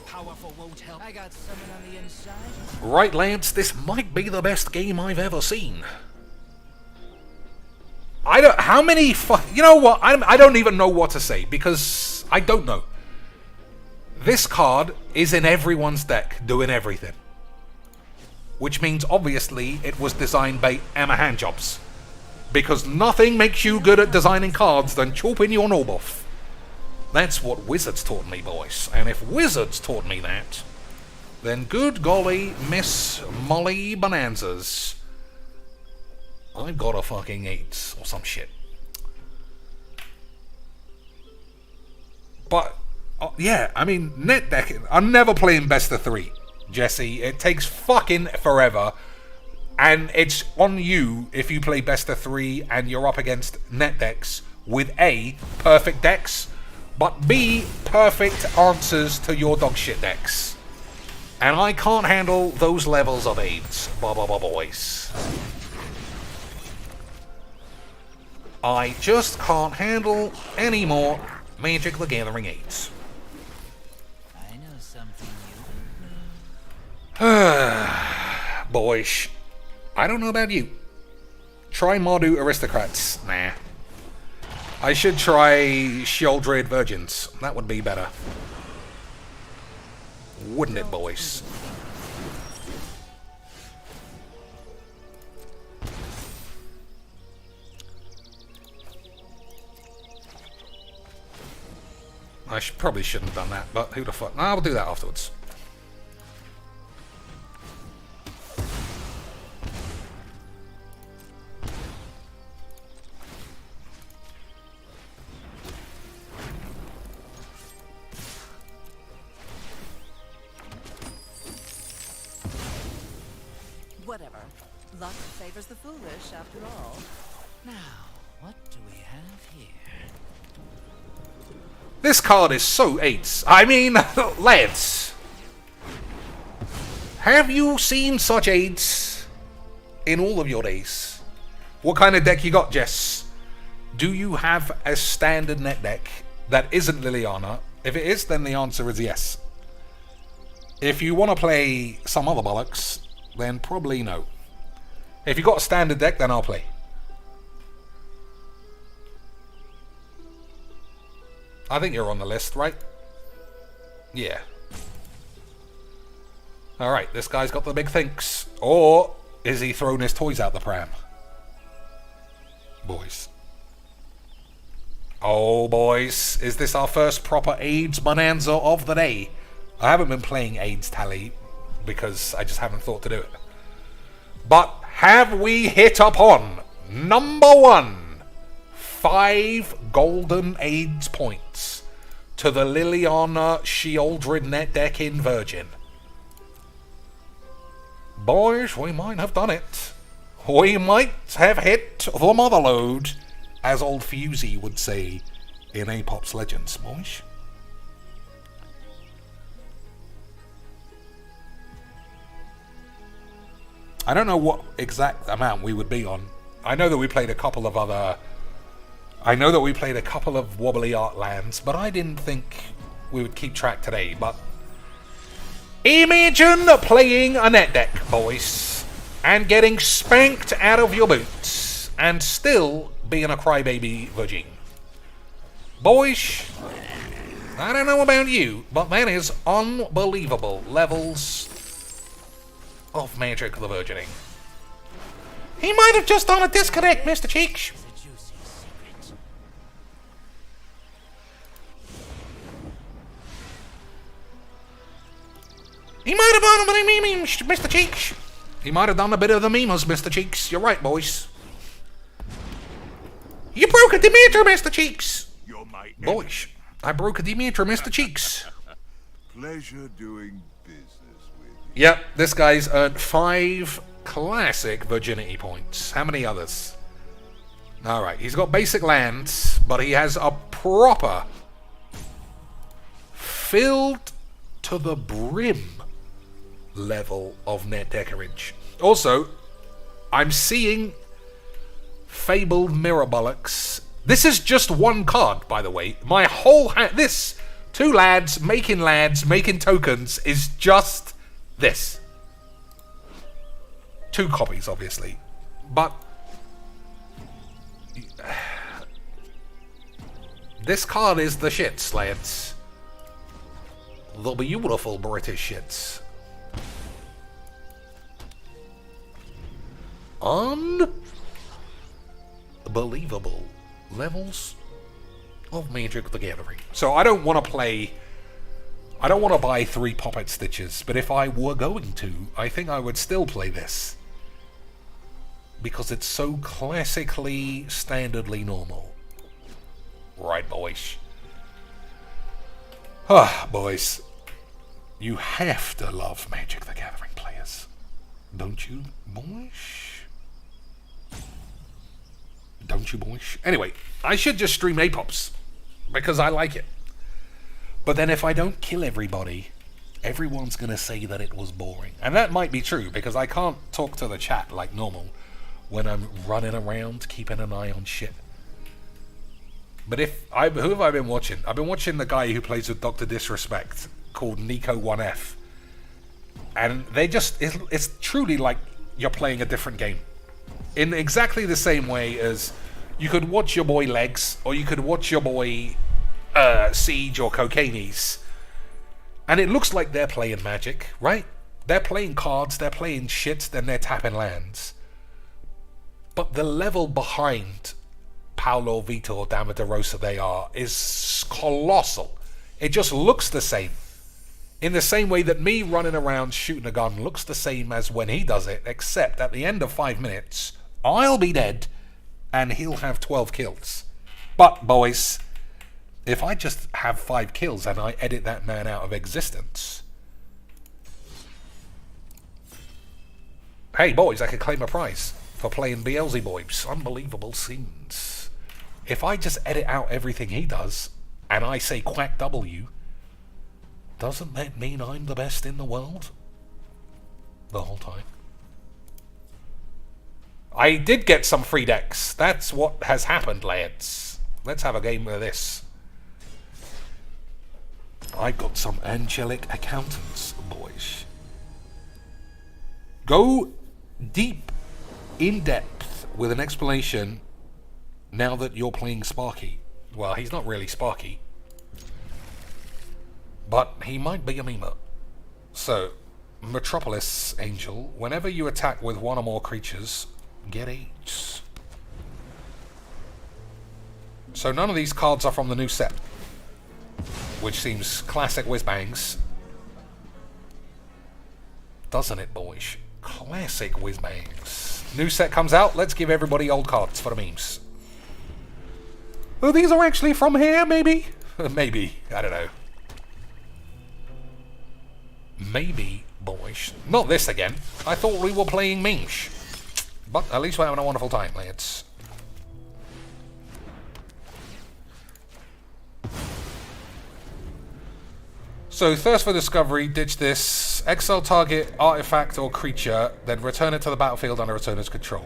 Powerful won't help. I got someone on the inside. Right, lads, this might be the best game I've ever seen. How many you know what? I don't even know what to say, because I don't know. This card is in everyone's deck, doing everything. Which means, obviously, it was designed by Emma Handjobs. Because nothing makes you good at designing cards than chopping your knob off. That's what Wizards taught me, boys. And if Wizards taught me that, then good golly, Miss Molly Bonanzas, I've got a fucking 8 or some shit. But, yeah, I mean, net decking. I'm never playing best of 3, Jesse. It takes fucking forever. And it's on you if you play best of 3 and you're up against net decks with A, perfect decks, but B, perfect answers to your dogshit decks. And I can't handle those levels of AIDS, boys. I just can't handle any more Magic the Gathering AIDS. I know something you don't know. Boys, I don't know about you. Try Mardu Aristocrats. Nah. I should try Sheoldred Virgins. That would be better. Wouldn't it, boys? I probably shouldn't have done that, but who the fuck? No, I'll do that afterwards. Whatever. Luck favors the foolish, after all. Now, what do we have here? This card is so 8s. I mean, lads. Have you seen such 8s in all of your days? What kind of deck you got, Jess? Do you have a standard net deck that isn't Liliana? If it is, then the answer is yes. If you want to play some other bollocks, then probably no. If you got a standard deck, then I'll play. I think you're on the list, right? Yeah. Alright, this guy's got the big thinks. Or is he throwing his toys out the pram? Boys. Oh, boys. Is this our first proper AIDS bonanza of the day? I haven't been playing AIDS Tally because I just haven't thought to do it. But have we hit upon number 1? 5 golden AIDS points to the Liliana Sheoldred net deck in Virgin. Boys, we might have done it. We might have hit the motherlode, as old Fusey would say in Apop's Legends, boys. I don't know what exact amount we would be on. I know that we played a couple of wobbly art lands, but I didn't think we would keep track today. But imagine playing a net deck, boys, and getting spanked out of your boots, and still being a crybaby virgin. Boys, I don't know about you, but that is unbelievable levels of Magic the Virgining. He might have just done a disconnect, Mr. Cheeks. He might have done a bit of memes, Mr. Cheeks. He might have done a bit of the memes, Mr. Cheeks. You're right, boys. You broke a Demeter, Mr. Cheeks. You're my Boys, I broke a Demeter, Mr. Cheeks. pleasure doing business with you. Yep, this guy's earned 5 classic virginity points. How many others? Alright, he's got basic lands, but he has a proper filled to the brim level of net deckerage. Also, I'm seeing Fabled Mirabolics. This is just one card, by the way. My whole this 2 lads making tokens is just this. 2 copies, obviously. But this card is the shits, lads. The beautiful British shits. Unbelievable levels of Magic the Gathering. So I don't want to buy 3 Poppet Stitches, but if I were going to, I think I would still play this. Because it's so classically, standardly normal. Right, boys? Ah, boys. You have to love Magic the Gathering players. Don't you, boys? Don't you, boys? Anyway, I should just stream Apops. Because I like it. But then if I don't kill everybody, everyone's going to say that it was boring. And that might be true, because I can't talk to the chat like normal when I'm running around keeping an eye on shit. But who have I been watching? I've been watching the guy who plays with Dr. Disrespect, called Nico1F. And they just, it's truly like you're playing a different game. In exactly the same way as you could watch your boy Legs, or you could watch your boy Siege or Cocainees, and it looks like they're playing Magic, right? They're playing cards, they're playing shit, then they're tapping lands. But the level behind Paulo Vitor Damaderosa they are is colossal. It just looks the same. In the same way that me running around shooting a gun looks the same as when he does it, except at the end of 5 minutes, I'll be dead and he'll have 12 kills. But, boys, if I just have 5 kills and I edit that man out of existence, hey, boys, I could claim a prize for playing Beelzebub's unbelievable scenes. If I just edit out everything he does and I say Quack W, doesn't that mean I'm the best in the world? The whole time. I did get some free decks. That's what has happened, lads. Let's have a game of this. I got some angelic accountants, boys. Go deep, in depth, with an explanation now that you're playing Sparky. Well, he's not really Sparky. but he might be a memer. So, Metropolis Angel, whenever you attack with one or more creatures, get 8. So none of these cards are from the new set, which seems classic whiz-bangs. Doesn't it, boys? Classic whiz-bangs. New set comes out, let's give everybody old cards for the memes. Oh, these are actually from here, maybe? Maybe, I don't know. Maybe, boys. Not this again. I thought we were playing memes. But at least we're having a wonderful time, lads. So, thirst for discovery, ditch this, exile target, artifact or creature, then return it to the battlefield under returner's control.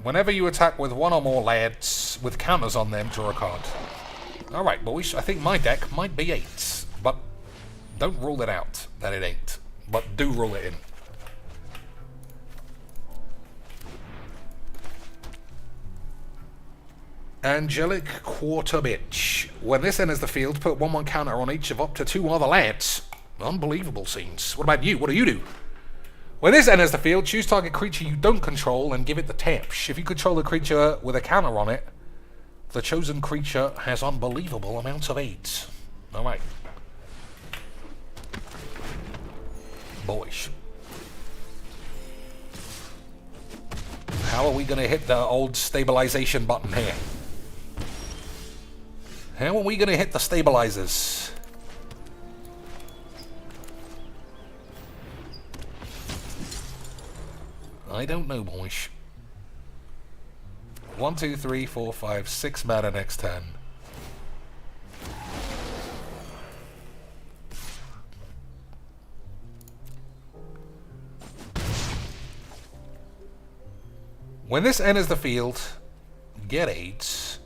Whenever you attack with one or more lads with counters on them, draw a card. Alright, boys, I think my deck might be 8, but don't rule it out that it ain't, but do rule it in. Angelic Quarter Bitch. When this enters the field, put 1/1 counter on each of up to 2 other lads. Unbelievable scenes. What about you? What do you do? When this enters the field, choose target creature you don't control and give it the tapsh. If you control a creature with a counter on it, the chosen creature has unbelievable amounts of 8. Alright. Boys. How are we going to hit the old stabilization button here? How are we going to hit the stabilizers? I don't know, boys. 1, 2, 3, 4, 5, 6 mana next turn. When this enters the field, get 8.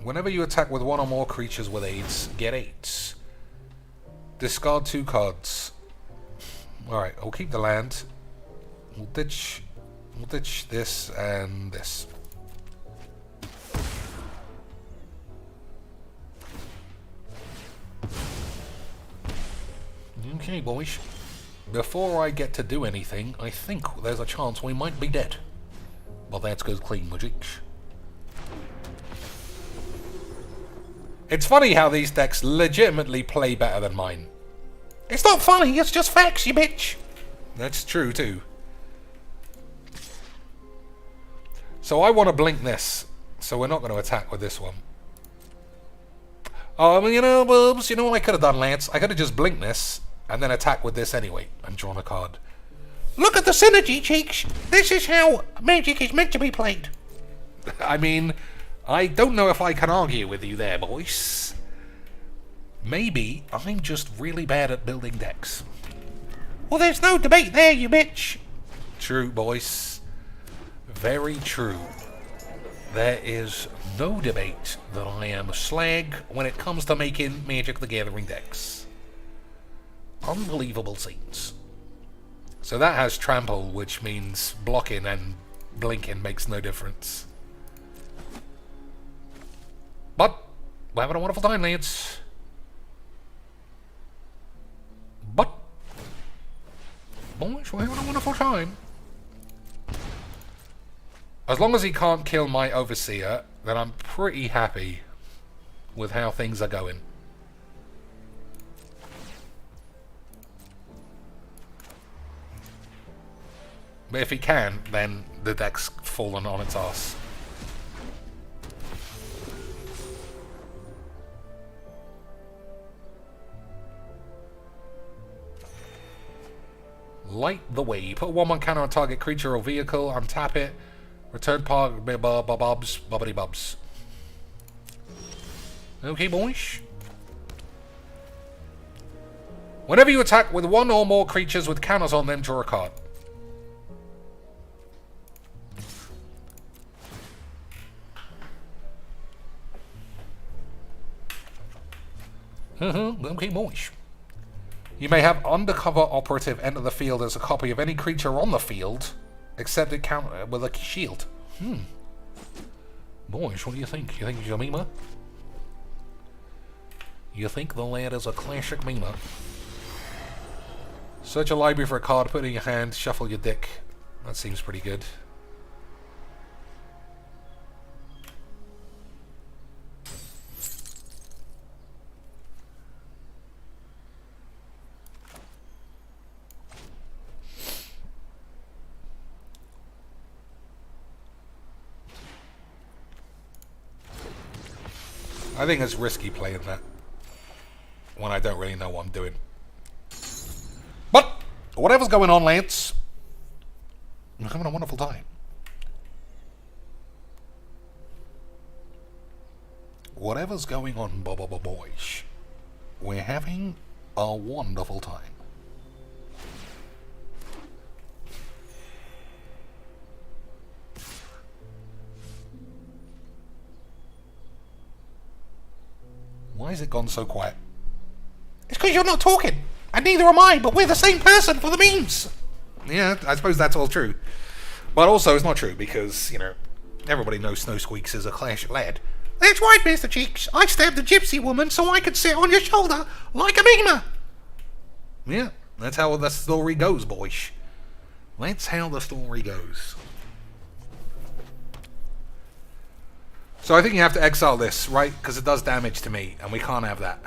Whenever you attack with one or more creatures with 8, get 8. Discard 2 cards. Alright, I'll keep the land. We'll ditch this and this. Okay, boys. Before I get to do anything, I think there's a chance we might be dead. But that's good clean, Mageecs. It's funny how these decks legitimately play better than mine. It's not funny, it's just facts, you bitch! That's true, too. So I want to blink this, so we're not going to attack with this one. You know, Bubs, you know what I could have done, Lance? I could have just blinked this, and then attack with this anyway, and drawn a card. Look at the synergy, Cheeks! This is how Magic is meant to be played! I mean, I don't know if I can argue with you there, boys. Maybe I'm just really bad at building decks. Well, there's no debate there, you bitch! True, boys. Very true. There is no debate that I am a slag when it comes to making Magic the Gathering decks. Unbelievable scenes. So that has trample, which means blocking and blinking makes no difference. But we're having a wonderful time, lads. But boys, we're having a wonderful time. As long as he can't kill my Overseer, then I'm pretty happy with how things are going. But if he can, then the deck's fallen on its ass. Light the way. Put 1/1 counter on target creature or vehicle, untap it. Return part bubs, bubbly bubs. Okay, boys. Whenever you attack with one or more creatures with counters on them, draw a card. Okay, boys. You may have undercover operative enter the field as a copy of any creature on the field, except it counter with a shield. Boys, what do you think? You think he's a memer? You think the lad is a classic meme? Search a library for a card, put it in your hand, shuffle your dick. That seems pretty good. I think it's risky playing that when I don't really know what I'm doing. But whatever's going on, Lance, I'm having a wonderful time. Whatever's going on, boys, we're having a wonderful time. Why has it gone so quiet? It's because you're not talking, and neither am I, but we're the same person for the memes. Yeah, I suppose that's all true. But also, it's not true, because, you know, everybody knows Snow Squeaks is a classic lad. That's right, Mr. Cheeks. I stabbed a gypsy woman so I could sit on your shoulder like a beamer. Yeah, that's how the story goes, boys. That's how the story goes. So I think you have to exile this, right? Because it does damage to me, and we can't have that.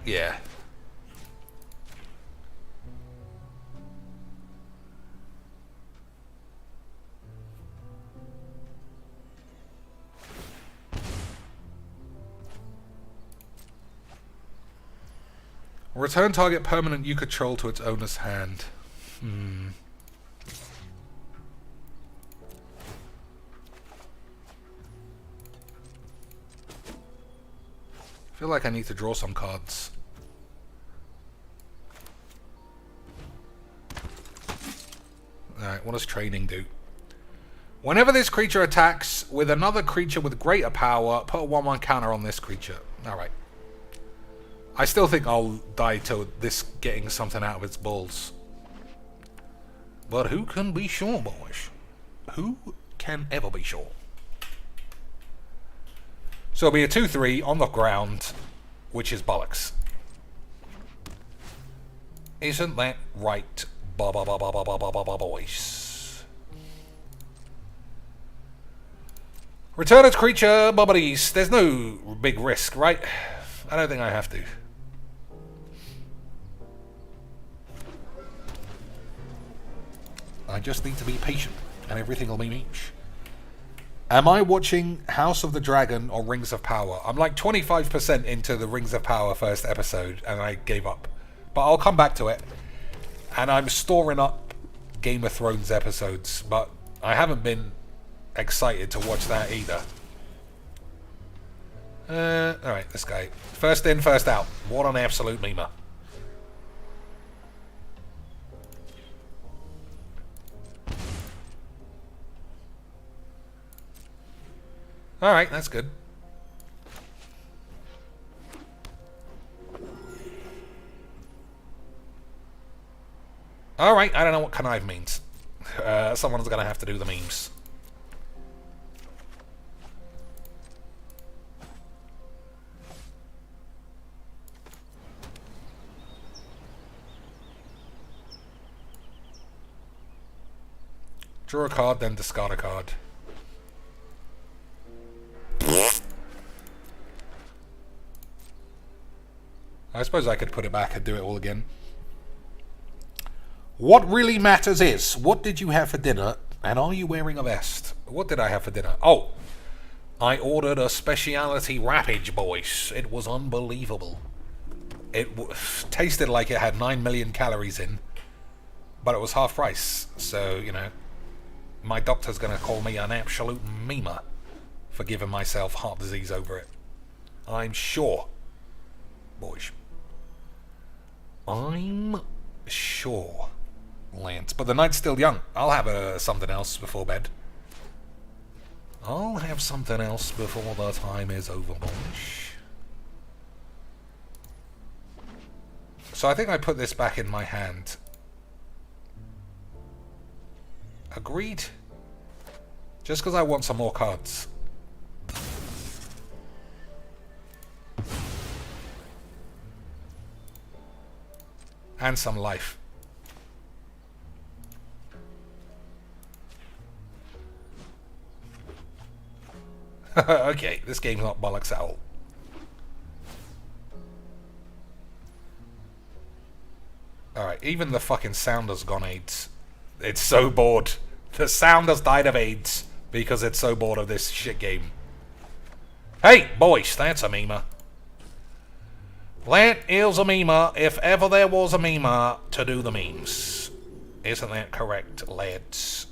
Yeah. Return target permanent you control to its owner's hand. I feel like I need to draw some cards. Alright, what does training do? Whenever this creature attacks with another creature with greater power, put a 1/1 counter on this creature. Alright. I still think I'll die to this getting something out of its balls. But who can be sure, boys? Who can ever be sure? So it'll be a 2/3 on the ground, which is bollocks. Isn't that right, boys? Return its creature, bubblies. There's no big risk, right? I don't think I have to. I just need to be patient, and everything will be meech. Am I watching House of the Dragon or Rings of Power? I'm like 25% into the Rings of Power first episode, and I gave up. But I'll come back to it. And I'm storing up Game of Thrones episodes, but I haven't been excited to watch that either. Alright, this guy. First in, first out. What an absolute memer. Alright, that's good. Alright, I don't know what connive means. Someone's gonna have to do the memes. Draw a card, then discard a card. I suppose I could put it back and do it all again. What really matters is, what did you have for dinner, and are you wearing a vest? What did I have for dinner? Oh, I ordered a speciality wrappage, boys. It was unbelievable. It tasted like it had 9 million calories in, but it was half price. So, you know, my doctor's going to call me an absolute memer for giving myself heart disease over it. I'm sure, boys. I'm sure, Lance. But the night's still young. I'll have something else before bed. I'll have something else before the time is over, boys. So I think I put this back in my hand. Agreed? Just because I want some more cards. And some life. Okay, this game's not bollocks at all. Alright, even the fucking sound has gone AIDS. It's so bored. The sound has died of AIDS because it's so bored of this shit game. Hey, boys, that's a memer. That is a memer if ever there was a memer to do the memes. Isn't that correct, lads?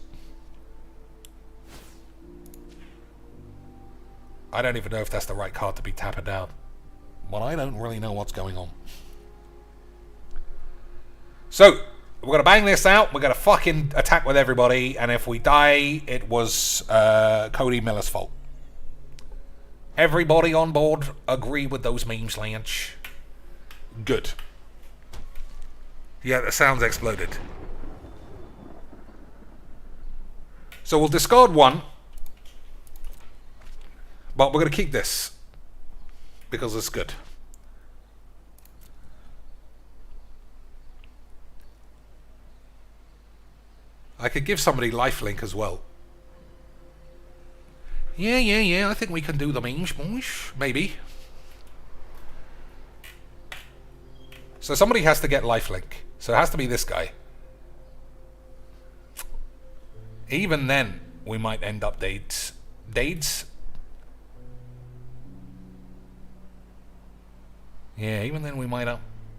I don't even know if that's the right card to be tapping down. But I don't really know what's going on. So, we're going to bang this out. We're going to fucking attack with everybody. And if we die, it was Cody Miller's fault. Everybody on board agree with those memes, Lance? Good. Yeah, the sound's exploded. So we'll discard one. But we're going to keep this. Because it's good. I could give somebody lifelink as well. Yeah. I think we can do the memes, boys. Maybe. So somebody has to get lifelink. So it has to be this guy. Even then, we might end up Dades. Dades? Yeah, even then we might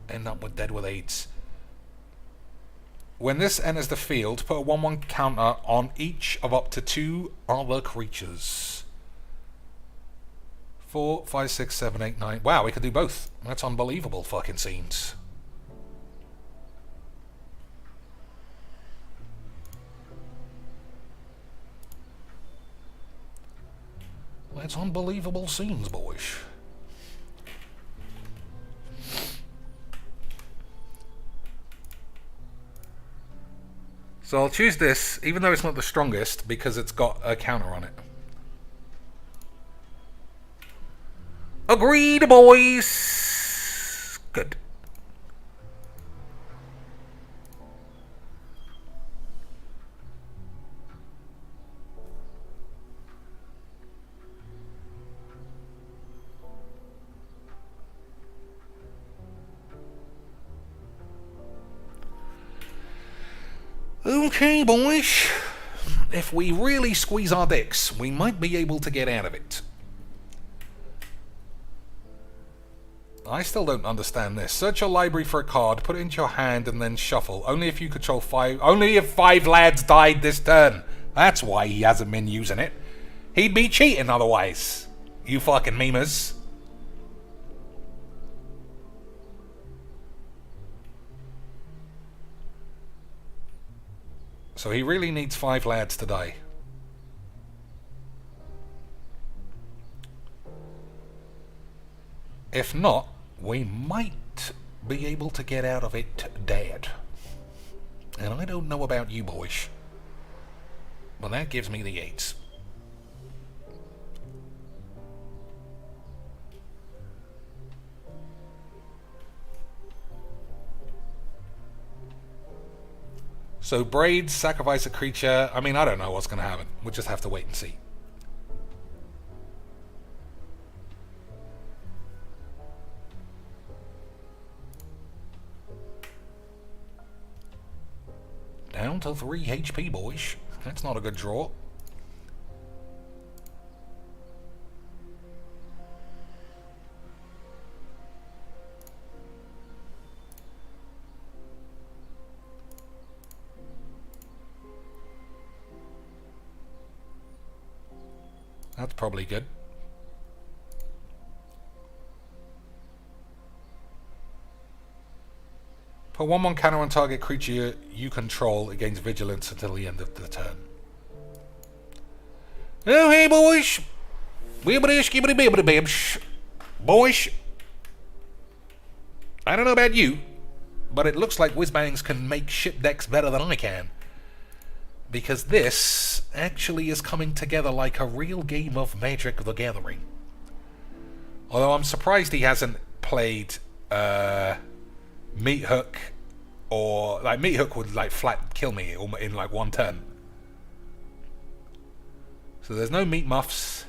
end up with dead with AIDS. When this enters the field, put a 1/1 counter on each of up to 2 other creatures. 4, 5, 6, 7, 8, 9. Wow, we could do both. That's unbelievable fucking scenes. That's unbelievable scenes, boys. So I'll choose this, even though it's not the strongest, because it's got a counter on it. Agreed, boys! Good. Okay, boys. If we really squeeze our dicks, we might be able to get out of it. I still don't understand this. Search your library for a card, put it into your hand, and then shuffle. Only if you control 5... Only if 5 lads died this turn. That's why he hasn't been using it. He'd be cheating otherwise. You fucking memers. So he really needs 5 lads to die. If not, we might be able to get out of it dead. And I don't know about you boys, but that gives me the 8s. So braids, sacrifice a creature. I mean, I don't know what's going to happen. We'll just have to wait and see. Down to 3 HP, boys. That's not a good draw. That's probably good. Put 1/1 counter on target creature you control against vigilance until the end of the turn. Oh, hey, boys. Boys. I don't know about you, but it looks like Whizbangs can make ship decks better than I can. Because this actually is coming together like a real game of Magic the Gathering. Although I'm surprised he hasn't played Meat Hook Or, like, Meat Hook would, like, flat kill me in, like, one turn. So there's no meat muffs.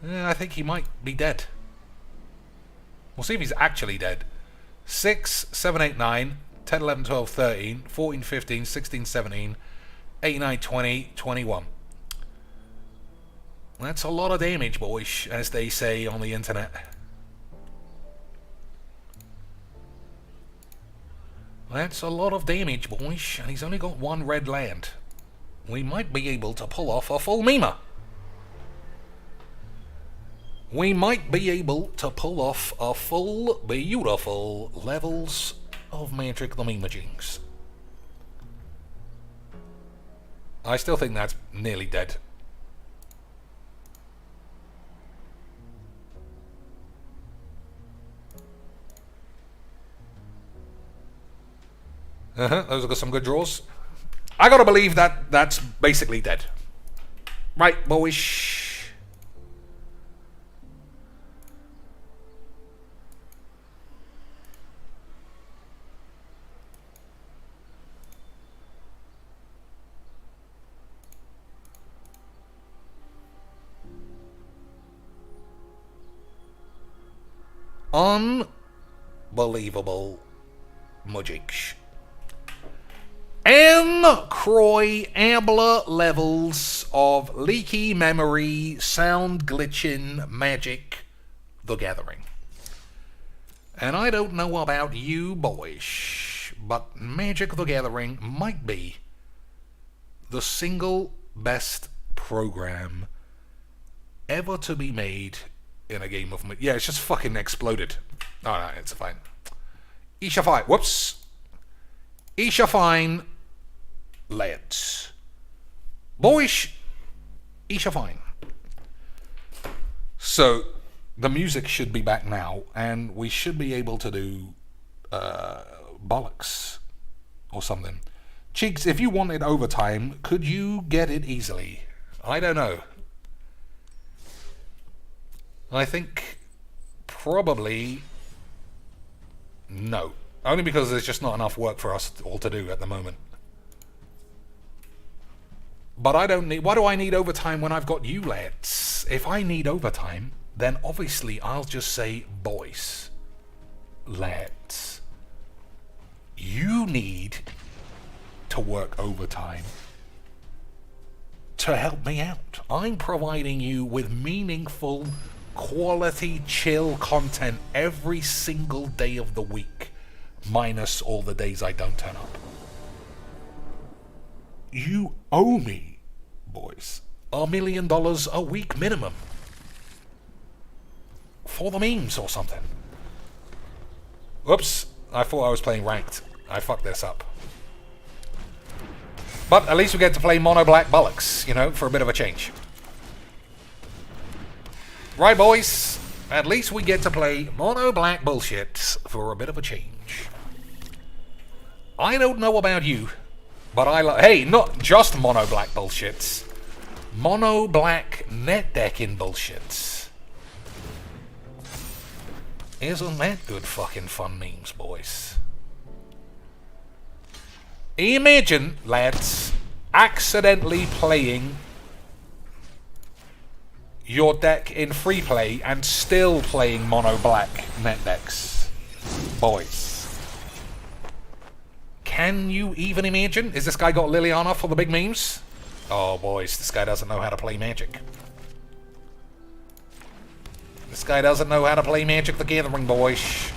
I think he might be dead. We'll see if he's actually dead. 6, 7, 8, 9, 10, 11, 12, 13, 14, 15, 16, 17, 18, 19, 20, 21. That's a lot of damage, boys, as they say on the internet. That's a lot of damage, boys, and he's only got one red land. We might be able to pull off a full Mima. We might be able to pull off a full, beautiful levels of Magic the Mageecs. I still think that's nearly dead. Those are some good draws. I gotta believe that that's basically dead. Right, boys. Unbelievable Mageecs. Incroyable levels of leaky memory, sound glitching, Magic the Gathering. And I don't know about you boys, but Magic the Gathering might be the single best program ever to be made in a game of... Yeah, it's just fucking exploded. Oh, no, it's fine. Isha fine. Whoops. Isha fine. Lads. Boys. Isha fine. So, the music should be back now, and we should be able to do bollocks or something. Cheeks, if you wanted overtime, could you get it easily? I don't know. I think probably no. Only because there's just not enough work for us all to do at the moment. But I don't need... Why do I need overtime when I've got you lads? If I need overtime, then obviously I'll just say, boys, lads, you need to work overtime to help me out. I'm providing you with meaningful, quality, chill content every single day of the week, minus all the days I don't turn up. You owe me, boys, $1 million a week minimum for the memes or something. Whoops, I thought I was playing ranked. I fucked this up. But at least we get to play mono black bollocks, you know, for a bit of a change. Right, boys? At least we get to play mono black bullshit for a bit of a change. I don't know about you, but I like... Hey, not just mono black bullshits. Mono black net decking bullshits. Isn't that good fucking fun memes, boys? Imagine, lads, accidentally playing your deck in free play and still playing mono black net decks. Boys. Can you even imagine? Is this guy got Liliana for the big memes? Oh, boys, this guy doesn't know how to play Magic. This guy doesn't know how to play Magic the Gathering, boys.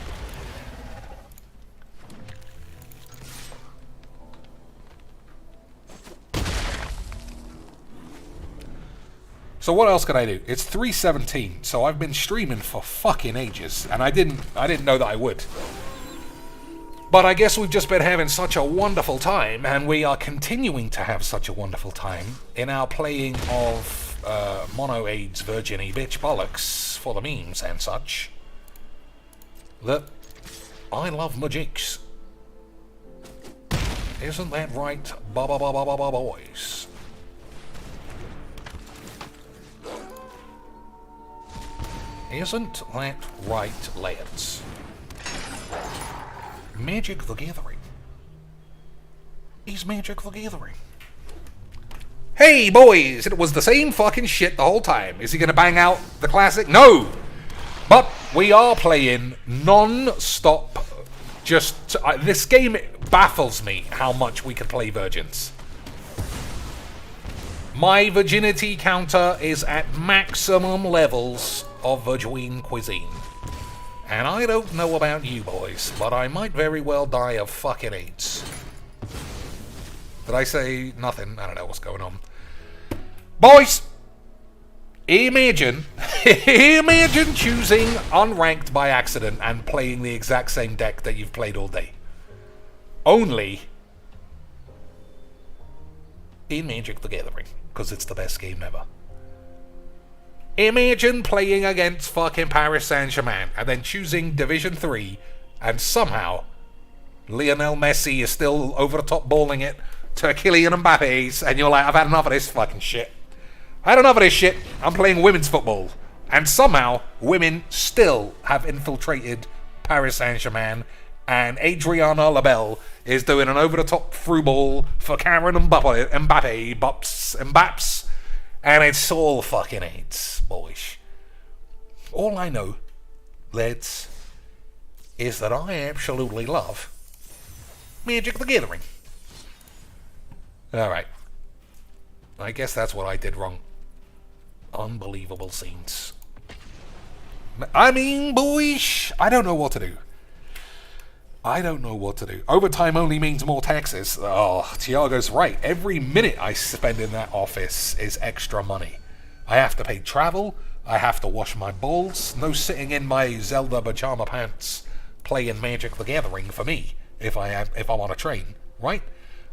So what else can I do? It's 3:17, so I've been streaming for fucking ages, and I didn't know that I would. But I guess we've just been having such a wonderful time, and we are continuing to have such a wonderful time in our playing of Mono AIDS Virginie Bitch Bollocks for the memes and such, that I love Mageecs. Isn't that right, boys? Isn't that right, lads? Magic the Gathering. Is Magic the Gathering. Hey, boys! It was the same fucking shit the whole time. Is he gonna bang out the classic? No! But we are playing non-stop. Just... this game baffles me how much we can play Virgins. My virginity counter is at maximum levels of Virgin cuisine. And I don't know about you boys, but I might very well die of fucking AIDS. Did I say nothing? I don't know what's going on. Boys! Imagine choosing unranked by accident and playing the exact same deck that you've played all day. Only in Magic the Gathering, because it's the best game ever. Imagine playing against fucking Paris Saint-Germain and then choosing Division 3 and somehow Lionel Messi is still over the top balling it to Kylian Mbappe's and you're like, I've had enough of this fucking shit. I had enough of this shit. I'm playing women's football. And somehow women still have infiltrated Paris Saint-Germain and Adriana Labelle is doing an over-the-top through ball for Karen Mbappe, and it's all fucking AIDS, boys. All I know, lads, is that I absolutely love Magic the Gathering. Alright. I guess that's what I did wrong. Unbelievable scenes. I mean, boys, I don't know what to do. Overtime only means more taxes. Oh, Tiago's right. Every minute I spend in that office is extra money. I have to pay travel. I have to wash my balls. No sitting in my Zelda pajama pants playing Magic the Gathering for me if I'm on a train, right?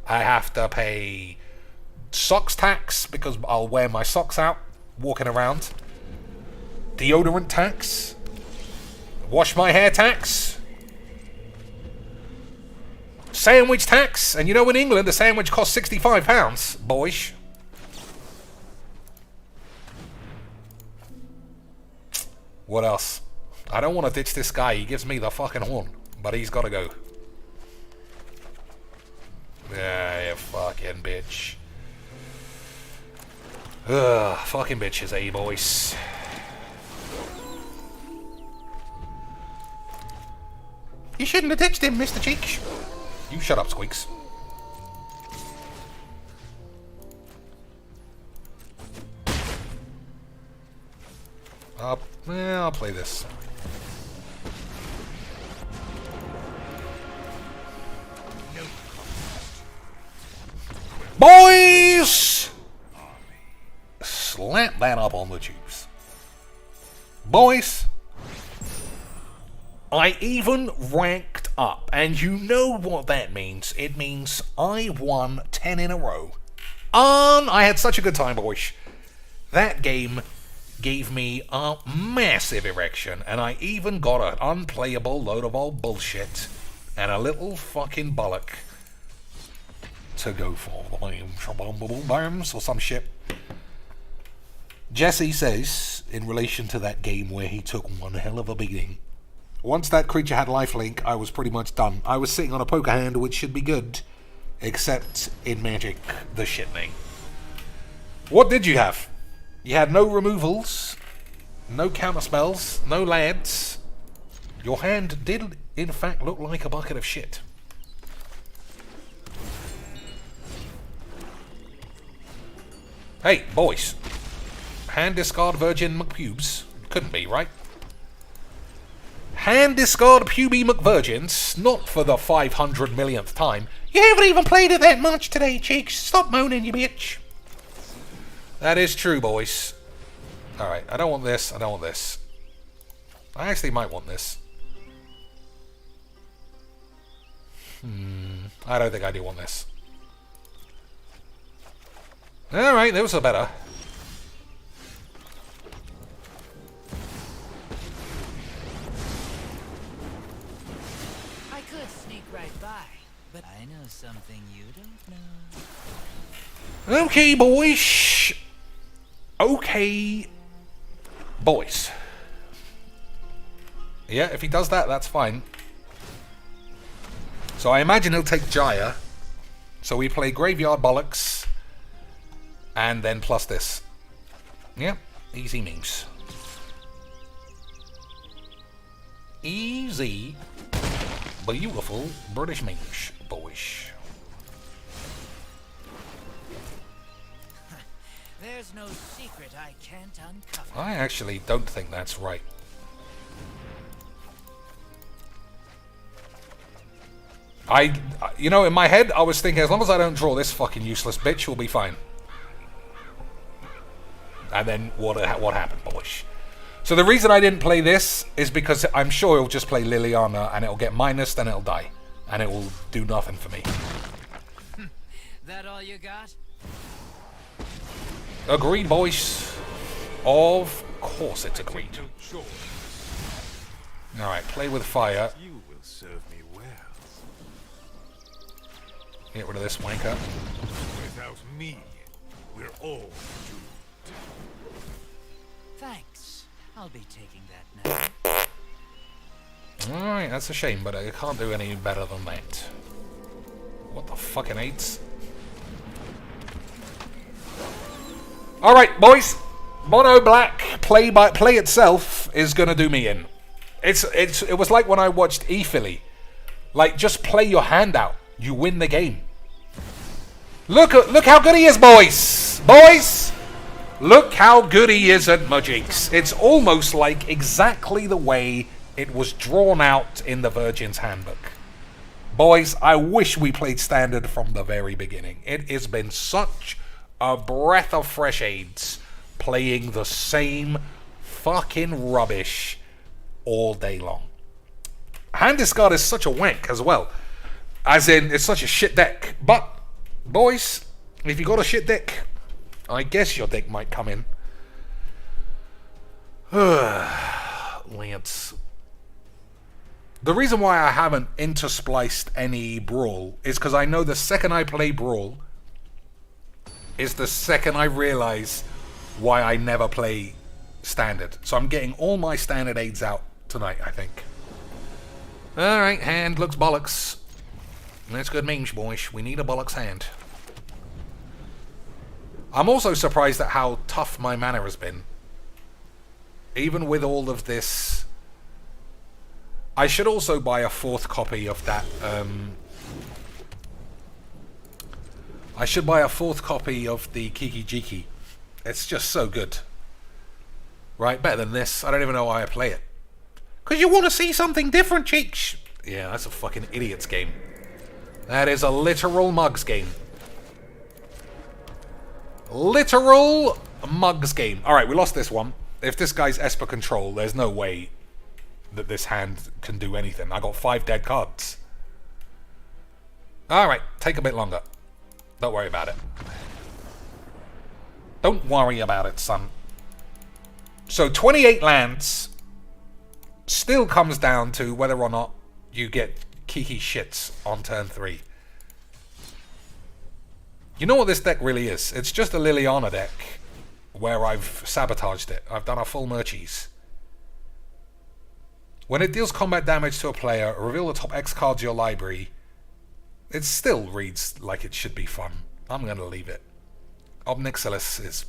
I have to pay socks tax because I'll wear my socks out walking around. Deodorant tax. Wash my hair tax. Sandwich tax, and you know in England a sandwich costs £65, boys. What else? I don't want to ditch this guy, he gives me the fucking horn, but he's got to go. Yeah, you fucking bitch. Ugh, fucking bitches, eh, boys? You shouldn't have ditched him, Mr. Cheeks. You shut up, Squeaks. I'll play this. Boys! Slap that up on the tubes. Boys! I even ranked up, and you know what that means. It means I won 10 in a row. I had such a good time, boys. That game gave me a massive erection, and I even got an unplayable load of old bullshit and a little fucking bollock to go for. Or some shit. Jesse says, in relation to that game where he took one hell of a beating, once that creature had lifelink, I was pretty much done. I was sitting on a poker hand, which should be good, except in Magic, the shit thing. What did you have? You had no removals, no counterspells, no lads. Your hand did, in fact, look like a bucket of shit. Hey, boys. Hand discard Virgin McPubes? Couldn't be, right? Hand discard Puby McVirgins, not for the 500 millionth time. You haven't even played it that much today, Cheeks. Stop moaning, you bitch. That is true, boys. Alright, I don't want this, I don't want this. I actually might want this. I don't think I do want this. Alright, those are better. I could sneak right by, but I know something you don't know. Okay, boys. Okay, boys. Yeah, if he does that, that's fine. So I imagine he'll take Jaya. So we play Graveyard Bollocks. And then plus this. Yeah, easy memes. Easy, beautiful British memes, boys. There's no secret I can't uncover. I actually don't think that's right. You know, in my head, I was thinking, as long as I don't draw this fucking useless bitch, we'll be fine. And then what happened, boys? So the reason I didn't play this is because I'm sure he'll just play Liliana and it'll get minus, then it'll die. And it will do nothing for me. That all you got? Agreed, boys. Of course it's agreed. No choice. Alright, play with fire. You will serve me well. Get rid of this wanker. Without me, we're all doomed. Thanks. I'll be taking that now. Alright, that's a shame, but I can't do any better than that. What the fucking eights? Alright, boys. Mono black play itself is gonna do me in. It was like when I watched E-Philly. Like, just play your hand out. You win the game. Look how good he is, boys! Boys! Look how good he is at Mageecs. It's almost like exactly the way it was drawn out in the Virgin's Handbook. Boys, I wish we played Standard from the very beginning. It has been such a breath of fresh aids playing the same fucking rubbish all day long. Hand Discard is such a wank as well. As in, it's such a shit deck. But, boys, if you got a shit deck, I guess your deck might come in. Lance. The reason why I haven't interspliced any Brawl is because I know the second I play Brawl is the second I realize why I never play Standard. So I'm getting all my Standard aids out tonight, I think. Alright, hand looks bollocks. That's good memes, boys. We need a bollocks hand. I'm also surprised at how tough my mana has been. Even with all of this. I should also buy a 4th copy of that. I should buy a 4th copy of the Kiki Jiki. It's just so good. Right, better than this. I don't even know why I play it. Because you want to see something different, cheeks. Yeah, that's a fucking idiot's game. That is a literal mugs game. Literal mugs game. Alright, we lost this one. If this guy's Esper control, there's no way that this hand can do anything. I got 5 dead cards. Alright, take a bit longer. Don't worry about it. Don't worry about it, son. So 28 lands still comes down to whether or not you get Kiki shits on turn 3. You know what this deck really is? It's just a Liliana deck where I've sabotaged it. I've done a full Murchies. When it deals combat damage to a player, reveal the top X cards of your library. It still reads like it should be fun. I'm going to leave it. Obnixilis is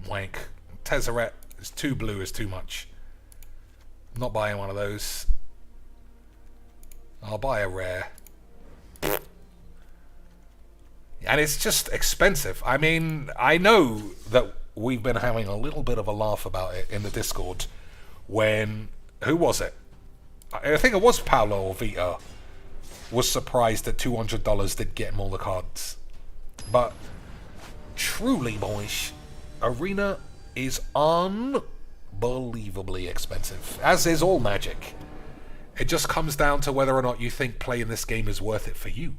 wank. Tezzeret is too blue, is too much. I'm not buying one of those. I'll buy a rare. And it's just expensive. I mean, I know that we've been having a little bit of a laugh about it in the Discord when... Who was it? I think it was Paolo or Vito was surprised that $200 did get him all the cards. But truly, boys, Arena is unbelievably expensive, as is all Magic. It just comes down to whether or not you think playing this game is worth it for you.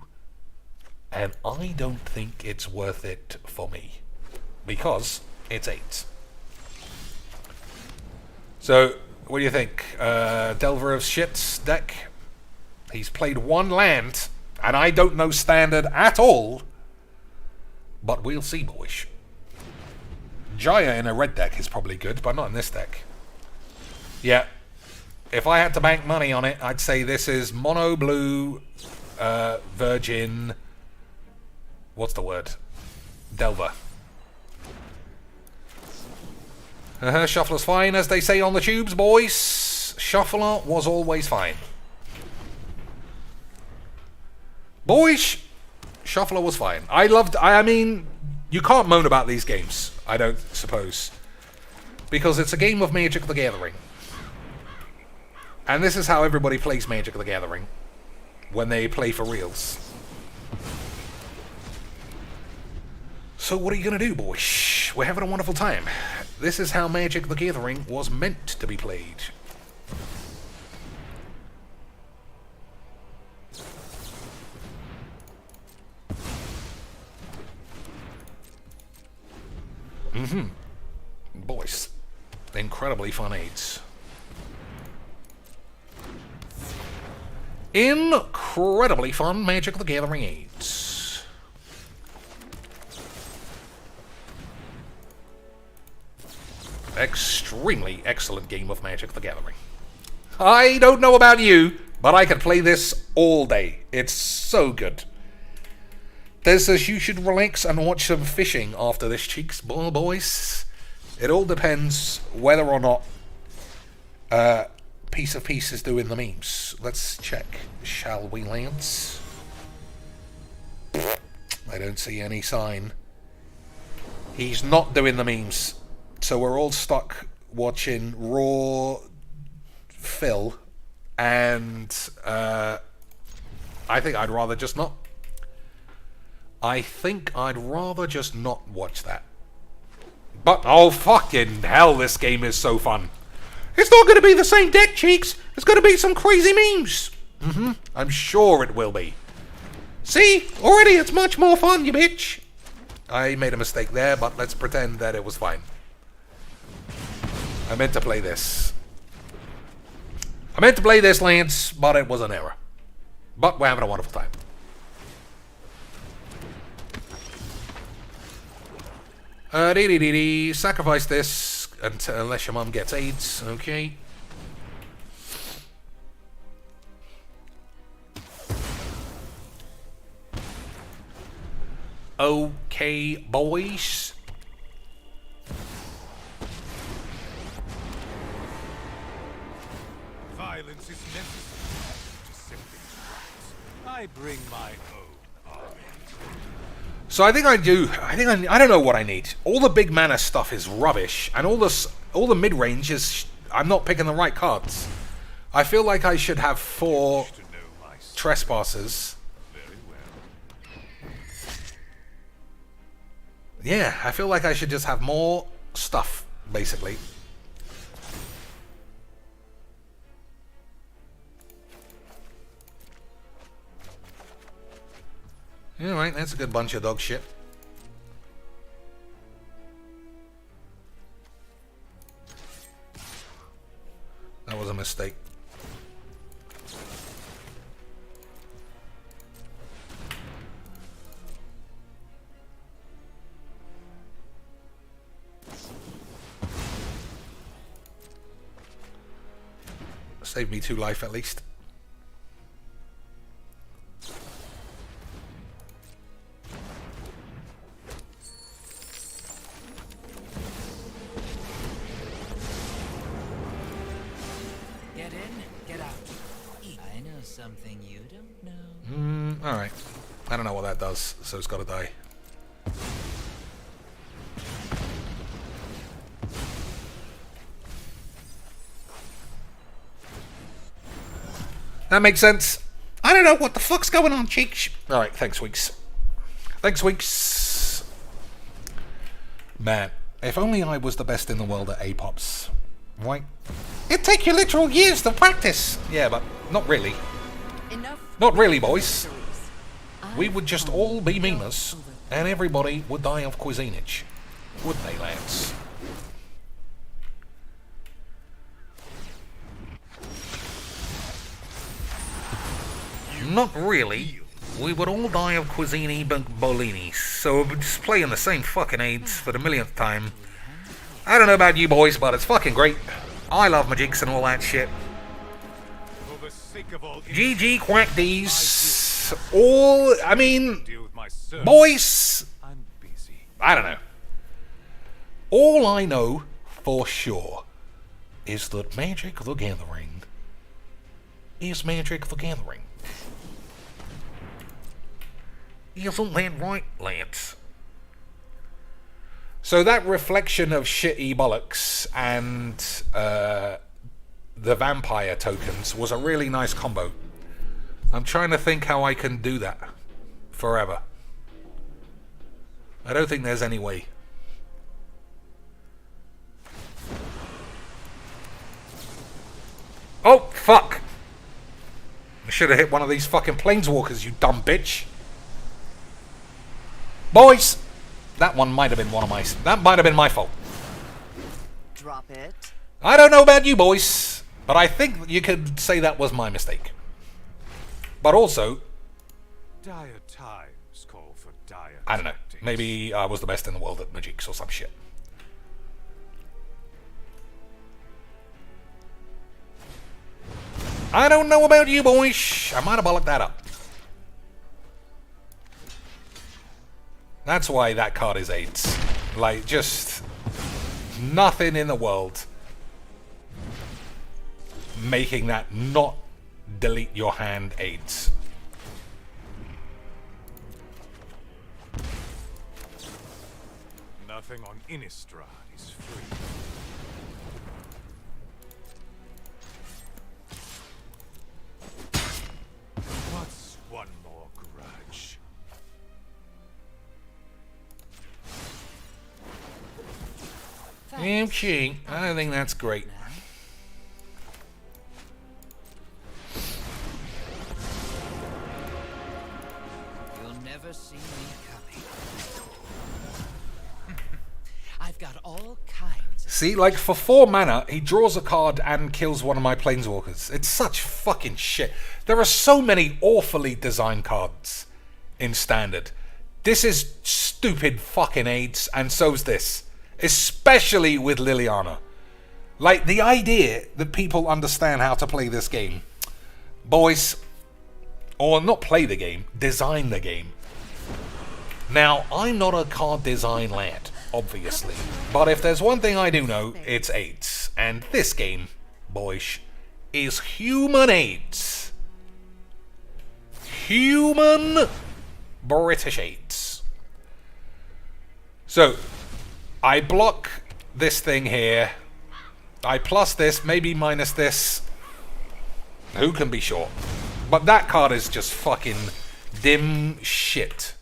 And I don't think it's worth it for me. Because it's 8. So, what do you think? Delver of Shit's deck? He's played 1 land, and I don't know Standard at all. But we'll see, boys. Jaya in a red deck is probably good, but not in this deck. Yeah. if I had to bank money on it, I'd say this is mono blue, virgin. What's the word? Delver. Shuffler's fine, as they say on the tubes, boys. Shuffler was always fine. Boys, Shuffler was fine. I mean, you can't moan about these games, I don't suppose. Because it's a game of Magic the Gathering. And this is how everybody plays Magic the Gathering. When they play for reals. So what are you going to do, boys? We're having a wonderful time. This is how Magic the Gathering was meant to be played. Boys. Incredibly fun aids. Incredibly fun Magic the Gathering aids. Extremely excellent game of Magic the Gathering. I don't know about you, but I could play this all day. It's so good. Des says you should relax and watch some fishing after this, cheeks, boys. It all depends whether or not Piece of Peace is doing the memes. Let's check, shall we, Lance? I don't see any sign. He's not doing the memes. So we're all stuck watching Raw Phil, and I think I'd rather just not. I think I'd rather just not watch that. But, oh fucking hell, this game is so fun. It's not going to be the same deck, cheeks. It's going to be some crazy memes. I'm sure it will be. See? Already it's much more fun, you bitch. I made a mistake there, but let's pretend that it was fine. I meant to play this. Lance, but it was an error. But we're having a wonderful time. Sacrifice this unless your mum gets AIDS. Okay. Okay, boys. Violence is necessary to set things right. I bring my own army. So I think I don't know what I need. All the big mana stuff is rubbish, and all the mid range is. I'm not picking the right cards. I feel like I should have 4 trespassers. Very well. Yeah, I feel like I should just have more stuff, basically. Alright, that's a good bunch of dog shit. That was a mistake. Saved me 2 life at least. Get in, get out. I know something you don't know. Alright. I don't know what that does, so it's gotta die. That makes sense. I don't know what the fuck's going on, cheeks. Alright, thanks, Weeks. Thanks, Weeks. Man, if only I was the best in the world at A-Pops. Right? It'd take you literal years to practice. Yeah, but not really. Enough. Not really, boys. We would just all be memers, and everybody would die of cuisinage. Wouldn't they, lads? Not really. We would all die of cuisini bolini, so we're just playing the same fucking aids for the millionth time. I don't know about you boys, but it's fucking great. I love Mageecs and all that shit. of all GG Quackdies. All, I mean, deal with my servants. boys, I'm busy. I don't know. All I know for sure is that Magic the Gathering is Magic the Gathering. Isn't that right, Lance? So that reflection of shitty bollocks and the vampire tokens was a really nice combo. I'm trying to think how I can do that forever. I don't think there's any way. Oh, fuck! I should have hit one of these fucking planeswalkers, you dumb bitch. Boys! That one might have been one of my... That might have been my fault. Drop it. I don't know about you boys, but I think you could say that was my mistake. But also, Dire times call for dire I don't know. tactics. Maybe I was the best in the world at Mageecs or some shit. I don't know about you boys. I might have bollocked that up. That's why that card is 8. Like, just nothing in the world making that not delete your hand 8. Nothing on Innistrad is free. What's one more grudge? Okay, I think that's great. You'll never see me coming. I've got all kinds. See, like, for 4 mana, he draws a card and kills one of my planeswalkers. It's such fucking shit. There are so many awfully designed cards in Standard. This is stupid fucking AIDS, and so's this. Especially with Liliana. Like, the idea that people understand how to play this game. Boys, or not play the game, design the game. Now, I'm not a card design lad, obviously. But if there's one thing I do know, it's AIDS. And this game, boys, is human AIDS. Human British AIDS. So, I block this thing here. I plus this, maybe minus this. Who can be sure? But that card is just fucking dim shit.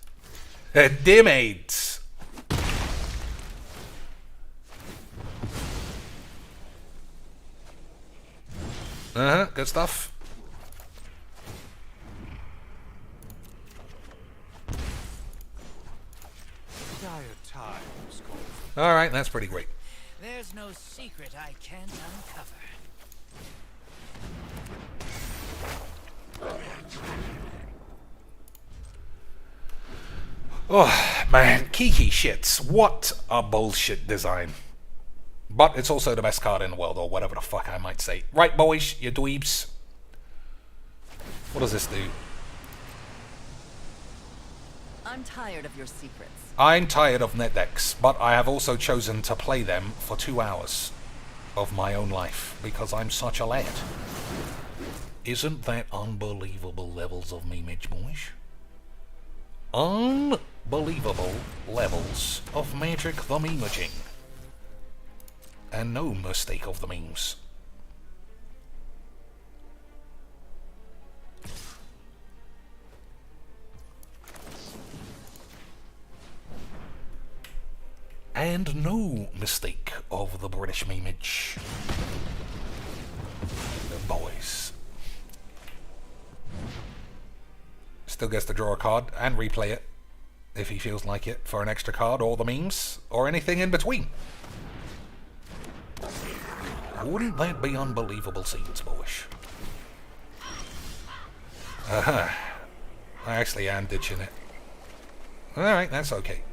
Dim AIDS. Good stuff. Dire times call for Alright, that's pretty great. There's no secret I can't uncover. Oh, man. Kiki shits. What a bullshit design. But it's also the best card in the world, or whatever the fuck I might say. Right, boys, you dweebs. What does this do? I'm tired of your secrets. I'm tired of net decks, but I have also chosen to play them for 2 hours of my own life, because I'm such a lad. Isn't that unbelievable levels of memeage, boys? Unbelievable levels of Magic the Memaging. And no mistake of the memes. And no mistake of the British memeage. Boys. Still gets to draw a card and replay it, if he feels like it, for an extra card, or the memes, or anything in between. Wouldn't that be unbelievable scenes, boys? I actually am ditching it. Alright, that's okay.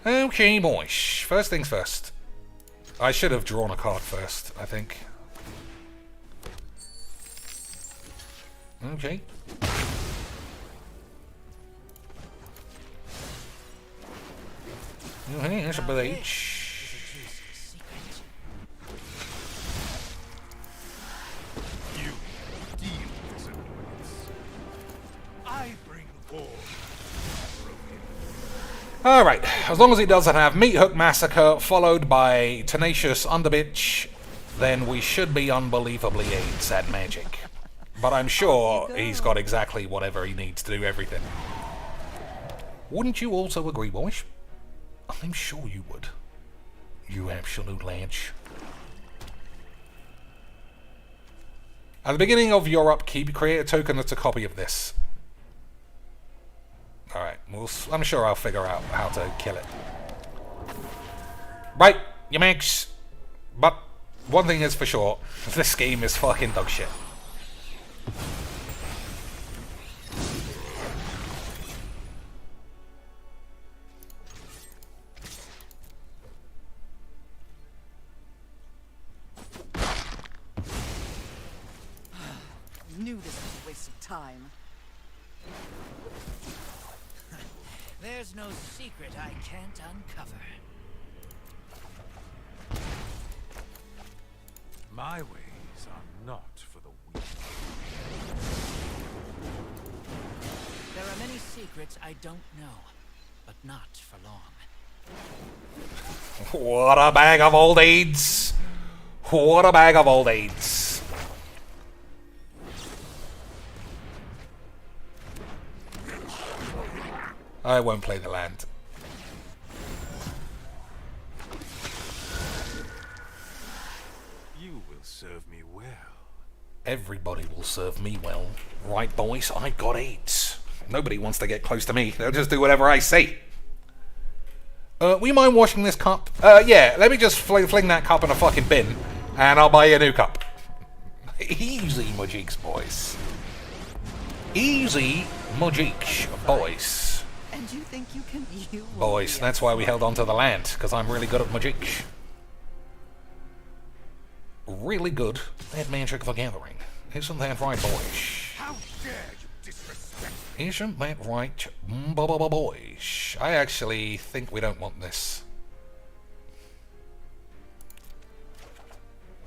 Okay, boys. First things first. I should have drawn a card first, I think. Okay. Okay, there's a Now bleach. this is a juicy secret. You deal with this annoyance. I bring order. Alright, as long as he doesn't have Meat Hook Massacre followed by Tenacious Underbitch, then we should be unbelievably AIDS at Magic. But I'm sure he's got exactly whatever he needs to do everything. Wouldn't you also agree, boys? I'm sure you would. You absolute ledge. At the beginning of your upkeep, create a token that's a copy of this. Alright, I'm sure I'll figure out how to kill it. Right, you Mageecs. But one thing is for sure, this game is fucking dog shit. Knew this was a waste of time. There's no secret I can't uncover. My ways are not for the weak. There are many secrets I don't know, but not for long. What a bag of old AIDS! What a bag of old AIDS! I won't play the land. You will serve me well. Everybody will serve me well. Right, boys? I got AIDS. Nobody wants to get close to me. They'll just do whatever I say. We mind washing this cup? Yeah, let me just fling that cup in a fucking bin, and I'll buy you a new cup. Easy, Mageecs, boys. Easy, Mageecs, boys. And you think you can Boys, that's why we held on to the land, because I'm really good at Mageecs. Really good at Magic the Gathering. Isn't that right, boys? How dare you disrespect Isn't that right, boys? I actually think we don't want this.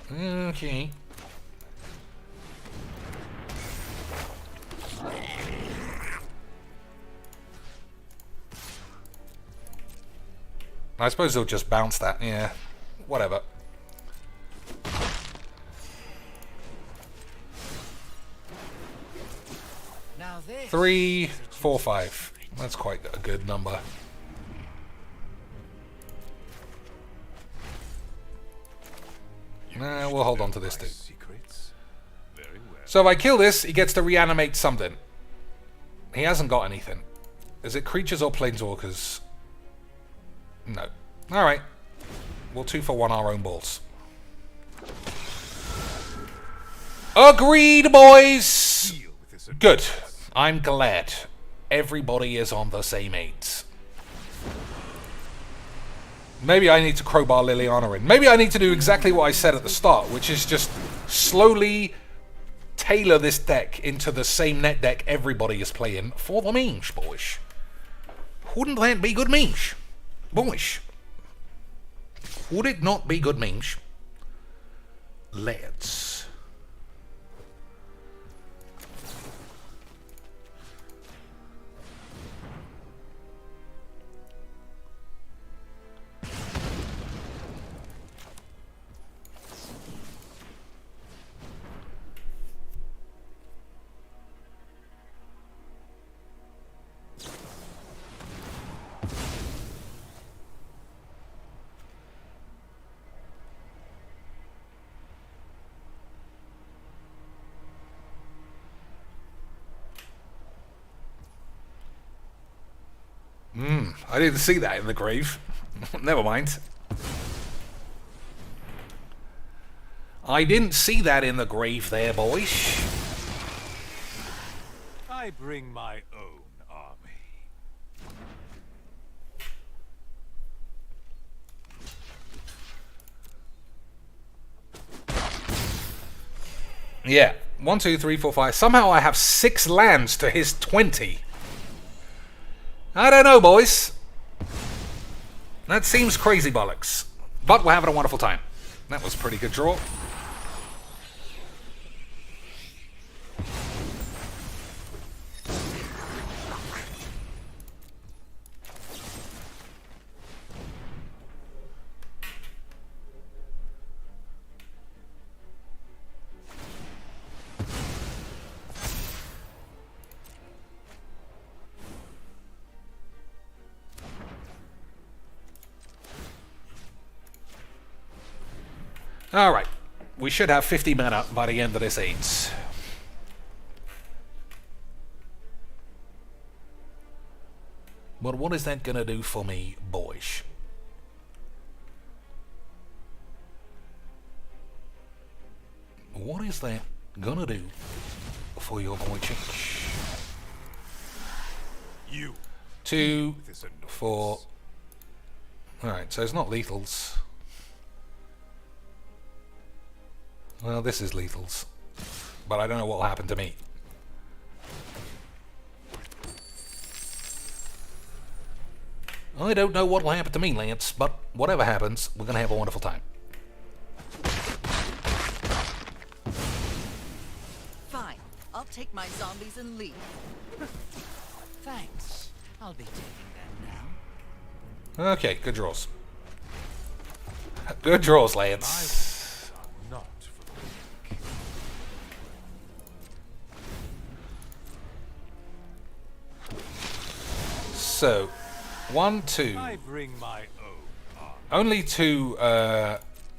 Okay. I suppose he'll just bounce that, yeah. Whatever. Now this 3, is a 4, juicy 5. secret. That's quite a good number. Nah, we'll hold on to this my too. secrets? Very well. So if I kill this, he gets to reanimate something. He hasn't got anything. Is it creatures or planeswalkers? No. Alright. We'll 2 for 1 our own balls. Agreed, boys! Deal with this Good. I'm glad. Everybody is on the same AIDS. Maybe I need to crowbar Liliana in. Maybe I need to do exactly what I said at the start, which is just slowly tailor this deck into the same net deck everybody is playing for the memes, boys. Wouldn't that be good memes? Boys. Would it not be good memes? Let's. I didn't see that in the grave. Never mind. I didn't see that in the grave there, boys. I bring my own army. Yeah, 1, 2, 3, 4, 5. Somehow I have 6 lands to his 20. I don't know, boys. That seems crazy bollocks. But we're having a wonderful time. That was a pretty good draw. Alright, we should have 50 mana by the end of this AIDS. But what is that gonna do for me, boys? What is that gonna do for your boy Chink? You. 2, This annoyance. 4. Alright, so it's not lethals. Well, this is lethals. But I don't know what will happen to me. I don't know what will happen to me, Lance, but whatever happens, we're going to have a wonderful time. Fine. I'll take my zombies and leave. Thanks. I'll be taking them now. Okay, good draws. Good draws, Lance. Not for the weak. So, 1, 2. I bring my own arm. Only 2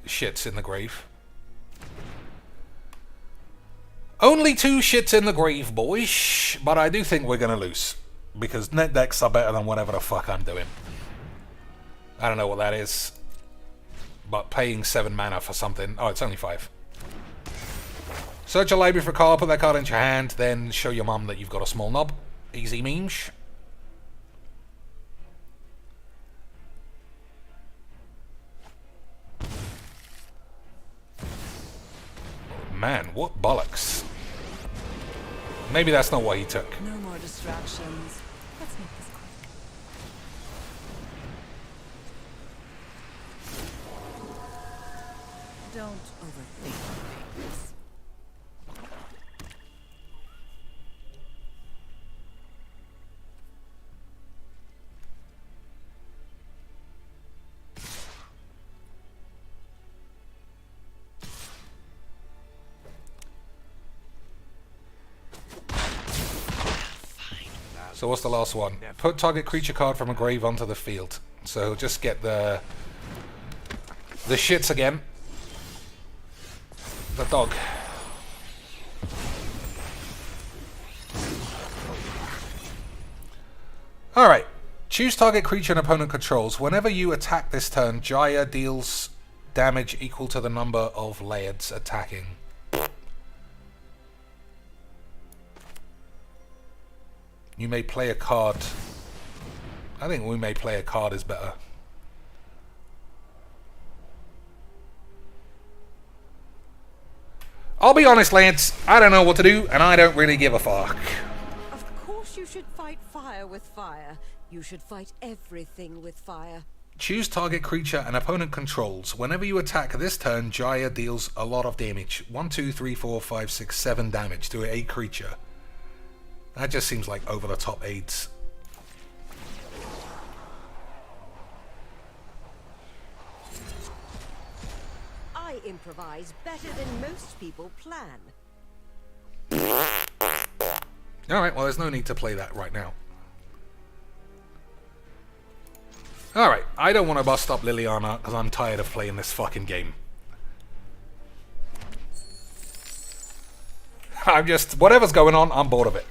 shits in the grave. Only 2 shits in the grave, boys. But I do think we're going to lose. Because net decks are better than whatever the fuck I'm doing. I don't know what that is. But paying 7 mana for something... Oh, it's only 5. Search your library for a card, put that card into your hand, then show your mum that you've got a small knob. Easy memes. Man, what bollocks. Maybe that's not what he took. No more distractions. Let's make this quick. Don't overthink things. So what's the last one? Put target creature card from a grave onto the field. So just get the shits again. The dog. Alright. Choose target creature an opponent controls. Whenever you attack this turn, Jaya deals damage equal to the number of Lairds attacking. You may play a card. I think we may play a card is better. I'll be honest, Lance. I don't know what to do, and I don't really give a fuck. Of course you should fight fire with fire. You should fight everything with fire. Choose target creature an opponent controls. Whenever you attack this turn, Jaya deals a lot of damage. 1, 2, 3, 4, 5, 6, 7 damage to a creature. That just seems like over-the-top aids. I improvise better than most people plan. Alright, well there's no need to play that right now. Alright, I don't want to bust up Liliana because I'm tired of playing this fucking game. I'm just... whatever's going on, I'm bored of it.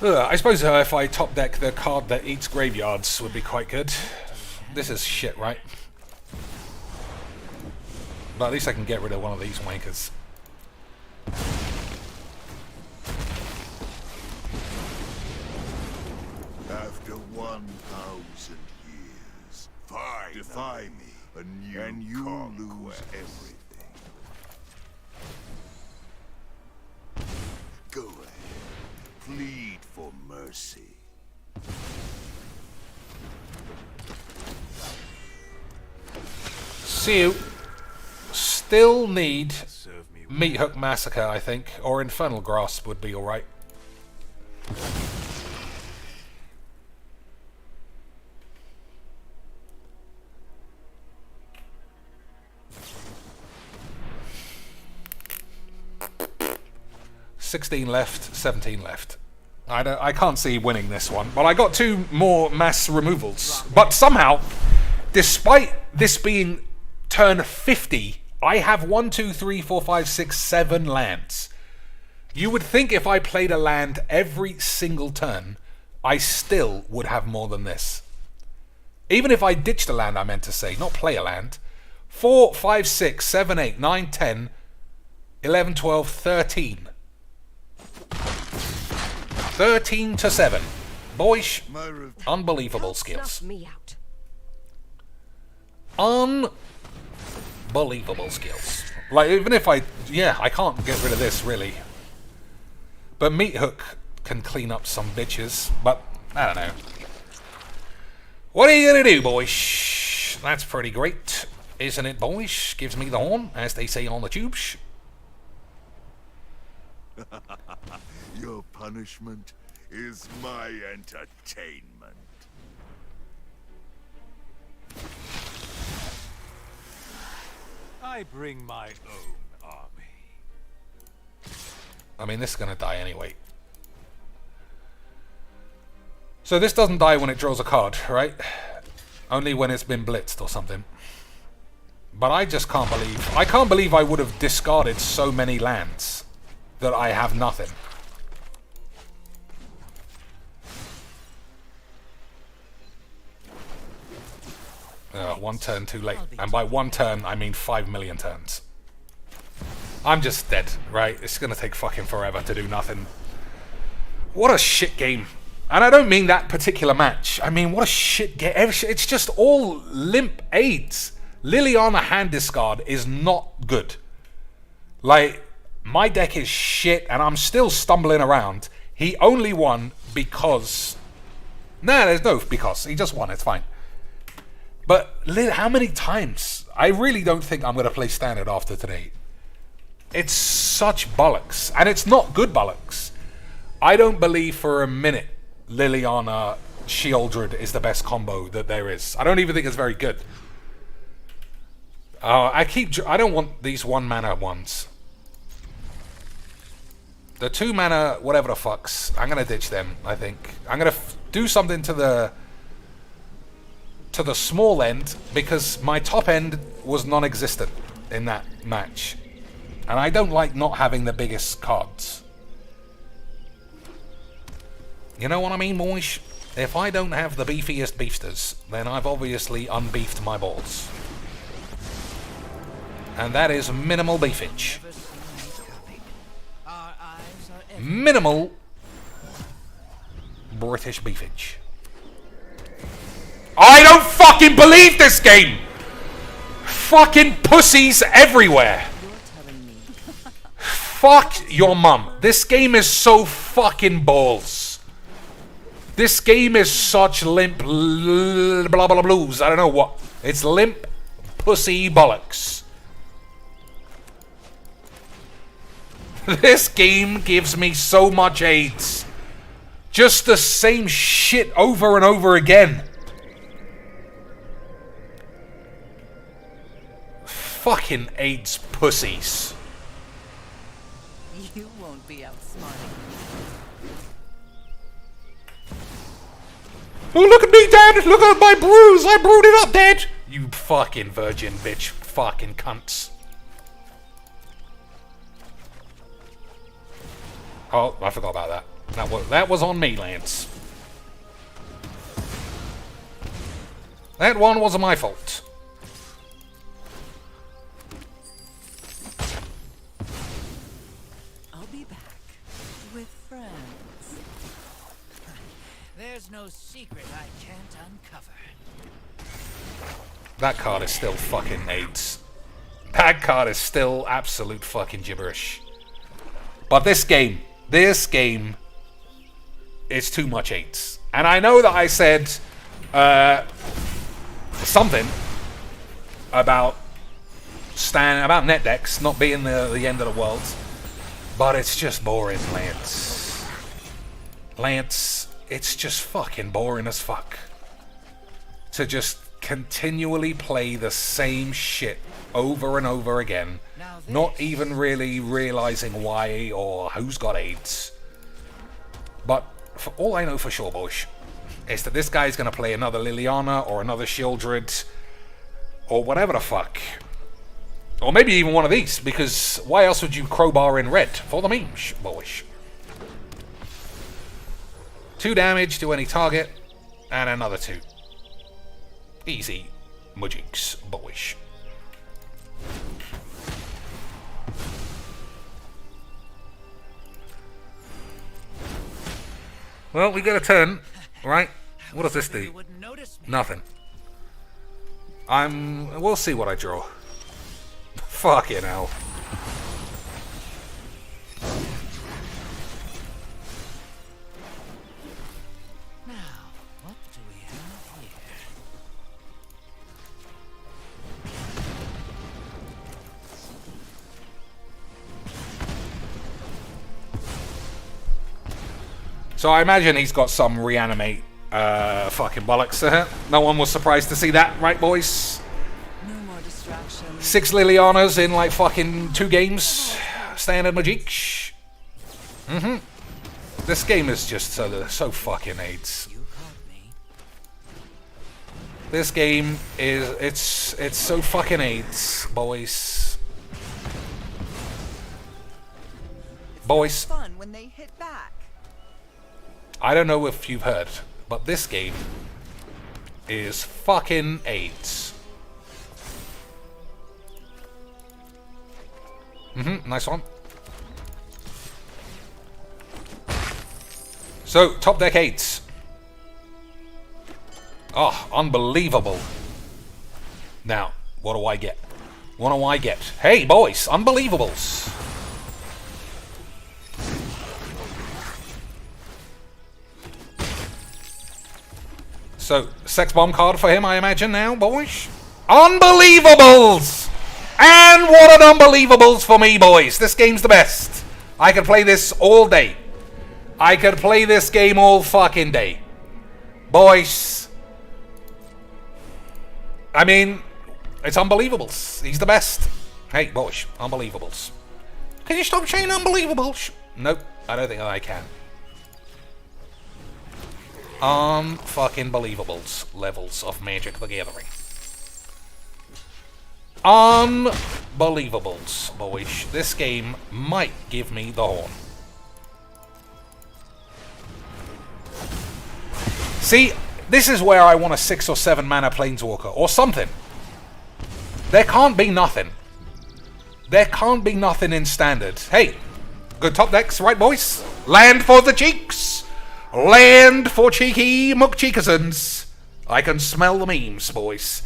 I suppose if I top deck the card that eats graveyards would be quite good. This is shit, right? But at least I can get rid of one of these wankers. After 1,000 years, defy me, and you lose everything. Go ahead, plead for mercy. See you. Still need Serve me Meat Hook Massacre, I think, or Infernal Grasp would be alright. $16 left, 17 left. I can't see winning this one, but I got 2 more mass removals. But somehow, despite this being turn 50, I have 1, 2, 3, 4, 5, 6, 7 lands. You would think if I played a land every single turn, I still would have more than this. Even if I ditched a land, I meant to say, not play a land. 4, 5, 6, 7, 8, 9, 10, 11, 12, 13. 13 to 7. Boyish, unbelievable Help skills. snuff me out. Unbelievable skills. Like, even if I can't get rid of this, really. But Meat Hook can clean up some bitches, but I don't know. What are you gonna do, boys? That's pretty great, isn't it, boys? Gives me the horn, as they say on the tubes. Your punishment is my entertainment. I bring my own army. I mean, this is gonna die anyway. So this doesn't die when it draws a card, right? Only when it's been blitzed or something. But I just can't believe... I can't believe I would have discarded so many lands that I have nothing. One turn too late. And by one turn, I mean 5 million turns. I'm just dead, right? It's gonna take fucking forever to do nothing. What a shit game. And I don't mean that particular match. I mean, what a shit game. It's just all limp aids. Liliana hand discard is not good. Like, my deck is shit and I'm still stumbling around. He only won because... Nah, there's no because. He just won, it's fine. But how many times? I really don't think I'm going to play Standard after today. It's such bollocks. And it's not good bollocks. I don't believe for a minute Liliana Sheoldred is the best combo that there is. I don't even think it's very good. I don't want these 1 mana ones. The 2 mana whatever the fucks, I'm going to ditch them, I think. I'm going to do something to the small end because my top end was non-existent in that match. And I don't like not having the biggest cards. You know what I mean, boys? If I don't have the beefiest beefsters, then I've obviously unbeefed my balls. And that is minimal beefage. Minimal British beefage. I don't fucking believe this game! Fucking pussies everywhere! Fuck your mum. This game is so fucking balls. This game is such limp blah blah blues. I don't know what. It's limp pussy bollocks. This game gives me so much AIDS. Just the same shit over and over again. Fucking AIDS pussies. You won't be outsmarted. Oh, look at me, Dad! Look at my bruise! I brewed it up, Dad! You fucking virgin bitch. Fucking cunts. Oh, I forgot about that. That was on me, Lance. That one wasn't my fault. I'll be back with friends. There's no secret I can't uncover. That card is still fucking AIDS. That card is still absolute fucking gibberish. But this game is too much AIDS. And I know that I said something about net decks not being the end of the world, but it's just boring, Lance. Lance, it's just fucking boring as fuck to just continually play the same shit over and over again, not even really realizing why or who's got AIDS. But for all I know for sure, boys, is that this guy's going to play another Liliana or another Shieldred or whatever the fuck. Or maybe even one of these, because why else would you crowbar in red? For the memes, boys. 2 damage to any target, and another 2. Easy, Mageecs, boys. Well, we get a turn, right? What does this do? Nothing. We'll see what I draw. Fucking hell. Now, what do we have here? So I imagine he's got some reanimate fucking bollocks. No one was surprised to see that, right, boys? No more distractions. 6 Lilianas in like fucking 2 games. Standard Mageecs. This game is just so fucking AIDS. You caught me. This game is it's so fucking AIDS, boys. Boys, Fun when they hit back. I don't know if you've heard, but this game is fucking AIDS. Nice one. So, top deck 8s. Oh, unbelievable. Now, what do I get? What do I get? Hey, boys, unbelievables. So, sex bomb card for him, I imagine now, boys. Unbelievables! And what an unbelievables for me, boys. This game's the best. I could play this all day. I could play this game all fucking day. Boys. I mean, it's unbelievables. He's the best. Hey, boys, unbelievables. Can you stop saying unbelievables? Nope, I don't think I can. Fucking believables levels of Magic the Gathering. Unbelievables, boys. This game might give me the horn. See, this is where I want a 6 or 7 mana Planeswalker or something. There can't be nothing. There can't be nothing in standard. Hey, good top decks, right, boys? Land for the cheeks. Land for cheeky McCheekisons. I can smell the memes, boys.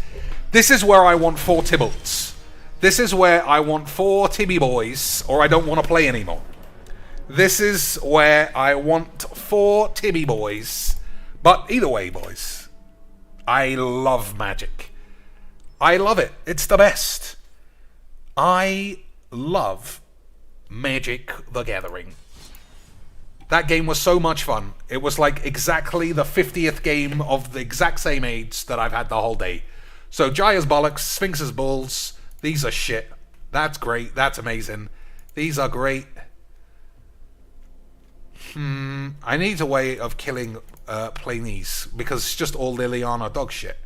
This is where I want 4 Tybalts. This is where I want 4 Tibby boys, or I don't want to play anymore. This is where I want 4 Tibby boys. But either way, boys, I love Magic. I love it. It's the best. I love Magic the Gathering. That game was so much fun. It was like exactly the 50th game of the exact same age that I've had the whole day. So Jaya's bollocks, Sphinx's bulls, these are shit. That's great. That's amazing. These are great. I need a way of killing Plainies because it's just all Liliana dog shit.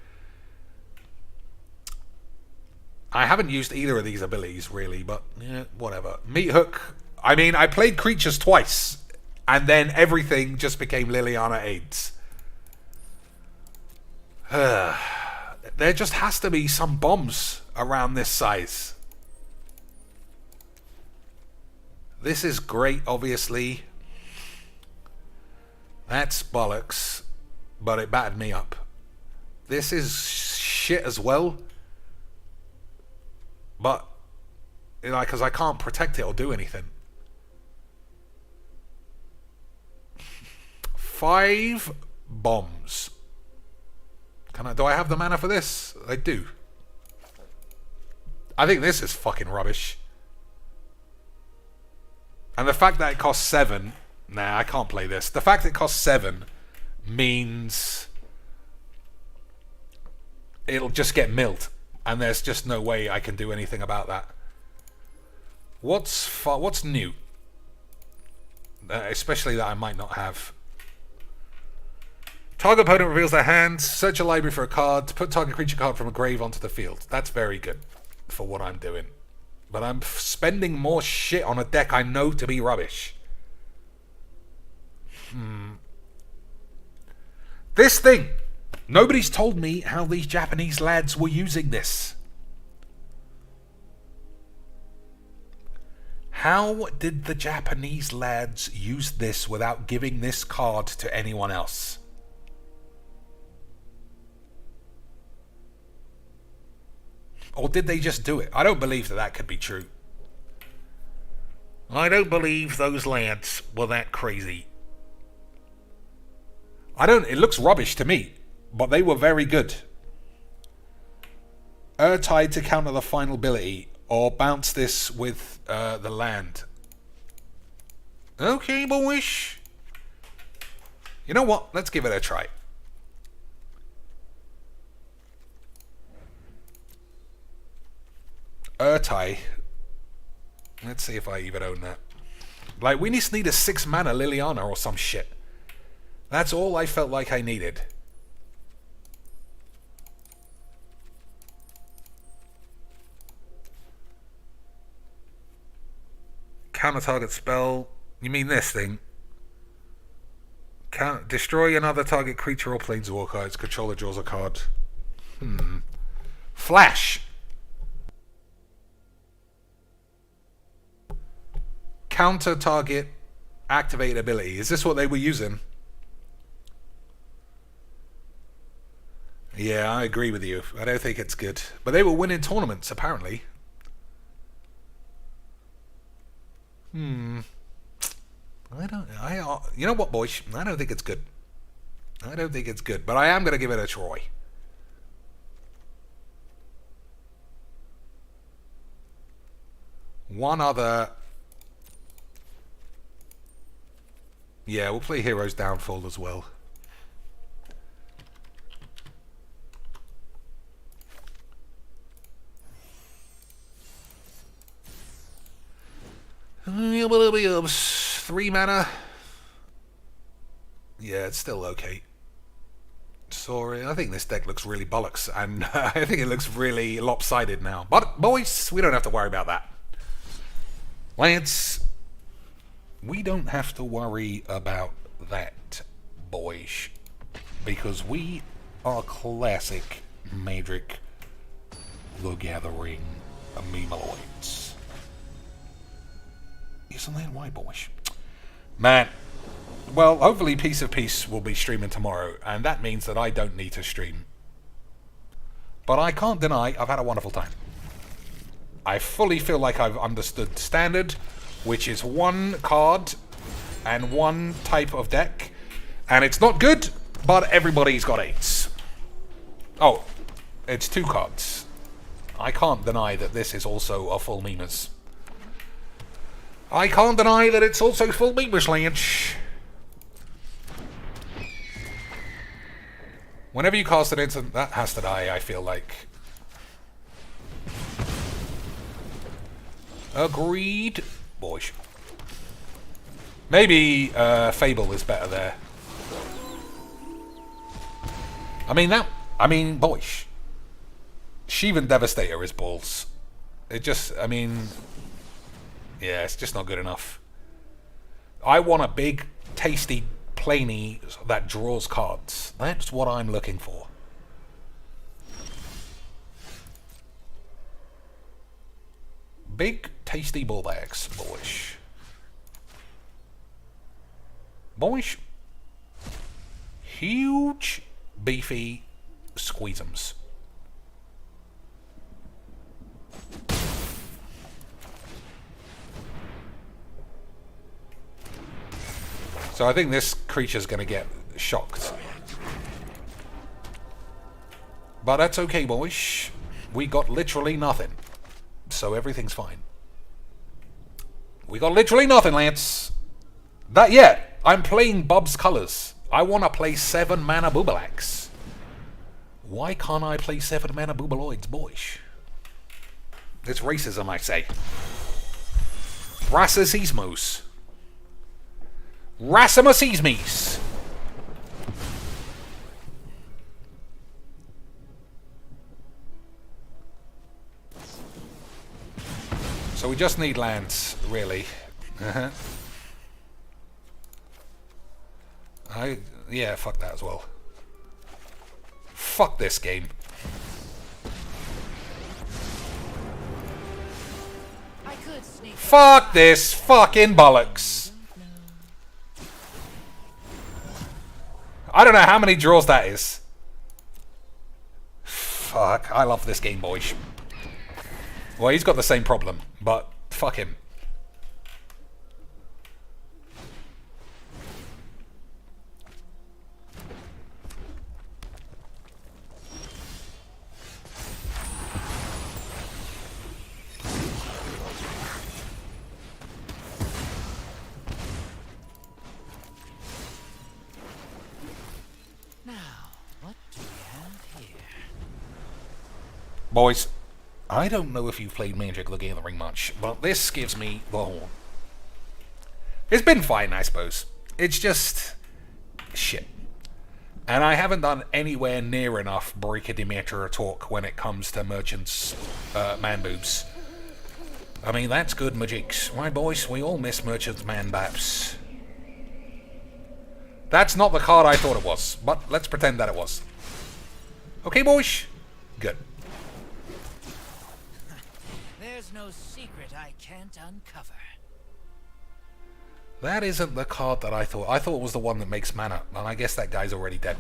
I haven't used either of these abilities really, but yeah, whatever. Meat Hook. I mean, I played creatures twice And then everything just became Liliana AIDS. There just has to be some bombs around this size. This is great, obviously. That's bollocks. But it battered me up. This is shit as well. But, like, because I can't protect it or do anything. 5 bombs. Do I have the mana for this? I do. I think this is fucking rubbish. And the fact that it costs 7... Nah, I can't play this. The fact that it costs 7 means it'll just get milled. And there's just no way I can do anything about that. What's new? Especially that I might not have. Target opponent reveals their hand. Search a library for a card. Put target creature card from a grave onto the field. That's very good for what I'm doing. But I'm spending more shit on a deck I know to be rubbish. This thing. Nobody's told me how these Japanese lads were using this. How did the Japanese lads use this without giving this card to anyone else? Or did they just do it? I don't believe that that could be true. I don't believe those lads were that crazy. It looks rubbish to me, but they were very good. Tide to counter the final ability, or bounce this with the land. Okay, boys. You know what? Let's give it a try. Urtai. Let's see if I even own that. Like, we just need a 6 mana Liliana or some shit. That's all I felt like I needed. Counter target spell. You mean this thing? Destroy another target creature or planeswalker. Its controller draws a card. Flash. Counter target activate ability. Is this what they were using? Yeah, I agree with you. I don't think it's good. But they were winning tournaments, apparently. You know what, boys? I don't think it's good. I don't think it's good. But I am going to give it a try. One other... Yeah, we'll play Hero's Downfall as well. Three mana. Yeah, it's still okay. Sorry, I think this deck looks really bollocks, and I think it looks really lopsided now. But, boys, we don't have to worry about that. Lance, we don't have to worry about that, boys, because we are classic Magic the Gathering Memeloids. Isn't that why, boys? Man, well, hopefully Piece of Peace will be streaming tomorrow, and that means that I don't need to stream. But I can't deny I've had a wonderful time. I fully feel like I've understood Standard, which is one card and one type of deck, and it's not good, but everybody's got 8s. Oh, it's 2 cards. I can't deny that this is also a full Mimas. I can't deny that it's also full Mimas, Lynch. Whenever you cast an instant, that has to die, I feel like. Agreed. Boys. Maybe Fable is better there. I mean, boys. Shivan Devastator is balls. It just, yeah, it's just not good enough. I want a big, tasty planey that draws cards. That's what I'm looking for. Big, tasty ball bags, boys. Boys. Huge, beefy squeezums. So I think this creature's going to get shocked. But that's okay, boys. We got literally nothing. So everything's fine. We got literally nothing, Lance. I'm playing Bob's Colors. I want to play 7 mana Boobalax. Why can't I play 7 mana Boobaloids, boys? It's racism, I say. Racismos. Racimusismes. So we just need lands, really. Yeah, fuck that as well. Fuck this game. I could sneak. Fuck this fucking bollocks. I don't know how many draws that is. Fuck, I love this game, boys. Well, he's got the same problem, but fuck him. Now, what do we have here? Boys, I don't know if you've played Magic the Gathering much, but this gives me the horn. It's been fine, I suppose. It's just shit. And I haven't done anywhere near enough Breaker-Demeter talk when it comes to Merchant's man boobs. I mean, that's good Mageecs. Right, boys? We all miss Merchant's man baps. That's not the card I thought it was, but let's pretend that it was. Okay, boys? Good. There's no secret I can't uncover. That isn't the card that I thought. I thought it was the one that makes mana, and I guess that guy's already dead.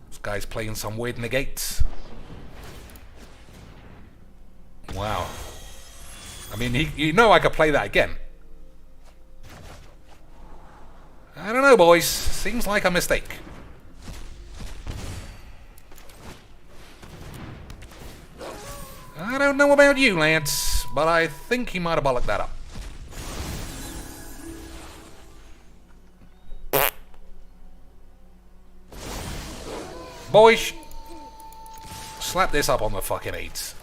This guy's playing some weird negates. Wow. I mean, you know I could play that again. I don't know, boys. Seems like a mistake. I don't know about you, Lance, but I think he might have bollocked that up. Boys, slap this up on the fucking 8s.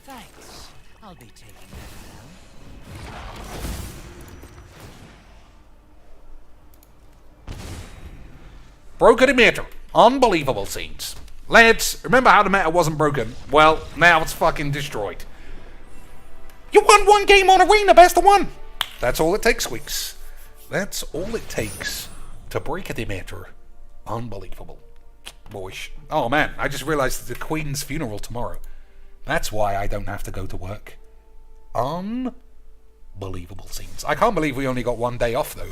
Thanks. I'll be taking that now. Broken emitter. Unbelievable scenes. Lance, remember how the meta wasn't broken? Well, now it's fucking destroyed. You won one game on Arena, best of one. That's all it takes, Squeaks. That's all it takes to break a emitter. Unbelievable. Boys. Oh man, I just realized it's the Queen's funeral tomorrow. That's why I don't have to go to work. Unbelievable scenes. I can't believe we only got one day off, though.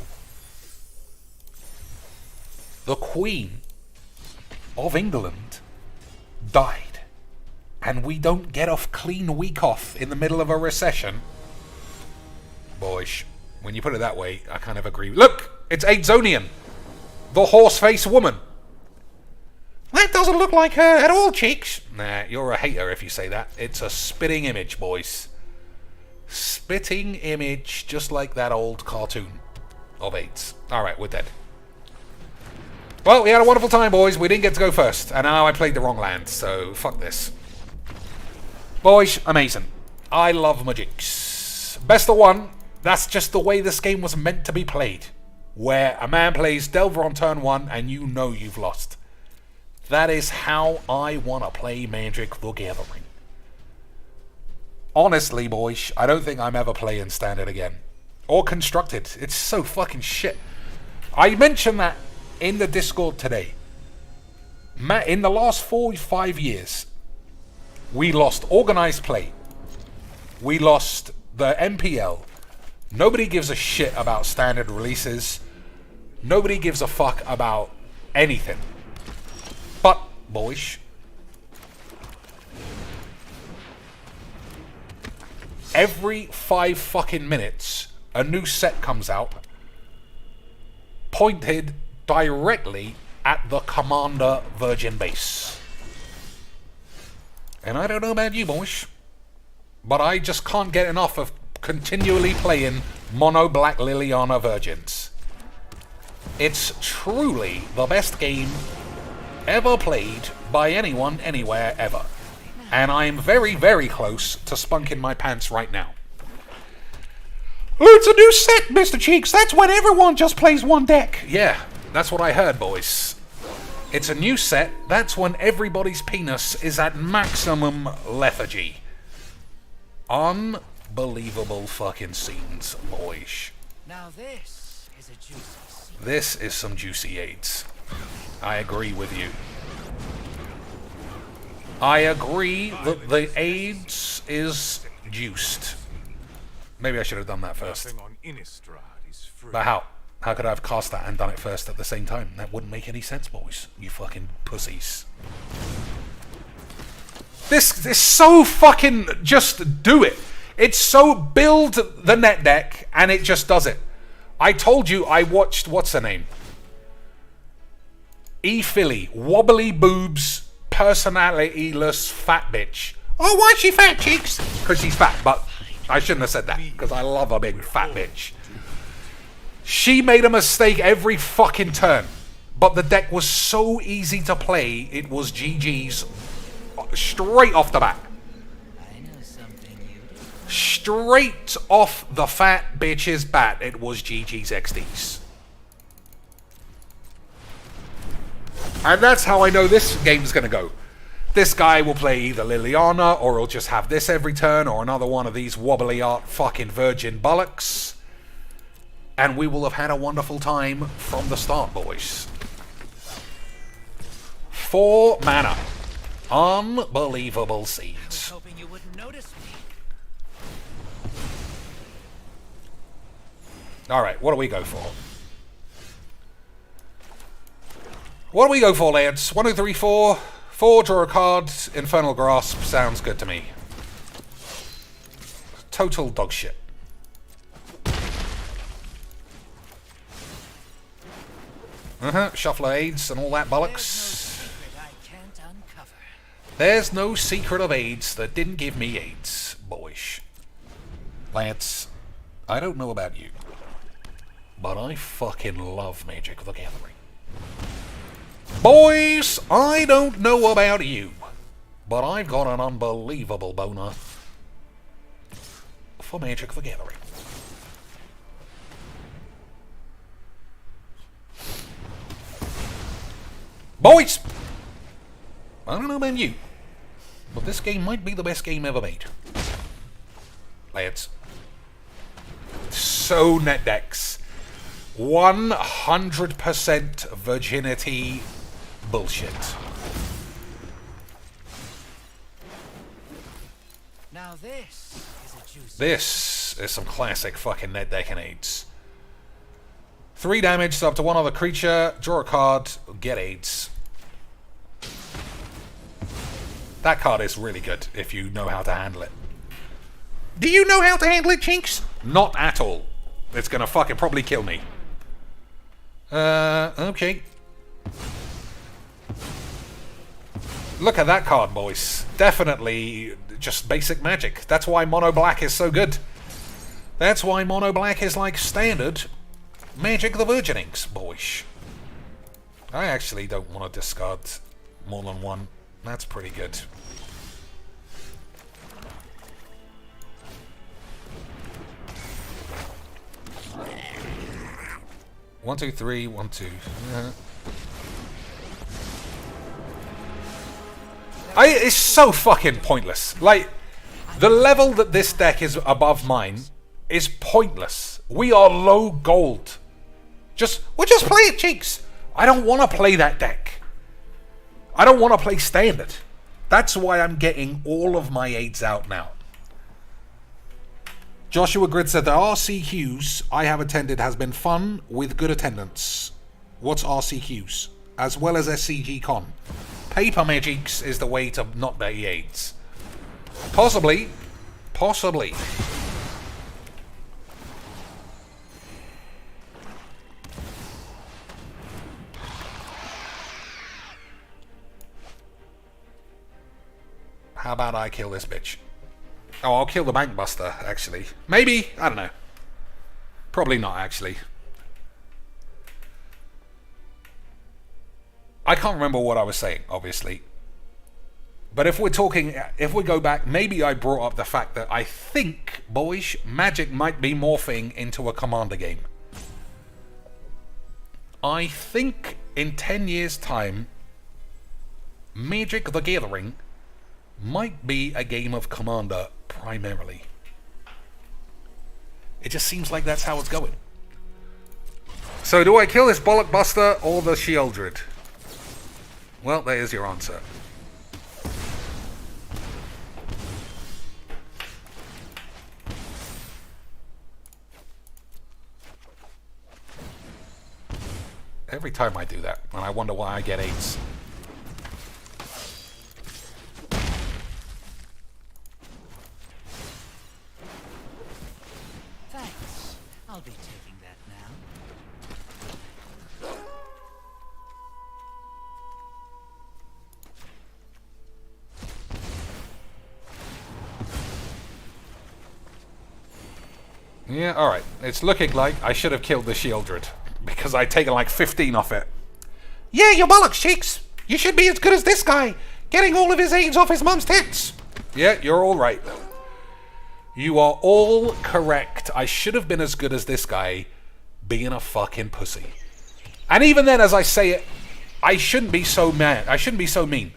The Queen of England died, and we don't get a clean week off in the middle of a recession. Boys, when you put it that way, I kind of agree. Look, it's Aidzonian, the horse-faced woman. That doesn't look like her at all, cheeks. Nah, you're a hater if you say that. It's a spitting image, boys. Spitting image, just like that old cartoon of AIDS. Alright, we're dead. Well, we had a wonderful time, boys. We didn't get to go first, and now I played the wrong land, so fuck this. Boys, amazing. I love Mageecs. Best of one, that's just the way this game was meant to be played. where a man plays Delver on turn 1 and you know you've lost. That is how I want to play Magic the Gathering. Honestly, boys, I don't think I'm ever playing Standard again. Or Constructed. It's so fucking shit. I mentioned that in the Discord today. In the last 4 or 5 years, we lost Organized Play. We lost the MPL. Nobody gives a shit about Standard releases. Nobody gives a fuck about anything. But, boys, every 5 fucking minutes, a new set comes out pointed directly at the Commander Virgin base. And I don't know about you, boys, but I just can't get enough of continually playing Mono Black Liliana Virgins. It's truly the best game ever played by anyone, anywhere, ever. And I'm very, very close to spunking my pants right now. Oh, it's a new set, Mr. Cheeks. That's when everyone just plays one deck. Yeah, that's what I heard, boys. It's a new set. That's when everybody's penis is at maximum lethargy. Unbelievable fucking scenes, boys. Now this is a juicy scene. This is some juicy AIDS. I agree with you. I agree that the AIDS is juiced. Maybe I should have done that first. Nothing on Innistrad is free. But how? How could I have cast that and done it first at the same time? That wouldn't make any sense, boys. You fucking pussies. This is so fucking just do it. It's so build the net deck and it just does it. I told you I watched, what's her name? E-Philly, wobbly boobs, personality-less fat bitch. Oh, why is she fat, Cheeks? Because she's fat, but I shouldn't have said that, because I love a big fat bitch. She made a mistake every fucking turn, but the deck was so easy to play, it was GG's straight off the bat. I know something you don't. Straight off the fat bitch's bat, it was GG's XDs. And that's how I know this game's going to go. This guy will play either Liliana, or he'll just have this every turn, or another one of these wobbly art fucking virgin bollocks. And we will have had a wonderful time from the start, boys. 4 mana. Unbelievable I was scenes. hoping you wouldn't notice me. Alright, what do we go for? What do we go for, lads? 1, 2, 3, 4. 4, draw a card. Infernal Grasp. Sounds good to me. Total dog shit. Shuffler aids and all that bollocks. Secret I can't uncover. There's no secret of AIDS that didn't give me AIDS, boys. Lance, I don't know about you, but I fucking love Magic the Gathering. Boys, I don't know about you, but I've got an unbelievable boner for Magic the Gathering. Boys, I don't know about you, but this game might be the best game ever made. Lads. So net decks. 100% virginity bullshit. Now this is a juicy. This is some classic fucking net decking aids. 3 damage to up to 1 other creature, draw a card, get AIDS. That card is really good if you know how to handle it. Do you know how to handle it, Chinks? Not at all. It's gonna fucking probably kill me. Okay. Look at that card, boys. Definitely just basic magic. That's why Mono Black is so good. That's why Mono Black is like standard Magic the Virginings, boys. I actually don't want to discard more than 1. That's pretty good. 1, 2, 3, 1, 2. It's so fucking pointless. Like, the level that this deck is above mine is pointless. We are low gold. We'll just play it, cheeks. I don't want to play that deck. I don't want to play standard. That's why I'm getting all of my aids out now. Joshua Grid said the RCQs I have attended has been fun with good attendance. What's RCQs? As well as SCG Con. Paper Mageecs is the way to not the aids. Possibly. Possibly. How about I kill this bitch? Oh, I'll kill the Bank Buster, actually. Maybe? I don't know. Probably not, actually. I can't remember what I was saying, obviously. But if we go back, maybe I brought up the fact that I think, boys, Magic might be morphing into a Commander game. I think in 10 years' time, Magic the Gathering might be a game of Commander primarily. It just seems like that's how it's going. So do I kill this Bollock Buster or the Shieldred? Well, there's your answer. Every time I do that, and I wonder why I get 8s. Thanks. I'll be taking that now. Yeah, alright. It's looking like I should have killed the Shieldred, because I'd taken like 15 off it. Yeah, you bollocks, cheeks! You should be as good as this guy, getting all of his aids off his mum's tits! Yeah, you're all right. You are all correct. I should have been as good as this guy, being a fucking pussy. And even then, as I say it, I shouldn't be so mad. I shouldn't be so mean.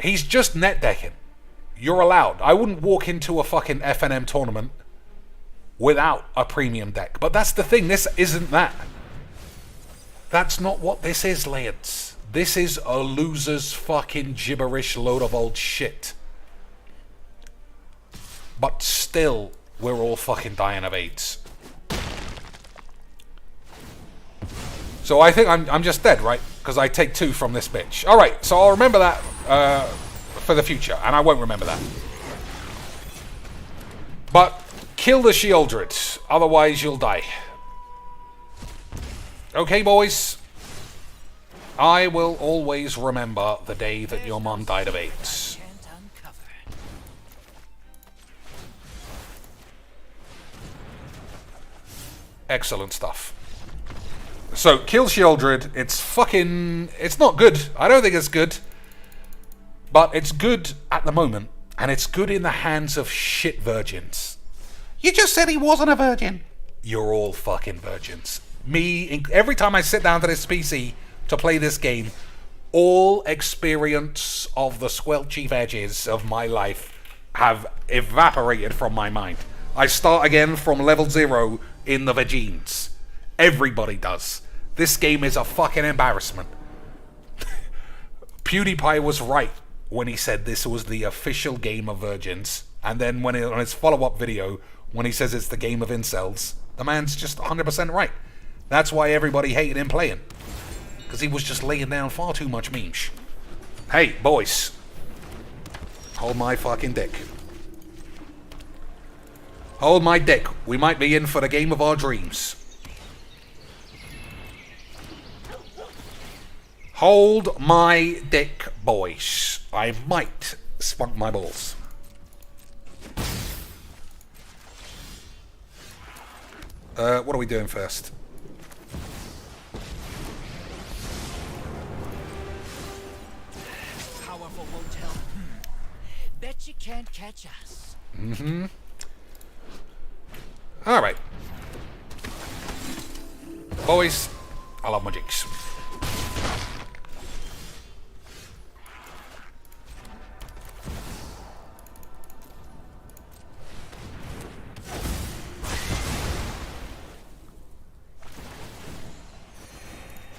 He's just net decking. You're allowed. I wouldn't walk into a fucking FNM tournament without a premium deck. But that's the thing. This isn't that. That's not what this is, lads. This is a loser's fucking gibberish load of old shit. But still, we're all fucking dying of AIDS. So I think I'm just dead, right? Because I take 2 from this bitch. Alright, so I'll remember that for the future. And I won't remember that. But kill the Shieldred. Otherwise, you'll die. Okay, boys. I will always remember the day that your mum died of AIDS. Excellent stuff. So, kill Shieldred. It's not good. I don't think it's good. But it's good at the moment. And it's good in the hands of shit virgins. You just said he wasn't a virgin. You're all fucking virgins. Every time I sit down to this PC to play this game, all experience of the squelchy veggies of my life have evaporated from my mind. I start again from level 0 in the vagines. Everybody does. This game is a fucking embarrassment. PewDiePie was right when he said this was the official game of virgins. And then on his follow-up video, when he says it's the game of incels, the man's just 100% right. That's why everybody hated him playing. Because he was just laying down far too much memes. Hey, boys. Hold my fucking dick. Hold my dick. We might be in for the game of our dreams. Hold my dick, boys. I might spunk my balls. What are we doing first? Powerful won't help. Bet you can't catch us. Alright. Boys, I love Mageecs.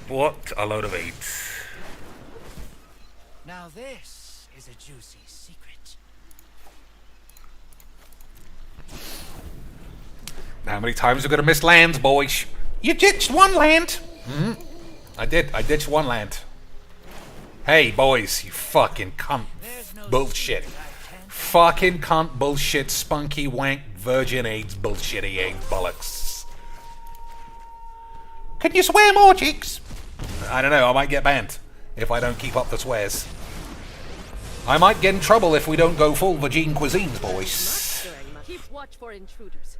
What a load of AIDS. Now this is a juicy secret. How many times are we going to miss lands, boys? You ditched one land. I did. I ditched one land. Hey, boys, you fucking cunt bullshit. Fucking cunt bullshit, spunky wank, virgin AIDS bullshitty egg bollocks. Can you swear more, chicks? I don't know, I might get banned if I don't keep up the swears. I might get in trouble if we don't go full Virgin cuisines, boys. Keep watch for intruders.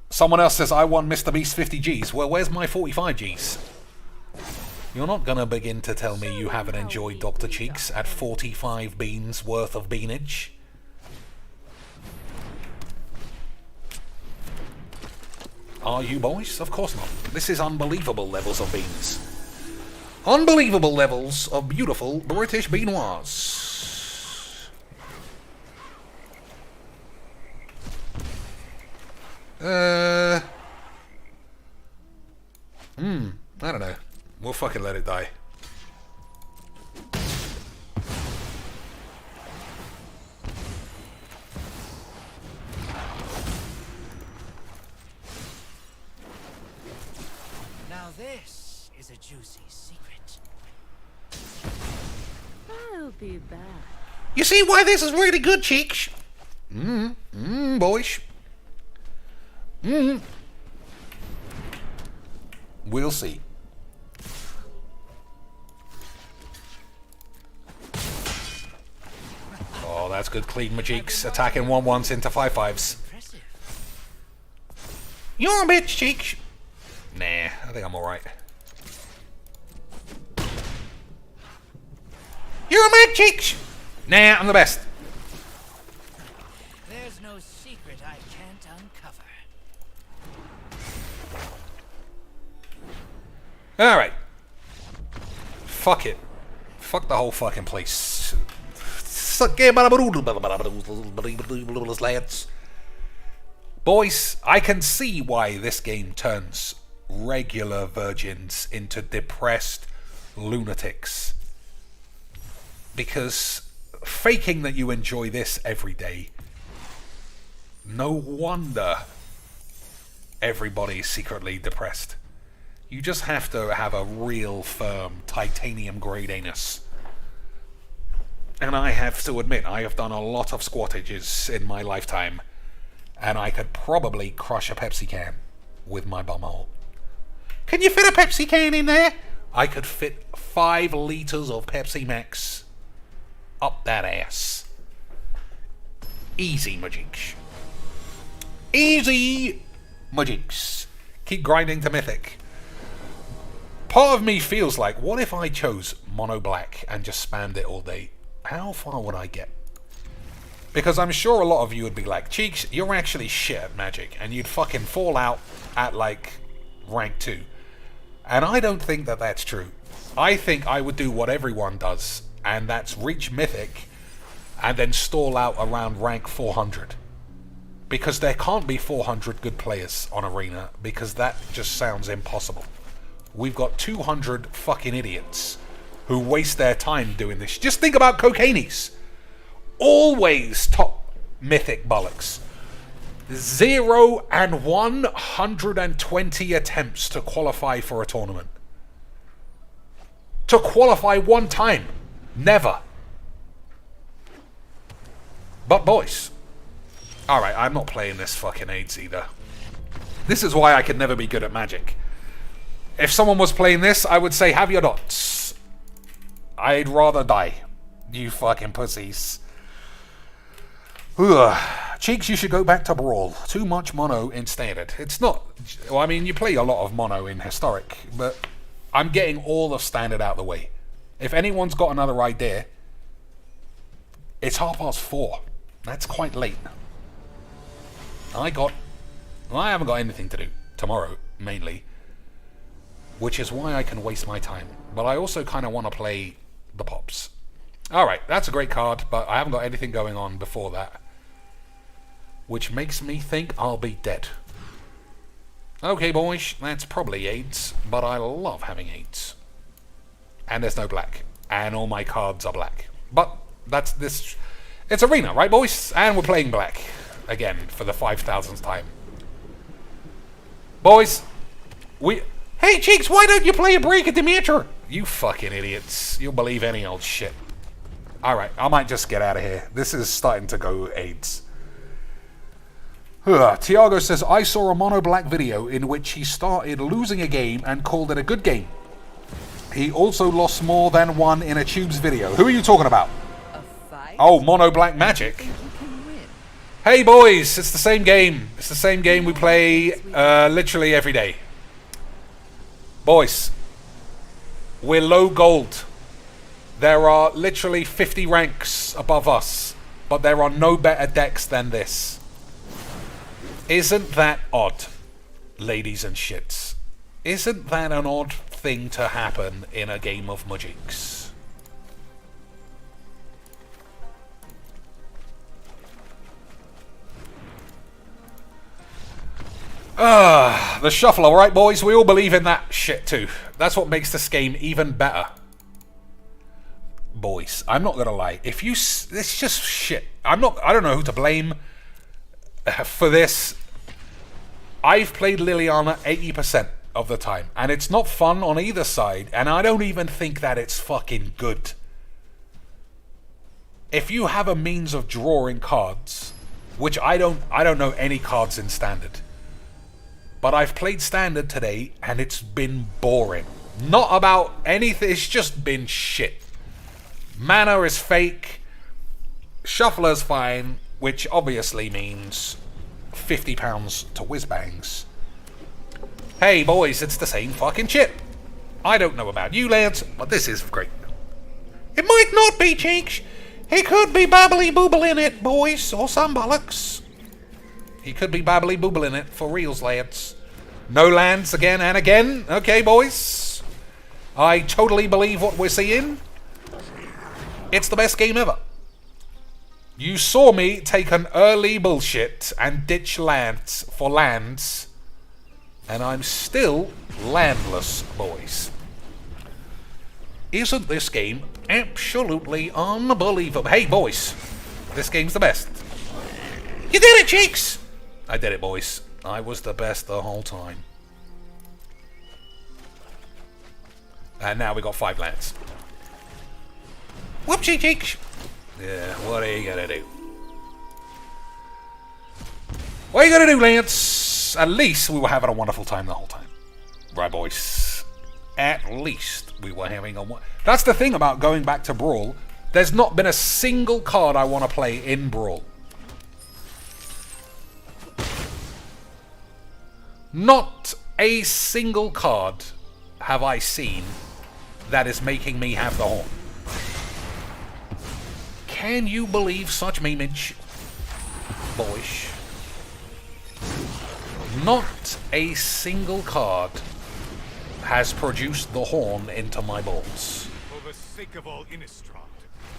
Someone else says I won Mr. Beast 50 Gs. Well, where's my 45 Gs? You're not gonna begin to tell me you haven't enjoyed Dr. Cheeks at 45 beans worth of beanage? Are you, boys? Of course not. This is unbelievable levels of beans. Unbelievable levels of beautiful British beanoirs. I don't know. We'll fucking let it die. Now this is a juicy secret. I'll be back. You see why this is really good, cheeks? Boys. We'll see. Oh, that's good clean Mageecs. Attacking 1-1s into 5-5s. Impressive. You're a bitch, cheeks. Nah, I think I'm alright. You're a mad cheeks. Nah, I'm the best. There's no secret I can't uncover. Alright. Fuck it. Fuck the whole fucking place. Lads. Boys, I can see why this game turns regular virgins into depressed lunatics. Because faking that you enjoy this every day, no wonder everybody's secretly depressed. You just have to have a real firm titanium grade anus. And I have to admit, I have done a lot of squattages in my lifetime, and I could probably crush a Pepsi can with my bumhole. Can you fit a Pepsi can in there? I could fit 5 liters of Pepsi Max up that ass. Easy, Mageecs. Easy, Mageecs. Keep grinding to Mythic. Part of me feels like, what if I chose mono black and just spammed it all day? How far would I get? Because I'm sure a lot of you would be like, Cheeks, you're actually shit at Magic, and you'd fucking fall out at like rank 2. And I don't think that that's true. I think I would do what everyone does, and that's reach Mythic and then stall out around rank 400. Because there can't be 400 good players on Arena, because that just sounds impossible. We've got 200 fucking idiots who waste their time doing this. Just think about Cocainies. Always top Mythic bollocks. 0 and 120 attempts to qualify for a tournament. To qualify one time. Never. But boys. Alright, I'm not playing this fucking AIDS either. This is why I could never be good at Magic. If someone was playing this, I would say, have your dots. I'd rather die. You fucking pussies. Ugh. Cheeks, you should go back to Brawl. Too much mono in Standard. It's not... Well, I mean, you play a lot of mono in Historic, but I'm getting all of Standard out of the way. If anyone's got another idea, it's 4:30. That's quite late. I haven't got anything to do. Tomorrow, mainly. which is why I can waste my time. But I also kind of want to play the Pops. Alright, that's a great card, but I haven't got anything going on before that, which makes me think I'll be dead. Okay, boys, that's probably AIDS, but I love having AIDS. And there's no black. And all my cards are black. But that's this. It's Arena, right, boys? And we're playing black. Again, for the 5,000th time. Boys, Hey, Cheeks, why don't you play a break at the meter? You fucking idiots. You'll believe any old shit. Alright, I might just get out of here. This is starting to go AIDS. Tiago says, I saw a mono black video in which he started losing a game and called it a good game. He also lost more than one in a Tubes video. Who are you talking about? A fight? Oh, mono black magic. You can win. Hey boys, it's the same game. It's the same game we play literally every day. Boys, we're low gold. There are literally 50 ranks above us, but there are no better decks than this. Isn't that odd, ladies and shits? Isn't that an odd thing to happen in a game of Mageecs? The shuffle, alright boys? We all believe in that shit too. That's what makes this game even better. Boys, I'm not gonna lie. If you... It's just shit. I don't know who to blame for this. I've played Liliana 80% of the time, and it's not fun on either side, and I don't even think that it's fucking good. If you have a means of drawing cards, which I don't know any cards in Standard, but I've played Standard today, and it's been boring. Not about anything, it's just been shit. Mana is fake, Shuffler's fine, which obviously means £50 to whiz-bangs. Hey boys, it's the same fucking shit. I don't know about you lads, but this is great. It might not be, Cheeks. He could be babbly booble in it, boys, or some bollocks. He could be babbly booble in it, for reals, lads. No lands again and again. Okay, boys. I totally believe what we're seeing. It's the best game ever. You saw me take an early bullshit and ditch lands for lands, and I'm still landless, boys. Isn't this game absolutely unbelievable? Hey, boys, this game's the best. You did it, Cheeks! I did it, boys. I was the best the whole time. And now we got 5 lands. Whoopsie, Cheeks! Yeah, what are you gonna do? What are you gonna do, Lance? At least we were having a wonderful time the whole time. Right, boys? At least we were having a... That's the thing about going back to Brawl. There's not been a single card I want to play in Brawl. Not a single card have I seen that is making me have the horn. Can you believe such memeage, boys? Not a single card has produced the horn into my balls. For the sake of all Innistrad,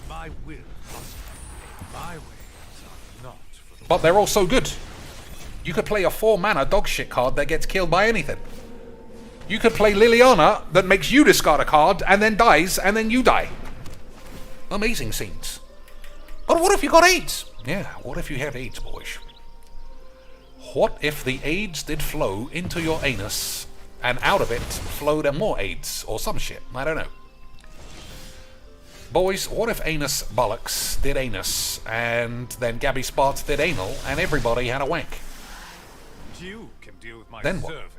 my will must be. My ways are not for the... But they're all so good. You could play a 4-mana dogshit card that gets killed by anything. You could play Liliana that makes you discard a card and then dies and then you die. Amazing scenes. But what if you got AIDS? Yeah, what if you had AIDS, boys? What if the AIDS did flow into your anus and out of it flowed more AIDS or some shit? I don't know. Boys, what if Anus Bollocks did anus and then Gabby Sparts did anal and everybody had a wank? You can deal with my Then what? servant.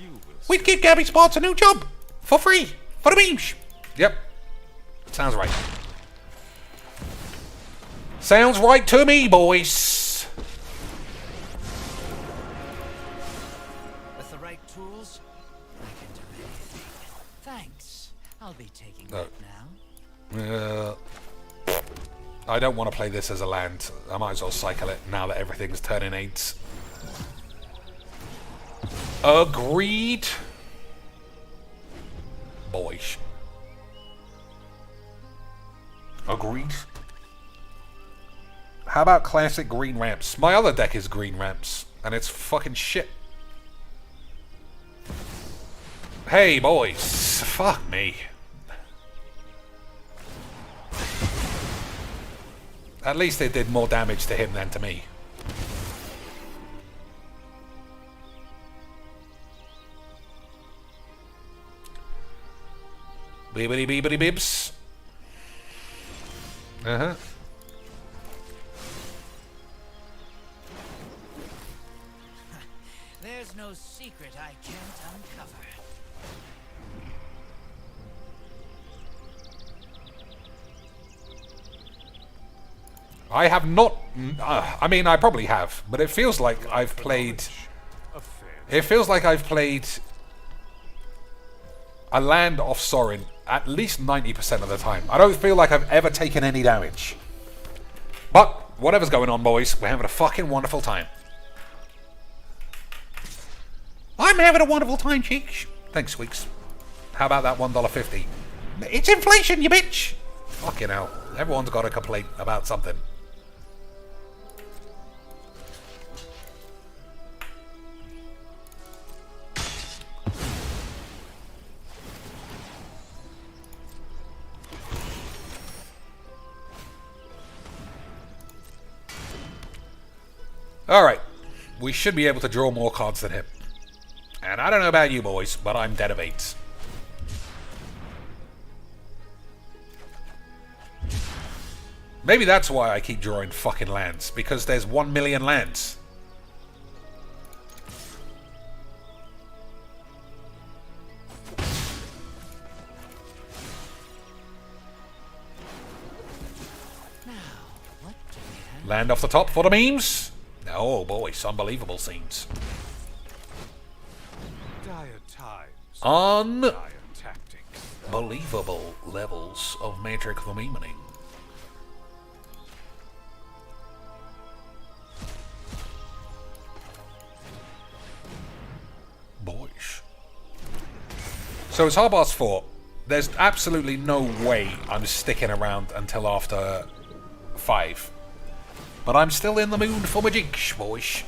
You will We'd give Gabby Sparts a new job for free for the memes. Yep. Sounds right. Sounds right to me, boys. With the right tools, I can do anything. Thanks. I'll be taking Oh. that now. I don't want to play this as a land. I might as well cycle it now that everything's turning AIDS. Agreed. Boys. Agreed. How about classic green ramps? My other deck is green ramps, and it's fucking shit. Hey, boys. Fuck me. At least it did more damage to him than to me. Bibbity bibbity bibs. Uh-huh. There's no secret I can't uncover. I have not... I mean, I probably have, but it feels like I've played... It feels like I've played a land off Sorin at least 90% of the time. I don't feel like I've ever taken any damage. But, whatever's going on, boys, we're having a fucking wonderful time. I'm having a wonderful time, cheeks. Thanks, Squeaks. How about that $1.50? It's inflation, you bitch! Fucking hell. Everyone's got a complaint about something. Alright. We should be able to draw more cards than him. And I don't know about you boys, but I'm dead of 8s. Maybe that's why I keep drawing fucking lands, because there's 1 million lands. Land off the top for the memes. Oh boy, it's unbelievable scenes. Dire times. Dire tactics. Unbelievable levels of magic the memeing. Boys. So it's Harbour's 4. There's absolutely no way I'm sticking around until after 5. But I'm still in the mood for Mageecs, boys.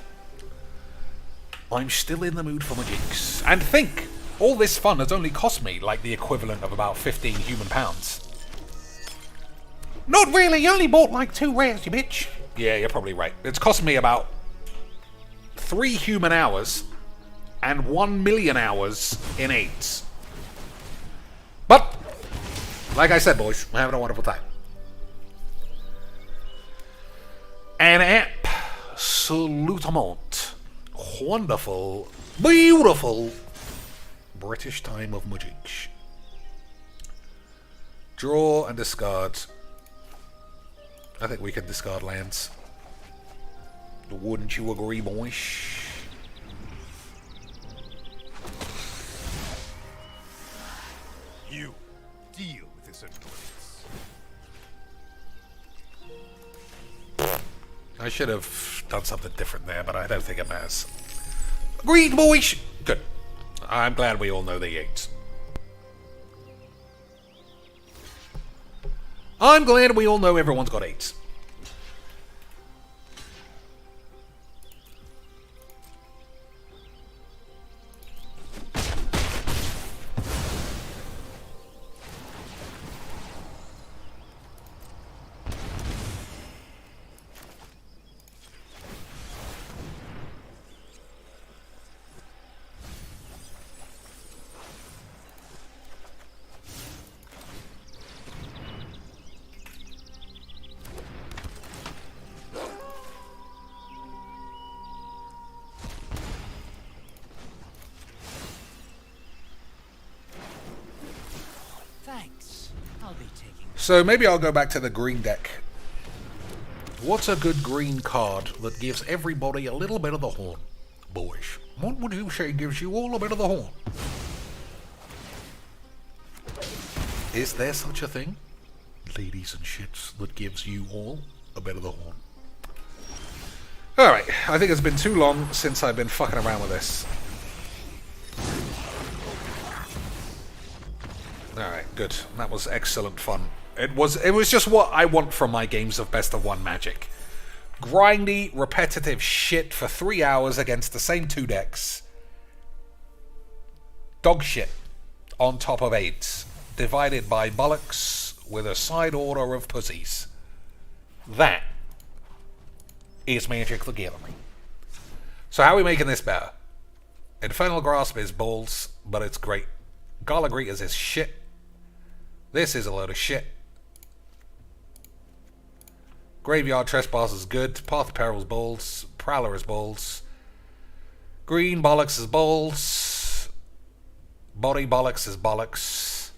I'm still in the mood for Mageecs. And think, all this fun has only cost me like the equivalent of about 15 human pounds. Not really, you only bought like 2 rares, you bitch. Yeah, you're probably right. It's cost me about 3 human hours and 1 million hours in 8s. But, like I said, boys, we're having a wonderful time. An absolutement wonderful, beautiful British time of Mageecs. Draw and discard. I think we can discard lands. Wouldn't you agree, boys? You deal with this annoyance. I should have done something different there, but I don't think it matters. Agreed, boys! Good. I'm glad we all know the 8s. I'm glad we all know everyone's got 8s. Thanks. I'll be taking. So maybe I'll go back to the green deck. What's a good green card that gives everybody a little bit of the horn, boys? What would you say gives you all a bit of the horn? Is there such a thing, ladies and shits, that gives you all a bit of the horn? Alright, I think it's been too long since I've been fucking around with this. Good. That was excellent fun. It was just what I want from my games of Best of 1 Magic. Grindy, repetitive shit for 3 hours against the same 2 decks. Dog shit on top of 8s. Divided by bollocks with a side order of pussies. That is Magic the Gathering. So how are we making this better? Infernal Grasp is balls, but it's great. Gala Greeters is shit. This is a load of shit. Graveyard Trespass is good. Path of Peril is balls. Prowler is balls. Green Bollocks is balls. Body Bollocks is bollocks.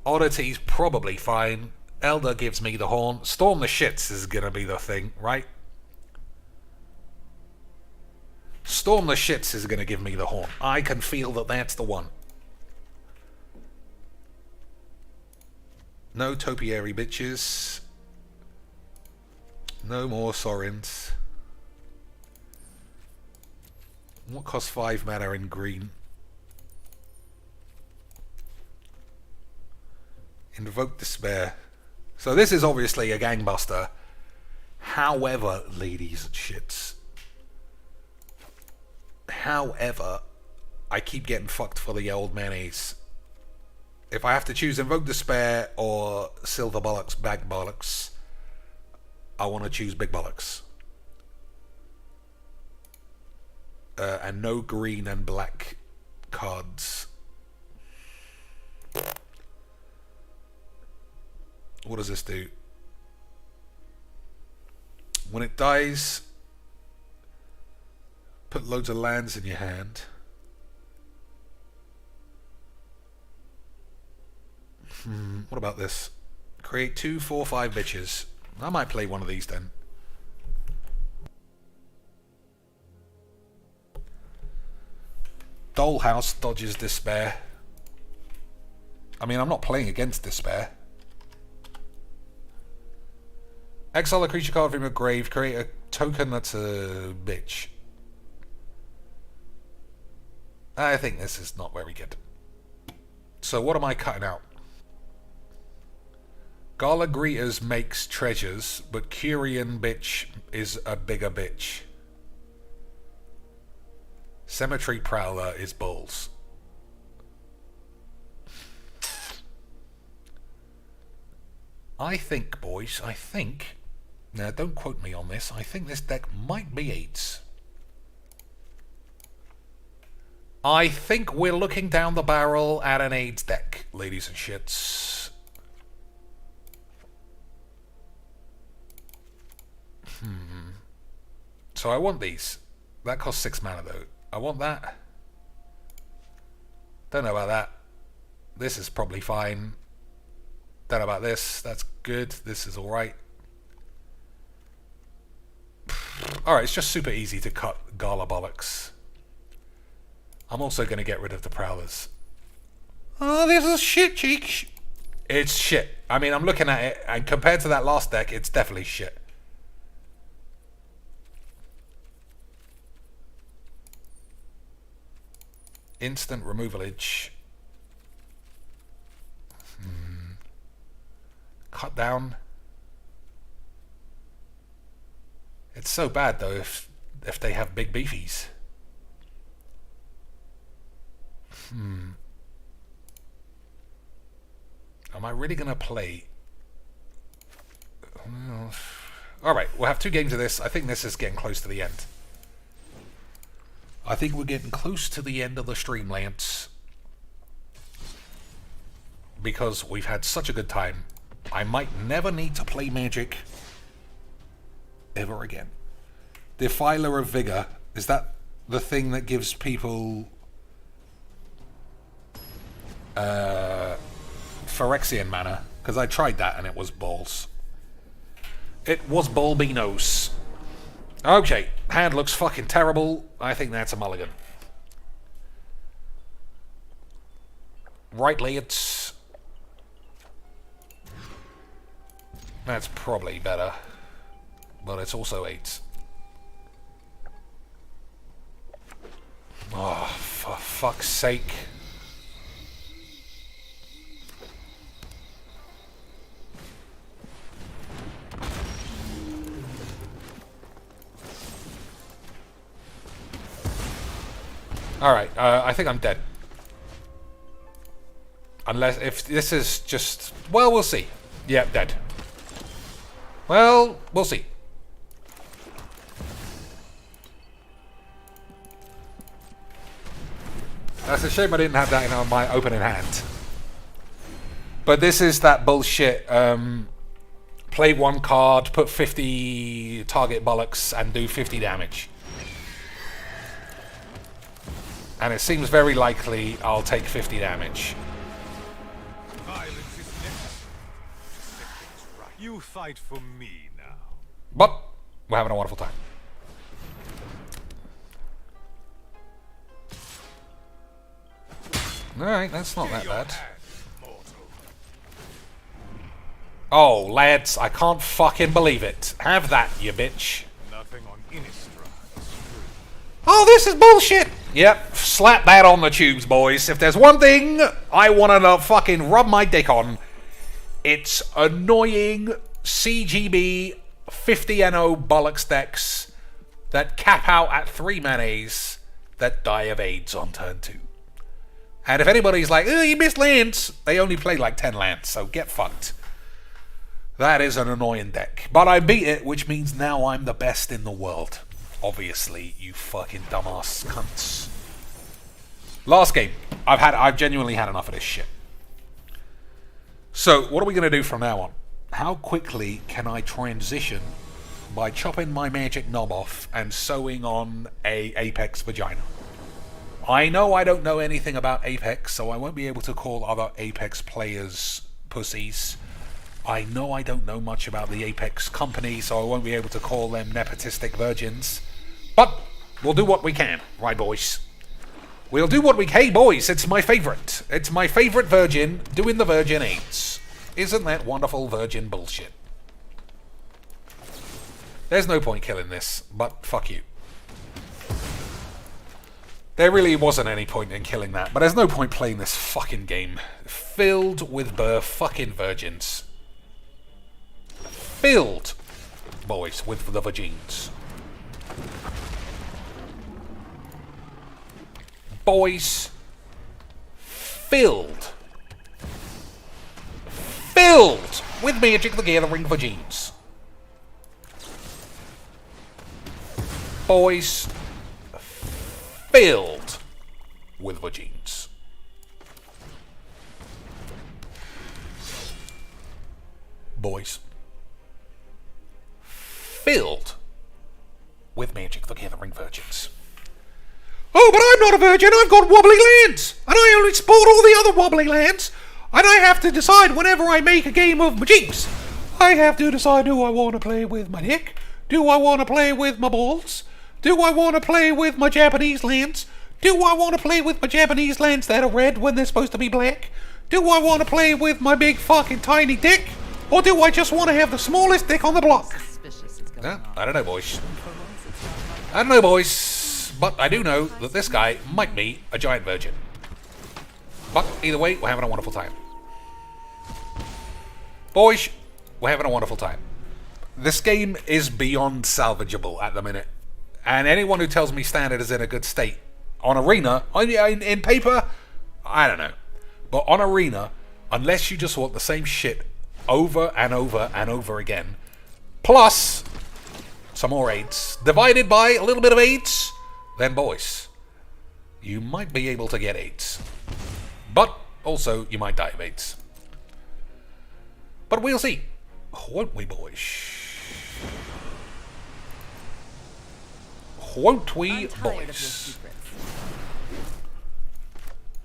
Oddity's probably fine. Elder gives me the horn. Storm the Shits is gonna be the thing, right? Storm the Shits is gonna give me the horn. I can feel that that's the one. No topiary bitches. No more Sorins. What costs 5 mana in green? Invoke Despair. So this is obviously a gangbuster. However, ladies and shits. However, I keep getting fucked for the old mayonnaise. If I have to choose Invoke Despair or Silver Bollocks, Bag Bollocks, I want to choose Big Bollocks. And no green and black cards. What does this do? When it dies, put loads of lands in your hand. What about this? Create 2, 4, 5 bitches. I might play one of these then. Dollhouse dodges Despair. I mean, I'm not playing against Despair. Exile a creature card from your grave. Create a token that's a bitch. I think this is not very good. So what am I cutting out? Gala Greeters makes treasures, but Curian Bitch is a bigger bitch. Cemetery Prowler is balls. I think, boys, now don't quote me on this, I think this deck might be 8s. I think we're looking down the barrel at an 8s deck, ladies and shits. So I want these. That costs 6 mana though. I want that. Don't know about that. This is probably fine. Don't know about this. That's good. This is alright. Alright, it's just super easy to cut Gala Bollocks. I'm also going to get rid of the Prowlers. Oh, this is shit, cheek. It's shit. I mean, I'm looking at it, and compared to that last deck, it's definitely shit. Instant removalage. Cut down. It's so bad though if they have big beefies. Am I really gonna play? Alright, we'll have 2 games of this. I think this is getting close to the end. I think we're getting close to the end of the stream, Lance. Because we've had such a good time. I might never need to play Magic ever again. Defiler of Vigor. Is that the thing that gives people Phyrexian mana? Because I tried that and it was balls. It was balbinos. Okay, hand looks fucking terrible. I think that's a mulligan. Rightly, that's probably better. But it's also 8. Oh, for fuck's sake. Alright, I think I'm dead. Unless, if this is just... Well, we'll see. Yep, dead. Well, we'll see. That's a shame I didn't have that in my opening hand. But this is that bullshit, play one card, put 50 target bollocks, and do 50 damage. And it seems very likely I'll take 50 damage. Violence is necessary to set things right. You fight for me now. But we're having a wonderful time. Alright, that's not that bad. Oh, lads, I can't fucking believe it. Have that, you bitch. Nothing on Innistrad is true. Oh, this is bullshit! Yep, slap that on the tubes, boys. If there's one thing I want to fucking rub my dick on, it's annoying CGB 50NO bollocks decks that cap out at 3 manas that die of AIDS on turn 2. And if anybody's like, oh, you missed lands, they only play like 10 lands, so get fucked. That is an annoying deck. But I beat it, which means now I'm the best in the world. Obviously, you fucking dumbass cunts. Last game. I've genuinely had enough of this shit. So, what are we going to do from now on? How quickly can I transition by chopping my magic knob off and sewing on a Apex vagina? I know I don't know anything about Apex, so I won't be able to call other Apex players pussies. I know I don't know much about the Apex company, so I won't be able to call them nepotistic virgins. But we'll do what we can, right, boys? We'll do what we can. Hey, boys, it's my favourite. It's my favourite virgin doing the virgin AIDS. Isn't that wonderful virgin bullshit? There's no point killing this, but fuck you. There really wasn't any point in killing that, but there's no point playing this fucking game filled with fucking virgins. Filled, boys, with the vagines. Boys, filled with Magic the Gathering vagines. Boys, filled with vagines. Boys, filled with Magic the Gathering virgins. Oh, but I'm not a virgin, I've got wobbly lands! And I only support all the other wobbly lands! And I have to decide whenever I make a game of Mageecs. I have to decide, do I want to play with my dick? Do I want to play with my balls? Do I want to play with my Japanese lands? Do I want to play with my Japanese lands that are red when they're supposed to be black? Do I want to play with my big fucking tiny dick? Or do I just want to have the smallest dick on the block? I don't know, boys. I don't know, boys. But I do know that this guy might be a giant virgin. But either way, we're having a wonderful time. Boys, we're having a wonderful time. This game is beyond salvageable at the minute. And anyone who tells me Standard is in a good state, on Arena, in paper, I don't know. But on Arena, unless you just want the same shit over and over and over again, plus some more AIDS, divided by a little bit of AIDS, then boys, you might be able to get AIDS. But also, you might die of AIDS. But we'll see. Won't we, boys? Won't we, boys?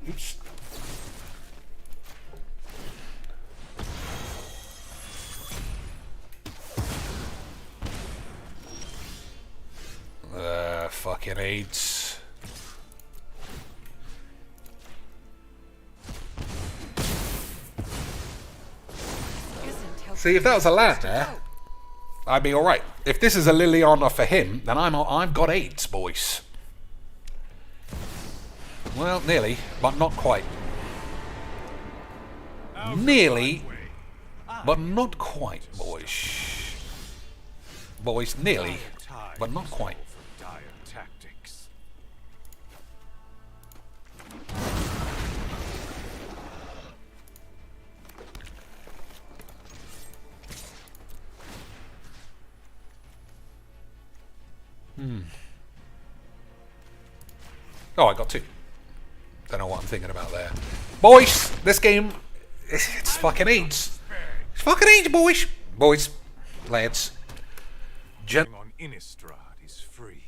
Oops. Fucking AIDS. See, if that was a lad there, I'd be alright. If this is a Liliana for him, then I've got AIDS, boys. Well, nearly, but not quite. Nearly, but not quite, boys. Boys, nearly, but not quite. Oh, I got 2. Don't know what I'm thinking about there. Boys, this game, it's fucking AIDS. It's fucking AIDS, boys. Boys, lads. On Innistrad is free.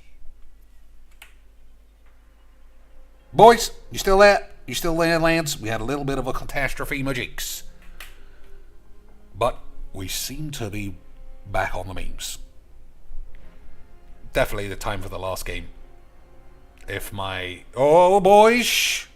Boys, you still there? You still there, lads? We had a little bit of a catastrophe, Mageecs. But we seem to be back on the memes. Definitely the time for the last game. If my... Oh, boys!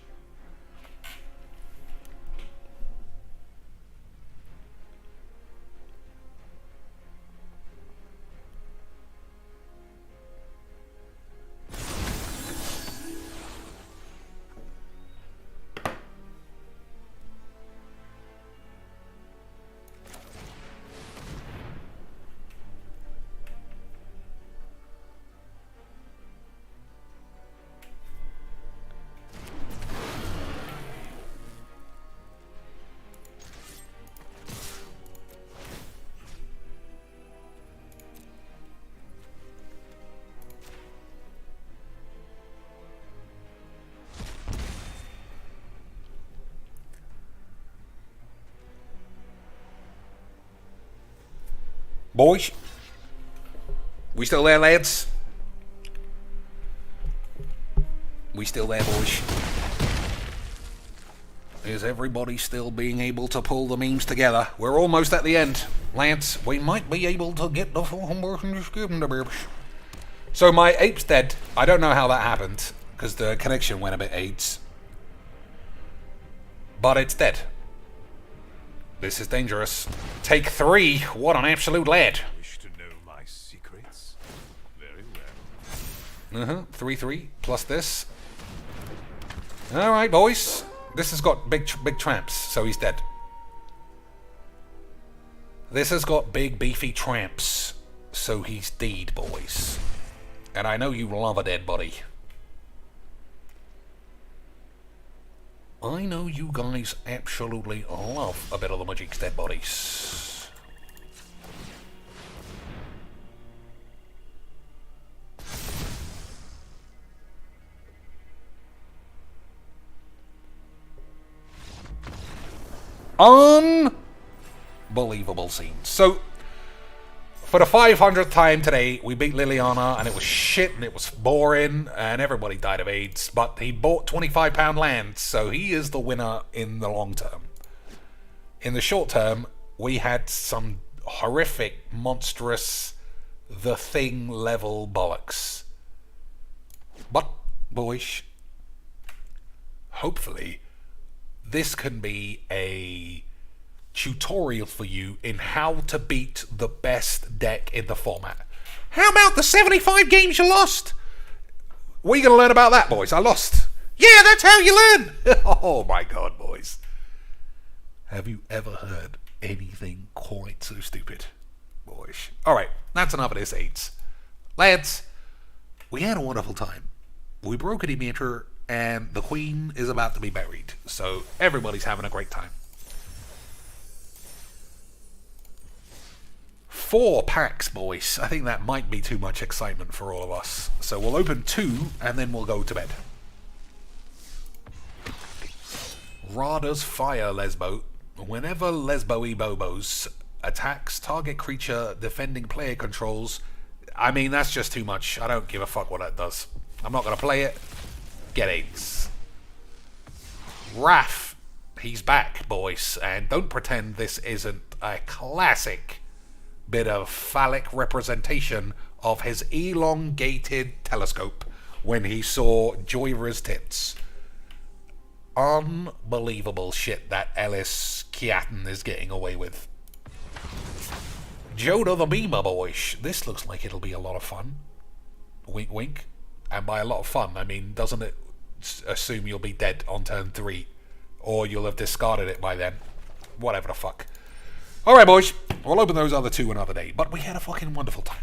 Boys? We still there, lads? We still there, boys? Is everybody still being able to pull the memes together? We're almost at the end. Lads, we might be able to get the full... So my ape's dead. I don't know how that happened, because the connection went a bit AIDS. But it's dead. This is dangerous. Take 3. What an absolute lad. Wish to know my secrets? Very well. 3/3 plus this. All right, boys. This has got big tramps, so he's dead. This has got big beefy tramps, so he's dead, boys. And I know you love a dead body. I know you guys absolutely love a bit of the Mageecs dead bodies. Unbelievable scenes. So, for the 500th time today, we beat Liliana, and it was shit, and it was boring, and everybody died of AIDS, but he bought £25 land, so he is the winner in the long term. In the short term, we had some horrific, monstrous, The Thing level bollocks. But, boys, hopefully, this can be a tutorial for you in how to beat the best deck in the format. How about the 75 games you lost? What are you going to learn about that, boys? I lost. Yeah, that's how you learn. Oh my god, boys. Have you ever heard anything quite so stupid, boys? Alright, that's enough of this AIDS. Lads, we had a wonderful time. We broke a Demeter, and the Queen is about to be buried. So everybody's having a great time. 4 packs, boys. I think that might be too much excitement for all of us. So we'll open 2, and then we'll go to bed. Rada's Fire Lesbo. Whenever Lesbo-y Bobos attacks target creature defending player controls... I mean, that's just too much. I don't give a fuck what that does. I'm not going to play it. Get AIDS. Raph. He's back, boys. And don't pretend this isn't a classic bit of phallic representation of his elongated telescope when he saw Joyra's tits. Unbelievable shit that Ellis Keaton is getting away with. Joda the Beamer, boys. This looks like it'll be a lot of fun. Wink, wink. And by a lot of fun, I mean, doesn't it assume you'll be dead on turn 3? Or you'll have discarded it by then? Whatever the fuck. Alright, boys. We'll open those other 2 another day. But we had a fucking wonderful time.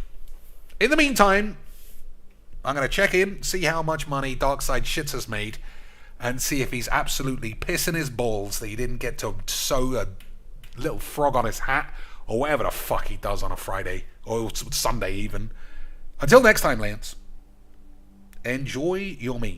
In the meantime, I'm going to check in, see how much money Darkside Shits has made, and see if he's absolutely pissing his balls that he didn't get to sew a little frog on his hat, or whatever the fuck he does on a Friday, or Sunday even. Until next time, Lance. Enjoy your meat.